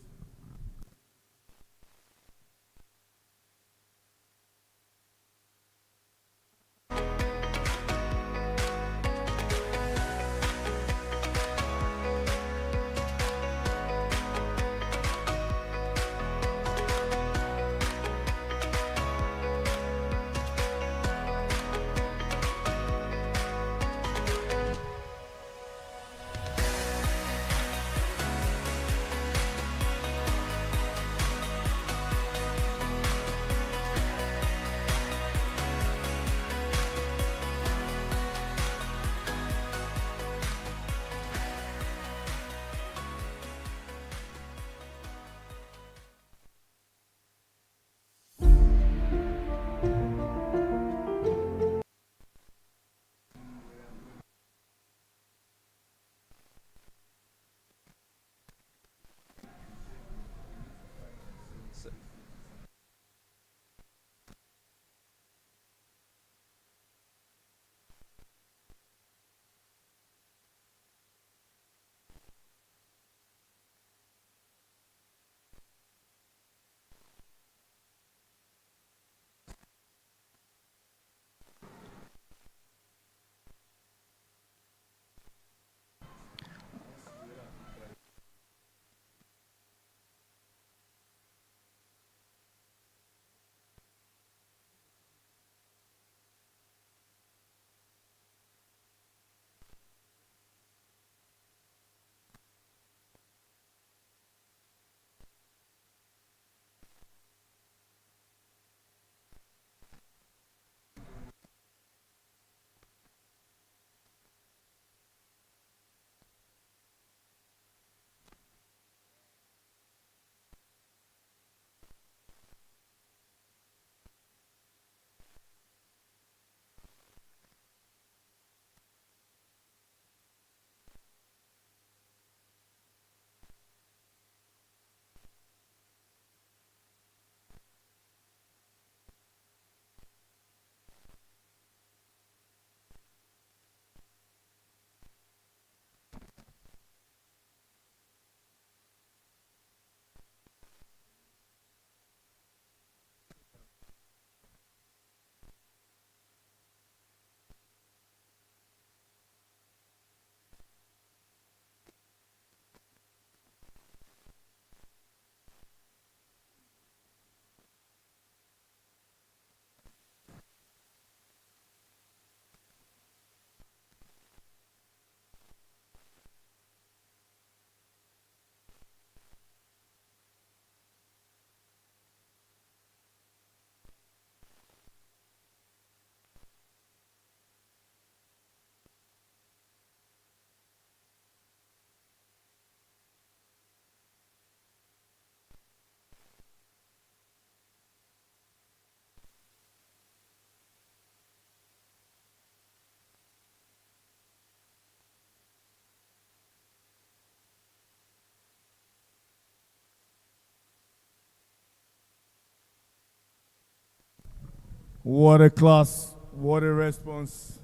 What a class. What a response.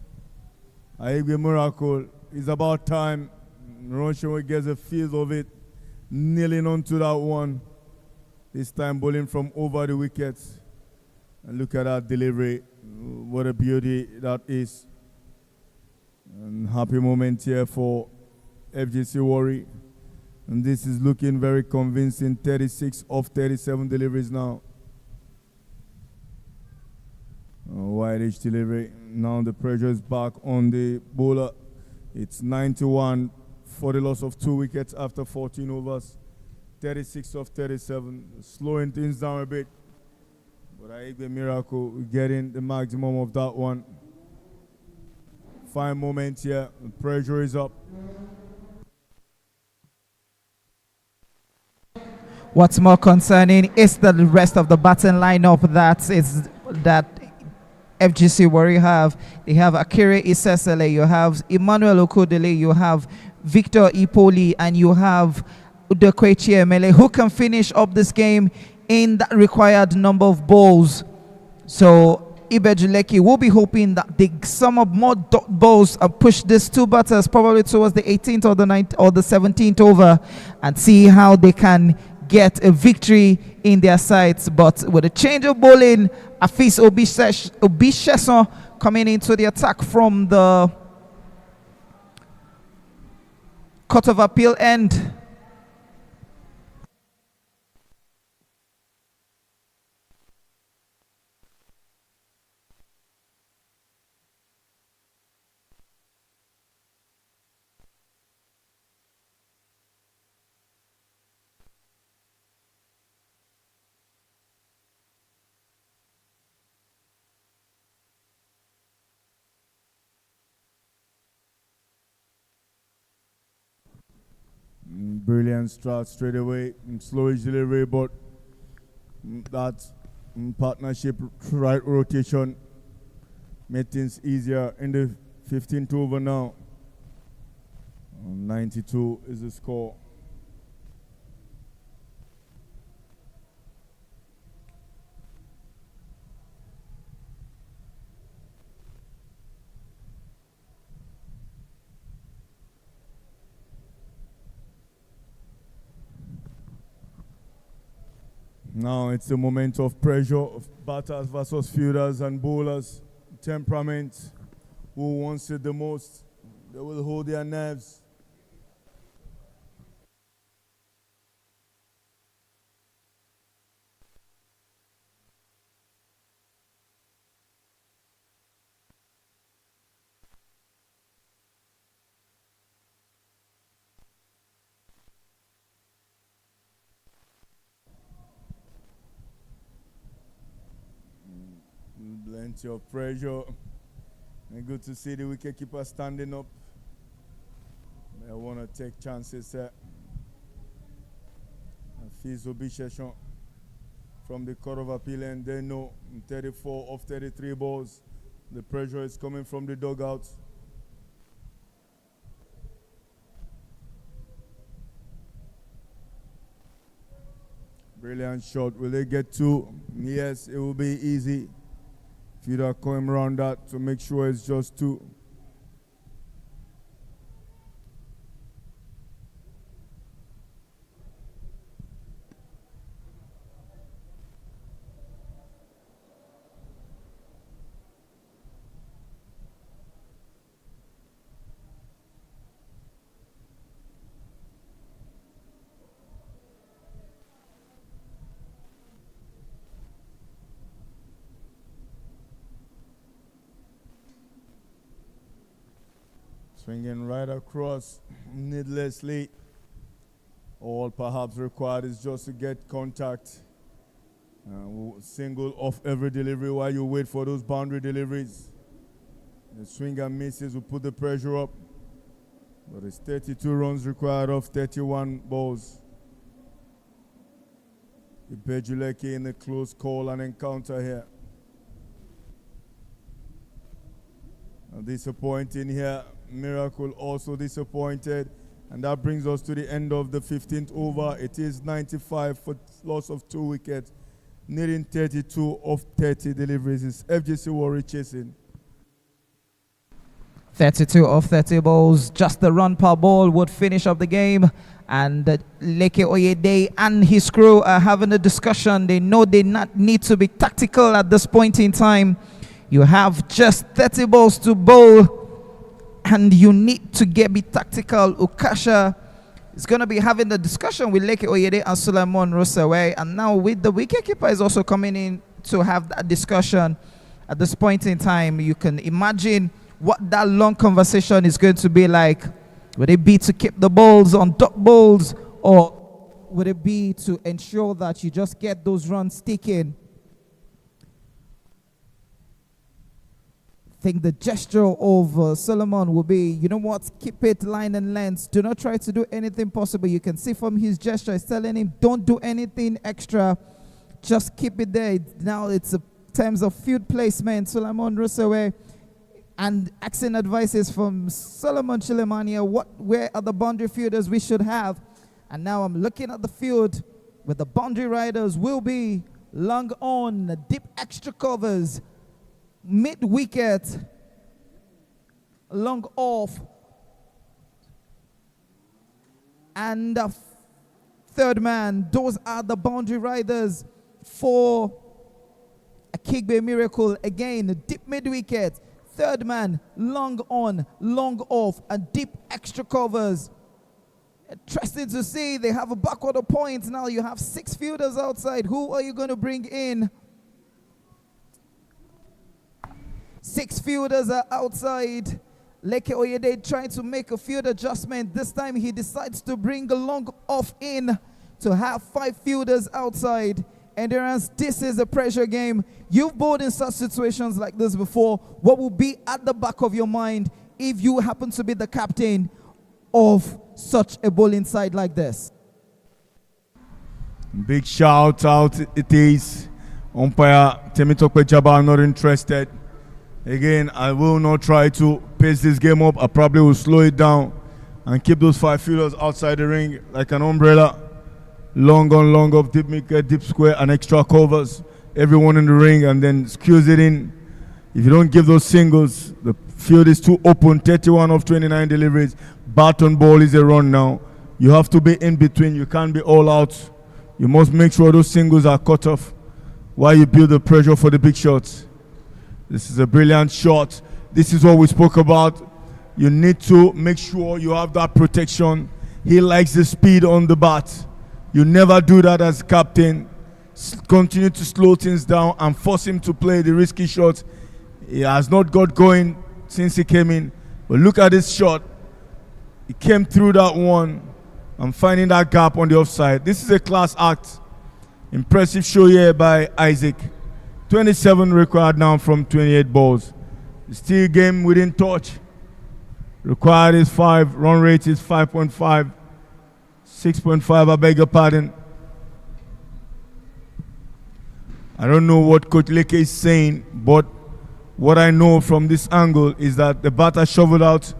IBEJU Miracle. It's about time. Russia gets a feel of it. Kneeling onto that one. This time bowling from over the wickets. And look at that delivery. What a beauty that is. And happy moment here for FGC Warri. And this is looking very convincing. 36 of 37 deliveries now. Wide edge delivery. Now the pressure is back on the bowler. It's 91 for the loss of 2 wickets after 14 overs. 36 of 37. Slowing things down a bit. But IBEJU Miracle getting the maximum of that one. Fine moment here. The pressure is up. What's more concerning is the rest of the batting lineup that FGC Warri have. They have Akere Isesele, you have Emmanuel Okodele, you have Victor Ipoli, and you have Udekwechi Emele, who can finish up this game in that required number of balls. So IBEJU LEKKI will be hoping that they sum up more dot balls and push these two batters probably towards the 18th or the 9th or the 17th over and see how they can get a victory in their sights. But with a change of bowling, Afis Obisheson coming into the attack from the Court of Appeal end. Brilliant start straight away. Slowish delivery, but that partnership right rotation made things easier in the 15th over now. 92 is the score. Now it's a moment of pressure of batters versus fielders and bowlers. Temperament. Who wants it the most? They will hold their nerves. Plenty of pressure. And good to see the wicketkeeper standing up. They want to take chances there. Afis Obisheson from the Court of Appeal, and they know 34 of 33 balls. The pressure is coming from the dugout. Brilliant shot. Will they get two? Yes, it will be easy. Fielder coming around that to make sure it's just two. Swinging right across needlessly. All perhaps required is just to get contact. Single off every delivery while you wait for those boundary deliveries. The swinger misses will put the pressure up. But it's 32 runs required of 31 balls. IBEJU LEKKI in a close call and encounter here. Disappointing here. Miracle also disappointed. And that brings us to the end of the 15th over. It is 95 for loss of 2 wickets. needing 32 of 30 deliveries. It's FGC Warri chasing. 32 of 30 balls, just the run per ball would finish up the game. And Lekki Oyede and his crew are having a discussion. They know they not need to be tactical at this point in time. You have just 30 balls to bowl, and you need to be tactical. Ukasha is going to be having the discussion with Lekki Oyede and Suleiman Rosawe. And now with the wicketkeeper is also coming in to have that discussion. At this point in time, you can imagine what that long conversation is going to be like. Would it be to keep the balls on dot balls, or would it be to ensure that you just get those runs sticking? I think the gesture of Solomon will be, you know what, keep it line and length. Do not try to do anything possible. You can see from his gesture, it's telling him, don't do anything extra. Just keep it there. Now it's in terms of field placement. Solomon Rosawe and asking advices from Solomon Chilemania, where are the boundary fielders we should have? And now I'm looking at the field where the boundary riders will be long on, deep extra covers, mid-wicket, long off, and third man. Those are the boundary riders for a Kigbe Miracle. Again, deep mid-wicket, third man, long on, long off, and deep extra covers. Interesting to see. They have a backward point. Now you have 6 fielders outside. Who are you going to bring in? 6 fielders are outside. Lekki Oyede trying to make a field adjustment. This time he decides to bring the long off in to have 5 fielders outside. Endurance, this is a pressure game. You've bowled in such situations like this before. What will be at the back of your mind if you happen to be the captain of such a bowling side like this? Big shout out it is. Umpire Temitope Jabbar not interested. Again, I will not try to pace this game up. I probably will slow it down and keep those 5 fielders outside the ring like an umbrella. Long on, long off, deep mid, deep square, and extra covers. Everyone in the ring, and then skews it in. If you don't give those singles, the field is too open. 31 of 29 deliveries. Bat on ball is a run now. You have to be in between. You can't be all out. You must make sure those singles are cut off while you build the pressure for the big shots. This is a brilliant shot. This is what we spoke about. You need to make sure you have that protection. He likes the speed on the bat. You never do that as captain. Continue to slow things down and force him to play the risky shots. He has not got going since he came in. But look at this shot. He came through that one and finding that gap on the offside. This is a class act. Impressive show here by Isaac. 27 required now from 28 balls. Still game within touch. Required is 5. Run rate is 5.5. 6.5, I beg your pardon. I don't know what Coach Lekki is saying, but what I know from this angle is that the batter shoveled out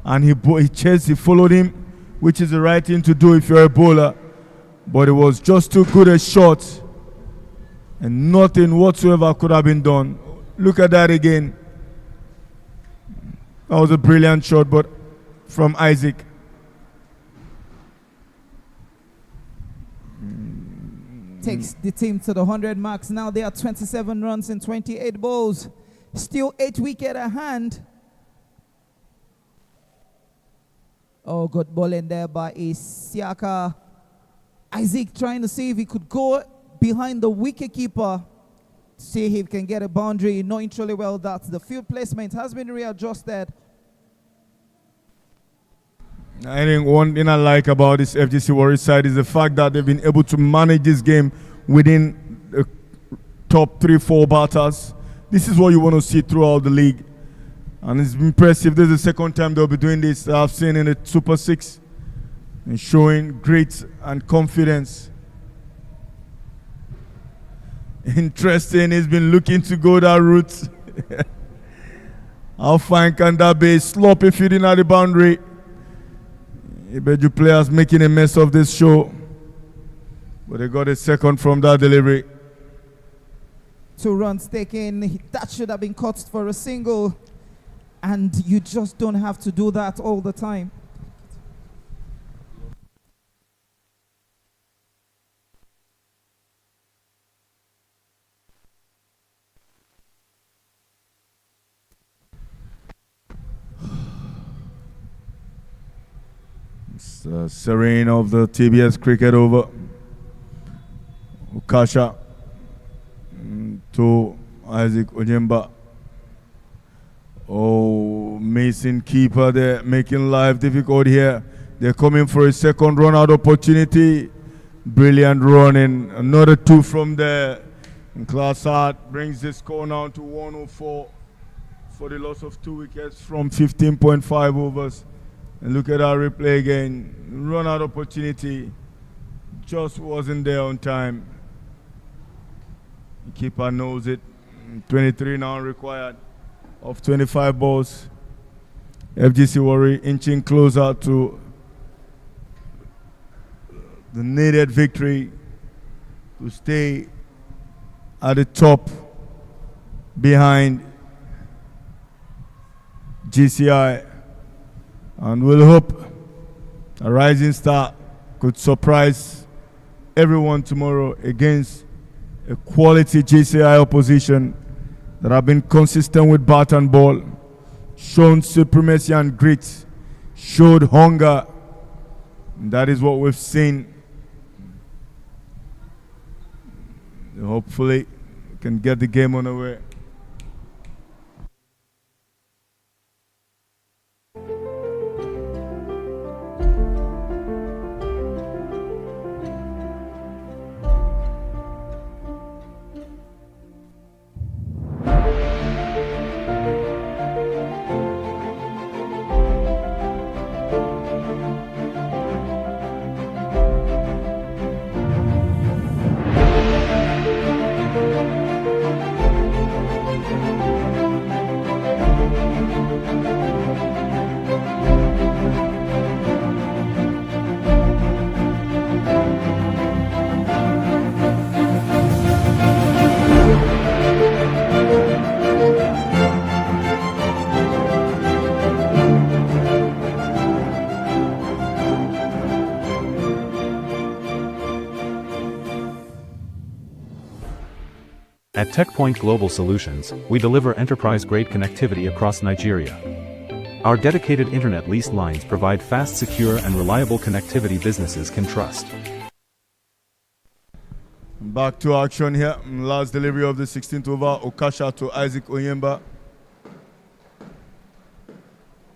and he chased, he followed him, which is the right thing to do if you're a bowler. But it was just too good a shot and nothing whatsoever could have been done. Look at that again. That was a brilliant shot, but from Isaac. Takes the team to the 100 marks. Now they are 27 runs in 28 balls. Still 8 wickets at hand. Oh, good bowling there by Isiaka. Isaac trying to see if he could go behind the wicketkeeper. See if he can get a boundary. Knowing truly well that the field placement has been readjusted. I think one thing I like about this FGC Warriors side is the fact that they've been able to manage this game within the top 3-4 batters. This is what you want to see throughout the league. And it's impressive. This is the second time they'll be doing this I've seen in the Super 6. And showing grit and confidence. Interesting, he's been looking to go that route. How fine can that be? Sloppy feeding at the boundary. IBEJU players making a mess of this show. But they got a second from that delivery. 2 runs taken. That should have been caught for a single. And you just don't have to do that all the time. It's Serene of the TBS cricket over. Ukasha to Isaac Onyemba. Oh, Mason keeper there, making life difficult here. They're coming for a second run out opportunity. Brilliant running. Another 2 from there. And Classart brings the score now to 104 for the loss of 2 wickets from 15.5 overs. And look at our replay again. Run out opportunity. Just wasn't there on time. The keeper knows it. 23 now required of 25 balls. FGC Warri inching closer to the needed victory to stay at the top behind GCI. And we'll hope a rising star could surprise everyone tomorrow against a quality GCI opposition that have been consistent with bat and ball, shown supremacy and grit, showed hunger. And that is what we've seen. Hopefully, we can get the game on the way. At TechPoint Global Solutions, we deliver enterprise-grade connectivity across Nigeria. Our dedicated internet leased lines provide fast, secure, and reliable connectivity businesses can trust. Back to action here. Last delivery of the 16th over. Okasha to Isaac Onyemba.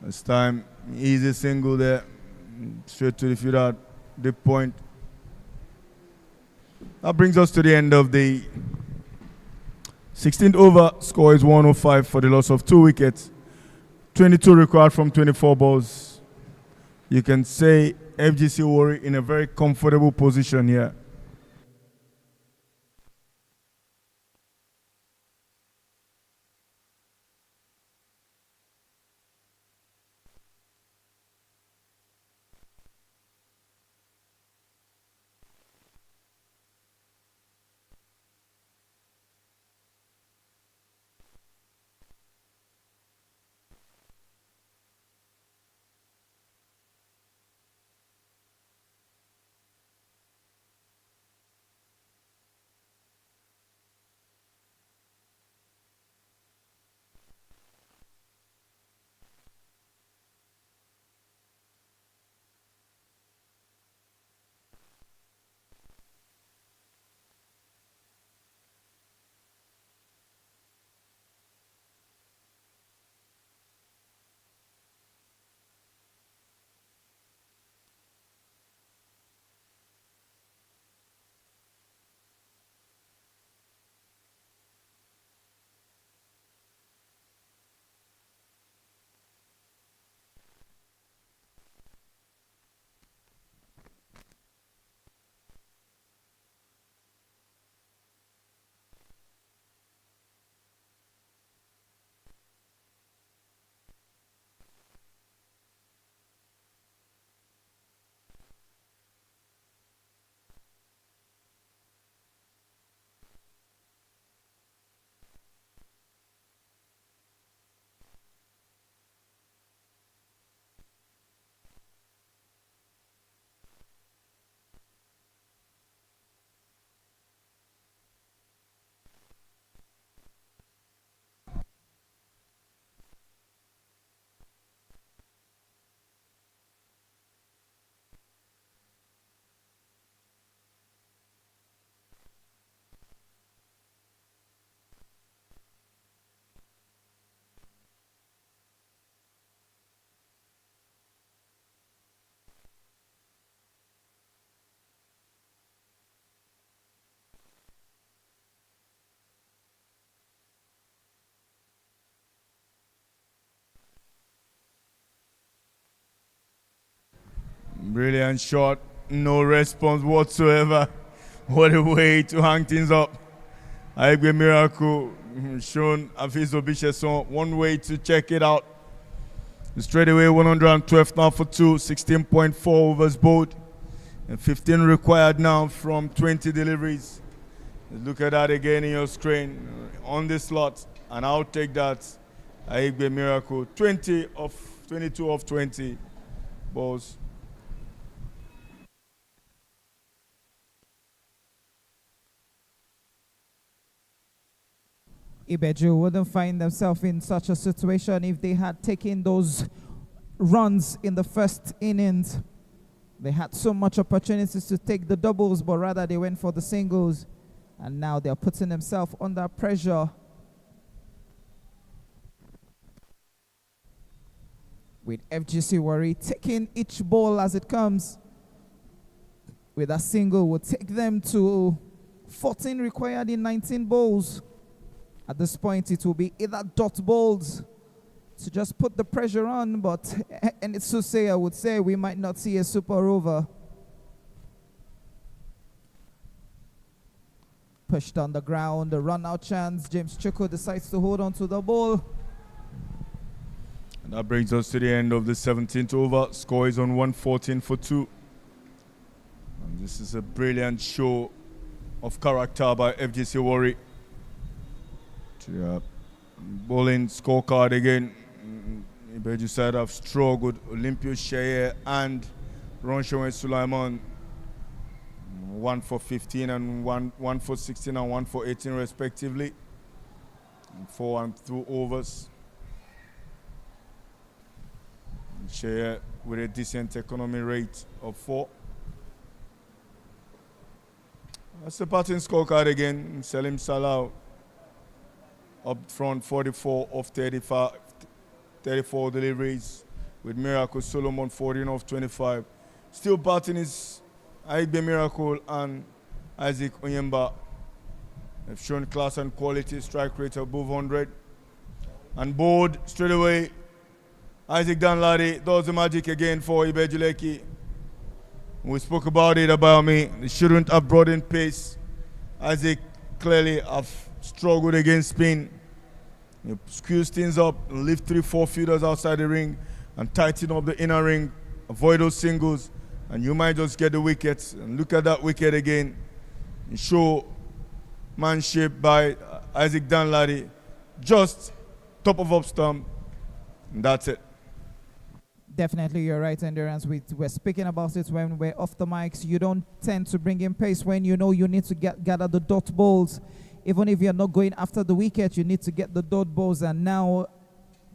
This time, easy single there. Straight to the field at deep point. That brings us to the end of the 16th over. Score is 105 for the loss of 2 wickets. 22 required from 24 balls. You can say FGC Warri in a very comfortable position here. Brilliant shot. No response whatsoever. What a way to hang things up. IBEJU Miracle shown Afizo Bicheson. One way to check it out. Straight away 112 now for 2. 16.4 overs bowled. And 15 required now from 20 deliveries. Look at that again in your screen. On the slot. And I'll take that. IBEJU Miracle. 22 of 20 balls. IBEJU wouldn't find themselves in such a situation if they had taken those runs in the first innings. They had so much opportunities to take the doubles, but rather they went for the singles. And now they're putting themselves under pressure. With FGC Warri taking each ball as it comes. With a single will take them to 14 required in 19 balls. At this point, it will be either dot balls to just put the pressure on, but and it's to say, I would say we might not see a super over. Pushed on the ground, the run out chance. James Chuko decides to hold on to the ball. And that brings us to the end of the 17th over. Score is on 114 for 2. And this is a brilliant show of character by FGC Warri. Bowling scorecard again. IBEJU side have struggled. Olympio Sheye and Ronshawe Sulaiman. 1 for 15 and 1 for 16 and 1 for 18 respectively. And 4 and 2 overs. Sheye with a decent economy rate of 4. That's the batting scorecard again. Salim Salah up front, 44 of 34 deliveries, with Miracle Solomon 14 of 25. Still batting is IBEJU Miracle and Isaac Onyemba. They've shown class and quality, strike rate above 100. And bowled straight away, Isaac Danladi does the magic again for IBEJU LEKKI. We spoke about it about me. They shouldn't have brought in pace. Isaac clearly have struggled against spin. You squeeze things up, lift 3-4 fielders outside the ring, and tighten up the inner ring. Avoid those singles, and you might just get the wickets. And look at that wicket again. And show manship by Isaac Danladi. Just top of up stump, and that's it. Definitely, you're right, Endurance. We're speaking about it when we're off the mics. You don't tend to bring in pace when you know you need to gather the dot balls. Even if you're not going after the wicket, you need to get the dot balls. And now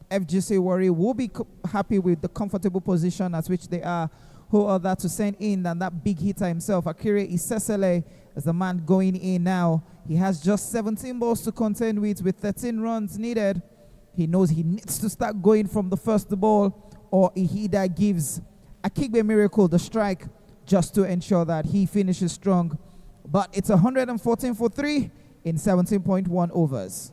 FGC Warri will be happy with the comfortable position at which they are. Who other to send in than that big hitter himself? Akire Isesele is the man going in now. He has just 17 balls to contend with 13 runs needed. He knows he needs to start going from the first ball, or he that gives IBEJU Miracle the strike just to ensure that he finishes strong. But it's 114 for 3 in 17.1 overs.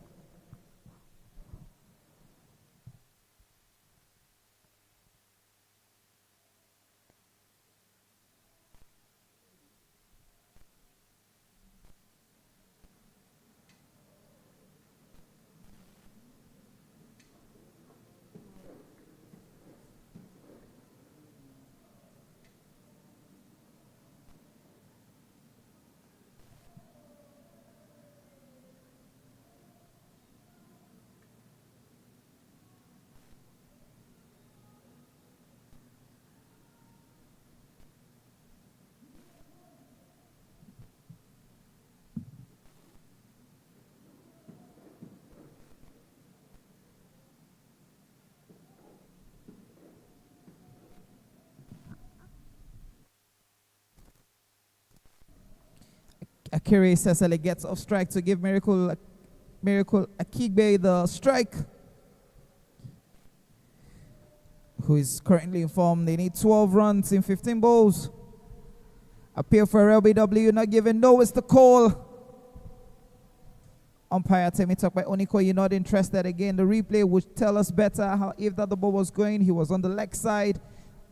Akire Sesele gets off strike to give Miracle IBEJU the strike, who is currently informed they need 12 runs in 15 balls. Appeal for LBW, not given. No, it's the call. Umpire Temitokwe Oniko, you're not interested again. The replay would tell us better how if that the ball was going. He was on the leg side.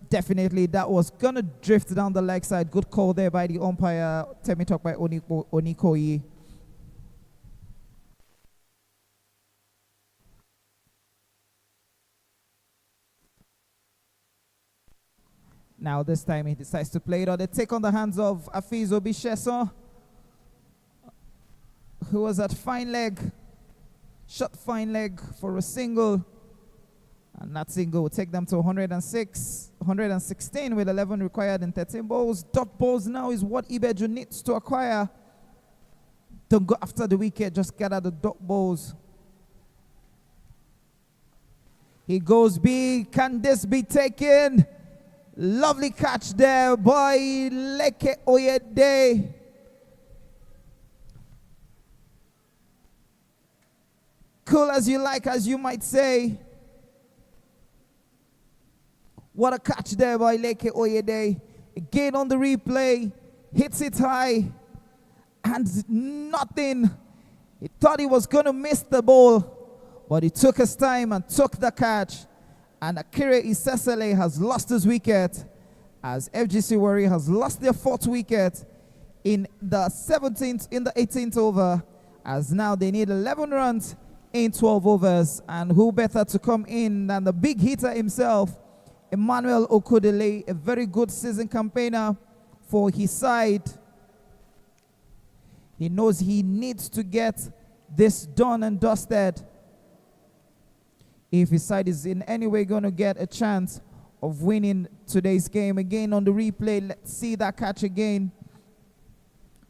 Definitely, that was going to drift down the leg side. Good call there by the umpire. Temi talk by Onikoyi. Now this time he decides to play it on the take on the hands of Afizo Bisheso, who was at fine leg. Shot fine leg for a single. And that single will take them to 116 with 11 required in 13 balls. Dot balls now is what IBEJU needs to acquire. Don't go after the wicket, just gather the dot balls. He goes big. Can this be taken? Lovely catch there by Lekki Oyede. Cool as you like, as you might say. What a catch there by Lekki Oyede. Again on the replay. Hits it high. And nothing. He thought he was going to miss the ball. But he took his time and took the catch. And Akire Isesele has lost his wicket. As FGC Warri has lost their 4th wicket in the 18th over. As now they need 11 runs in 12 overs. And who better to come in than the big hitter himself, Emmanuel Okodele, a very good season campaigner for his side. He knows he needs to get this done and dusted if his side is in any way going to get a chance of winning today's game. Again on the replay, let's see that catch again.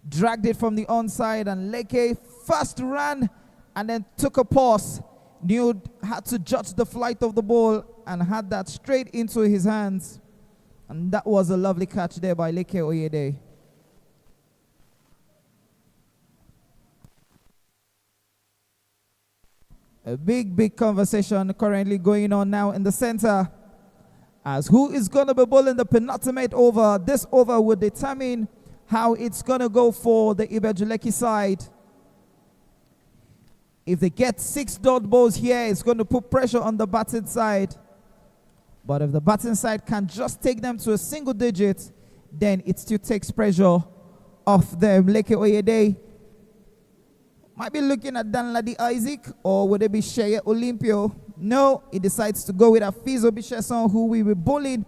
Dragged it from the onside, and Lekki first ran and then took a pause. Knew had to judge the flight of the ball and had that straight into his hands. And that was a lovely catch there by Lekki Oyede. A big conversation currently going on now in the center. As who is going to be bowling the penultimate over. This over would determine how it's going to go for the IBEJU Lekki side. If they get 6 dot balls here, it's going to put pressure on the batting side. But if the batting side can just take them to a single digit, then it still takes pressure off them. Lekki Oyede might be looking at Danladi Isaac, or would it be Sheye Olympio? No, he decides to go with Afizo Bisheson, who will be bowling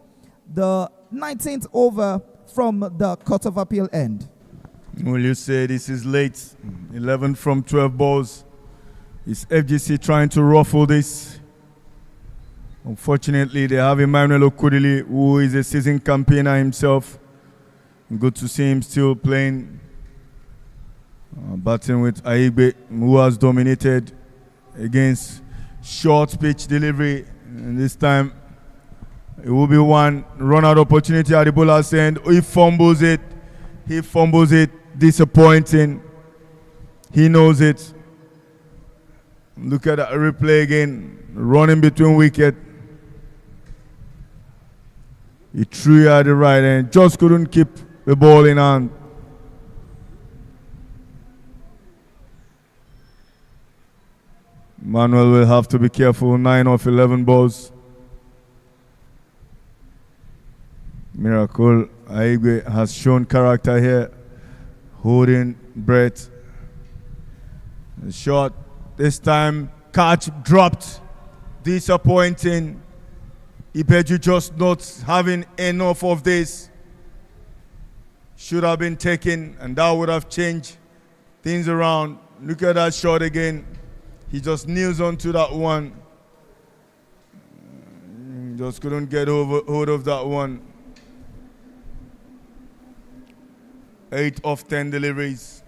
the 19th over from the Court of Appeal end. Will you say this is late? 11 from 12 balls. Is FGC trying to ruffle this? Unfortunately, they have Emmanuel Okodili, who is a seasoned campaigner himself. Good to see him still playing. Batting with Aibe, who has dominated against short pitch delivery. And this time, it will be one run-out opportunity at the bowler's end. He fumbles it. Disappointing. He knows it. Look at that replay again. Running between wicket. He threw at the right end. Just couldn't keep the ball in hand. Manuel will have to be careful. 9 of 11 balls. Miracle Aigwe has shown character here. Holding breath. The shot. This time, catch dropped. Disappointing. IBEJU just not having enough of this. Should have been taken, and that would have changed things around. Look at that shot again. He just kneels onto that one. Just couldn't get hold of that one. 8 of 10 deliveries.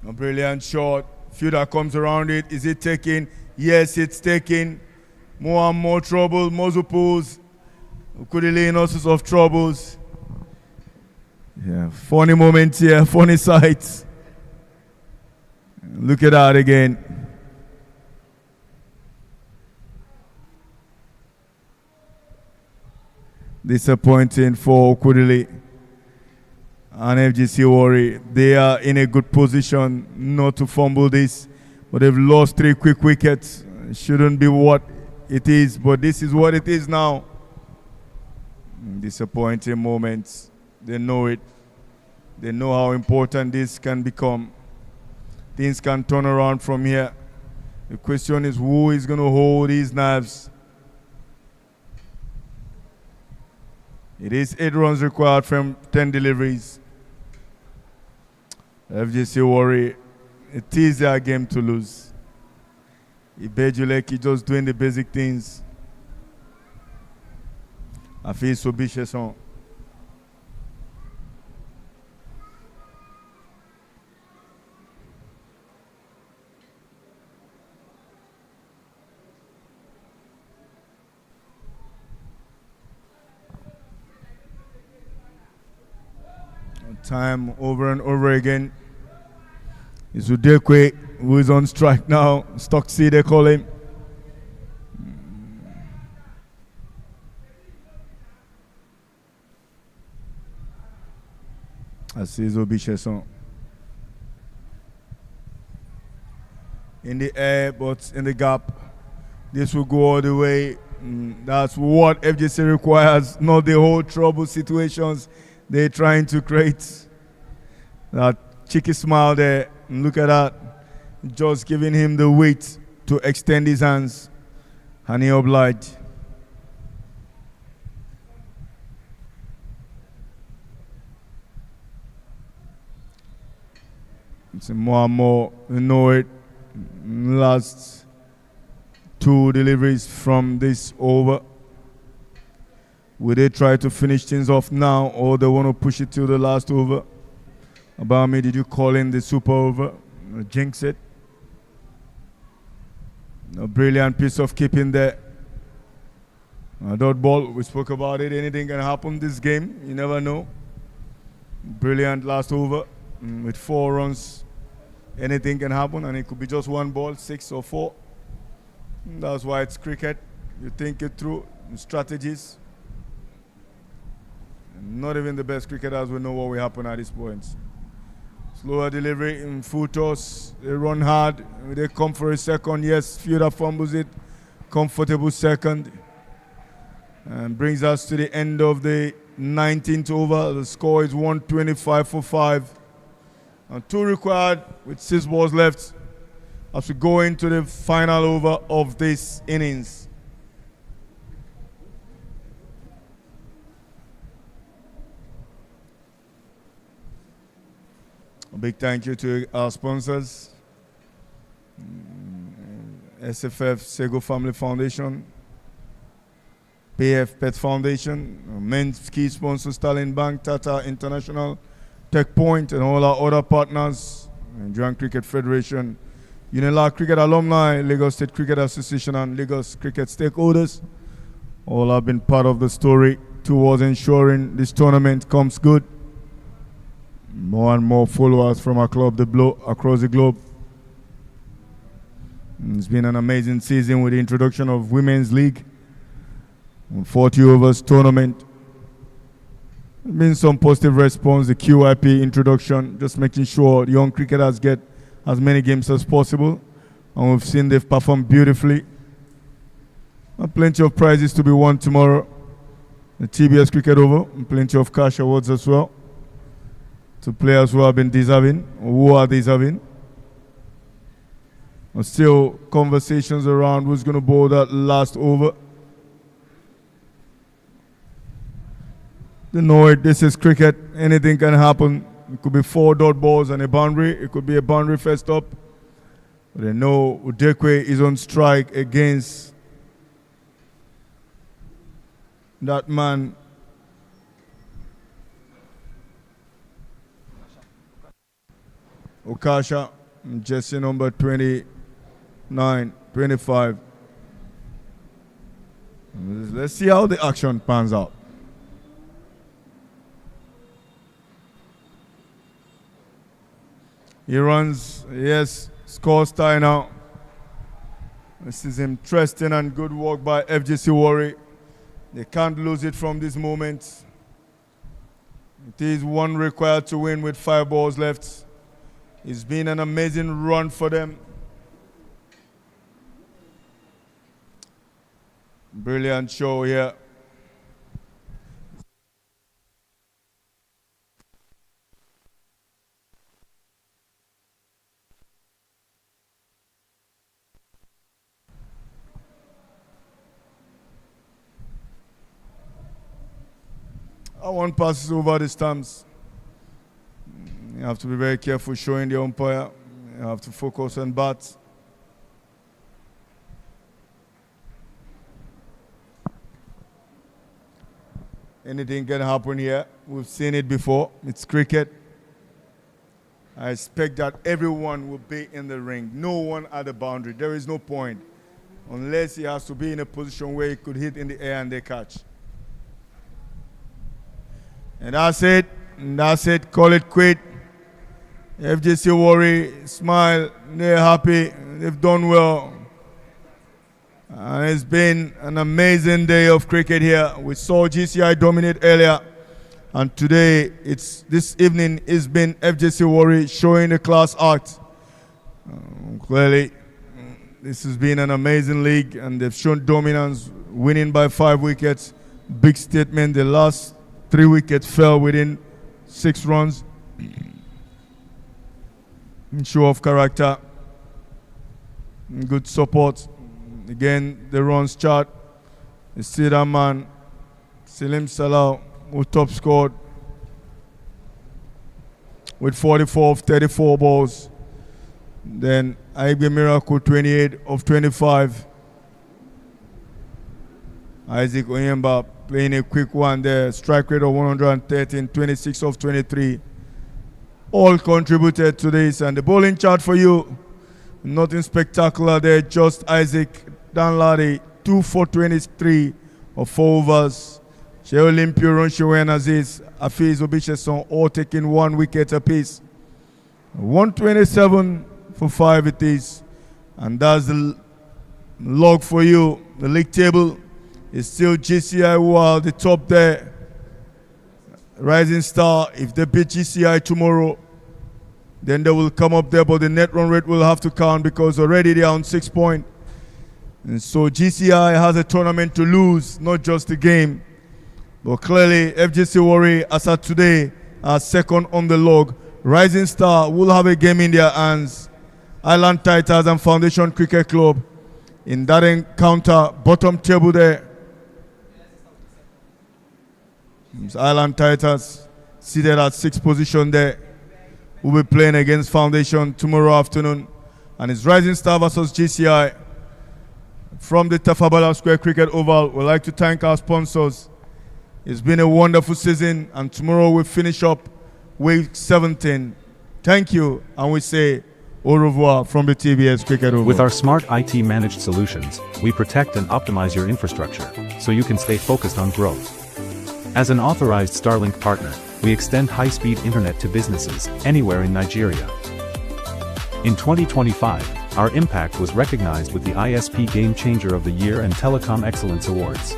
A brilliant shot. Fielder comes around it. Is it taken? Yes, it's taken. More and more trouble. Mozu pulls. Ukudili in all sorts of troubles. Yeah, funny moment here, funny sights. Look at that again. Disappointing for Ukudili and FGC Warri. They are in a good position not to fumble this, but they've lost 3 quick wickets. It shouldn't be what it is, but this is what it is now. Disappointing moments. They know it. They know how important this can become. Things can turn around from here. The question is, who is going to hold these knives? It is 8 runs required from 10 deliveries. FGC Warri, it is their game to lose. IBEJU LEKKI just doing the basic things. I feel so vicious on. Time over and over again. It's Udekwe who is on strike now. Stocksy, they call him. I see Zobicheson. In the air, but in the gap. This will go all the way. That's what FGC requires, not the whole trouble situations they're trying to create. That cheeky smile there, and look at that. Just giving him the weight to extend his hands, and he obliged. It's more and more, you know it. Last 2 deliveries from this over. Will they try to finish things off now, or they want to push it to the last over? About me, did you call in the super over? Jinx it. A brilliant piece of keeping there. A dot ball, we spoke about it. Anything can happen this game. You never know. Brilliant last over. With 4 runs, anything can happen, and it could be just 1 ball, 6 or 4. That's why it's cricket. You think it through, strategies. Not even the best cricketers will know what will happen at this point. Slower delivery in full toss. They run hard. They come for a second. Yes, fielder fumbles it. Comfortable second. And brings us to the end of the 19th over. The score is 125 for 5. And 2 required with 6 balls left as we go into the final over of this innings. A big thank you to our sponsors, SFF Sego Family Foundation, PF Pet Foundation, men's key sponsors, Stalin Bank, Tata International, Tech Point, and all our other partners, Nigerian Cricket Federation, Unilag Cricket Alumni, Lagos State Cricket Association, and Lagos Cricket stakeholders. All have been part of the story towards ensuring this tournament comes good. More and more followers from our club across the globe. It's been an amazing season with the introduction of Women's League, 40 overs tournament. There's been some positive response, the QIP introduction, just making sure the young cricketers get as many games as possible. And we've seen they've performed beautifully. And plenty of prizes to be won tomorrow. The TBS Cricket Over, and plenty of cash awards as well to players who have been deserving, or who are deserving. But still conversations around who's going to bowl that last over. You know it, this is cricket. Anything can happen. It could be 4 dot balls and a boundary. It could be a boundary first up. But they know Udekwe is on strike against that man. Okasha, jersey number 29, 25. Let's see how the action pans out. He runs, yes, scores tie now. This is interesting and good work by FGC Warri. They can't lose it from this moment. It is one required to win with 5 balls left. It's been an amazing run for them. Brilliant show here. One passes over the stumps. You have to be very careful showing the umpire. You have to focus on bats. Anything can happen here. We've seen it before. It's cricket. I expect that everyone will be in the ring. No one at the boundary. There is no point unless he has to be in a position where he could hit in the air and they catch. And that's it. And that's it. Call it quit. FGC Warri, smile. They're happy. They've done well. And it's been an amazing day of cricket here. We saw GCI dominate earlier. And today, this evening, it's been FGC Warri showing the class act. Clearly, this has been an amazing league. And they've shown dominance, winning by 5 wickets. Big statement. The last 3 wickets fell within 6 runs. Show of character. Good support. Again, the runs chart. You see that man, Salim Salah, who top scored with 44 of 34 balls. Then IBEJU Miracle, 28 of 25. Isaac Oyemba playing a quick one there. Strike rate of 113, 26 of 23. All contributed to this. And the bowling chart for you, nothing spectacular there. Just Isaac Danladi, 2 for 23 of 4 overs. Shea Olympio, Ronchewen Aziz, Afiz Obicheson, all taking 1 wicket apiece. 127 for 5 it is. And that's the log for you. The league table is still GCI who are the top there. Rising Star, if they beat GCI tomorrow, then they will come up there, but the net run rate will have to count because already they are on 6 points. And so GCI has a tournament to lose, not just the game. But clearly, FGC Warri, as of today, are second on the log. Rising Star will have a game in their hands. Island Titans and Foundation Cricket Club in that encounter, bottom table there. Island Titans seated at 6th position there. We'll be playing against Foundation tomorrow afternoon. And it's Rising Star versus GCI. From the Tafabala Square Cricket Oval, we'd like to thank our sponsors. It's been a wonderful season, and tomorrow we finish up week 17. Thank you, and we say au revoir from the TBS Cricket Oval. With our smart IT managed solutions, we protect and optimize your infrastructure so you can stay focused on growth. As an authorized Starlink partner, we extend high-speed internet to businesses anywhere in Nigeria. In 2025, our impact was recognized with the ISP Game Changer of the Year and Telecom Excellence Awards.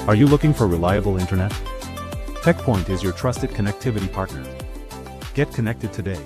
Are you looking for reliable internet? TechPoint is your trusted connectivity partner. Get connected today.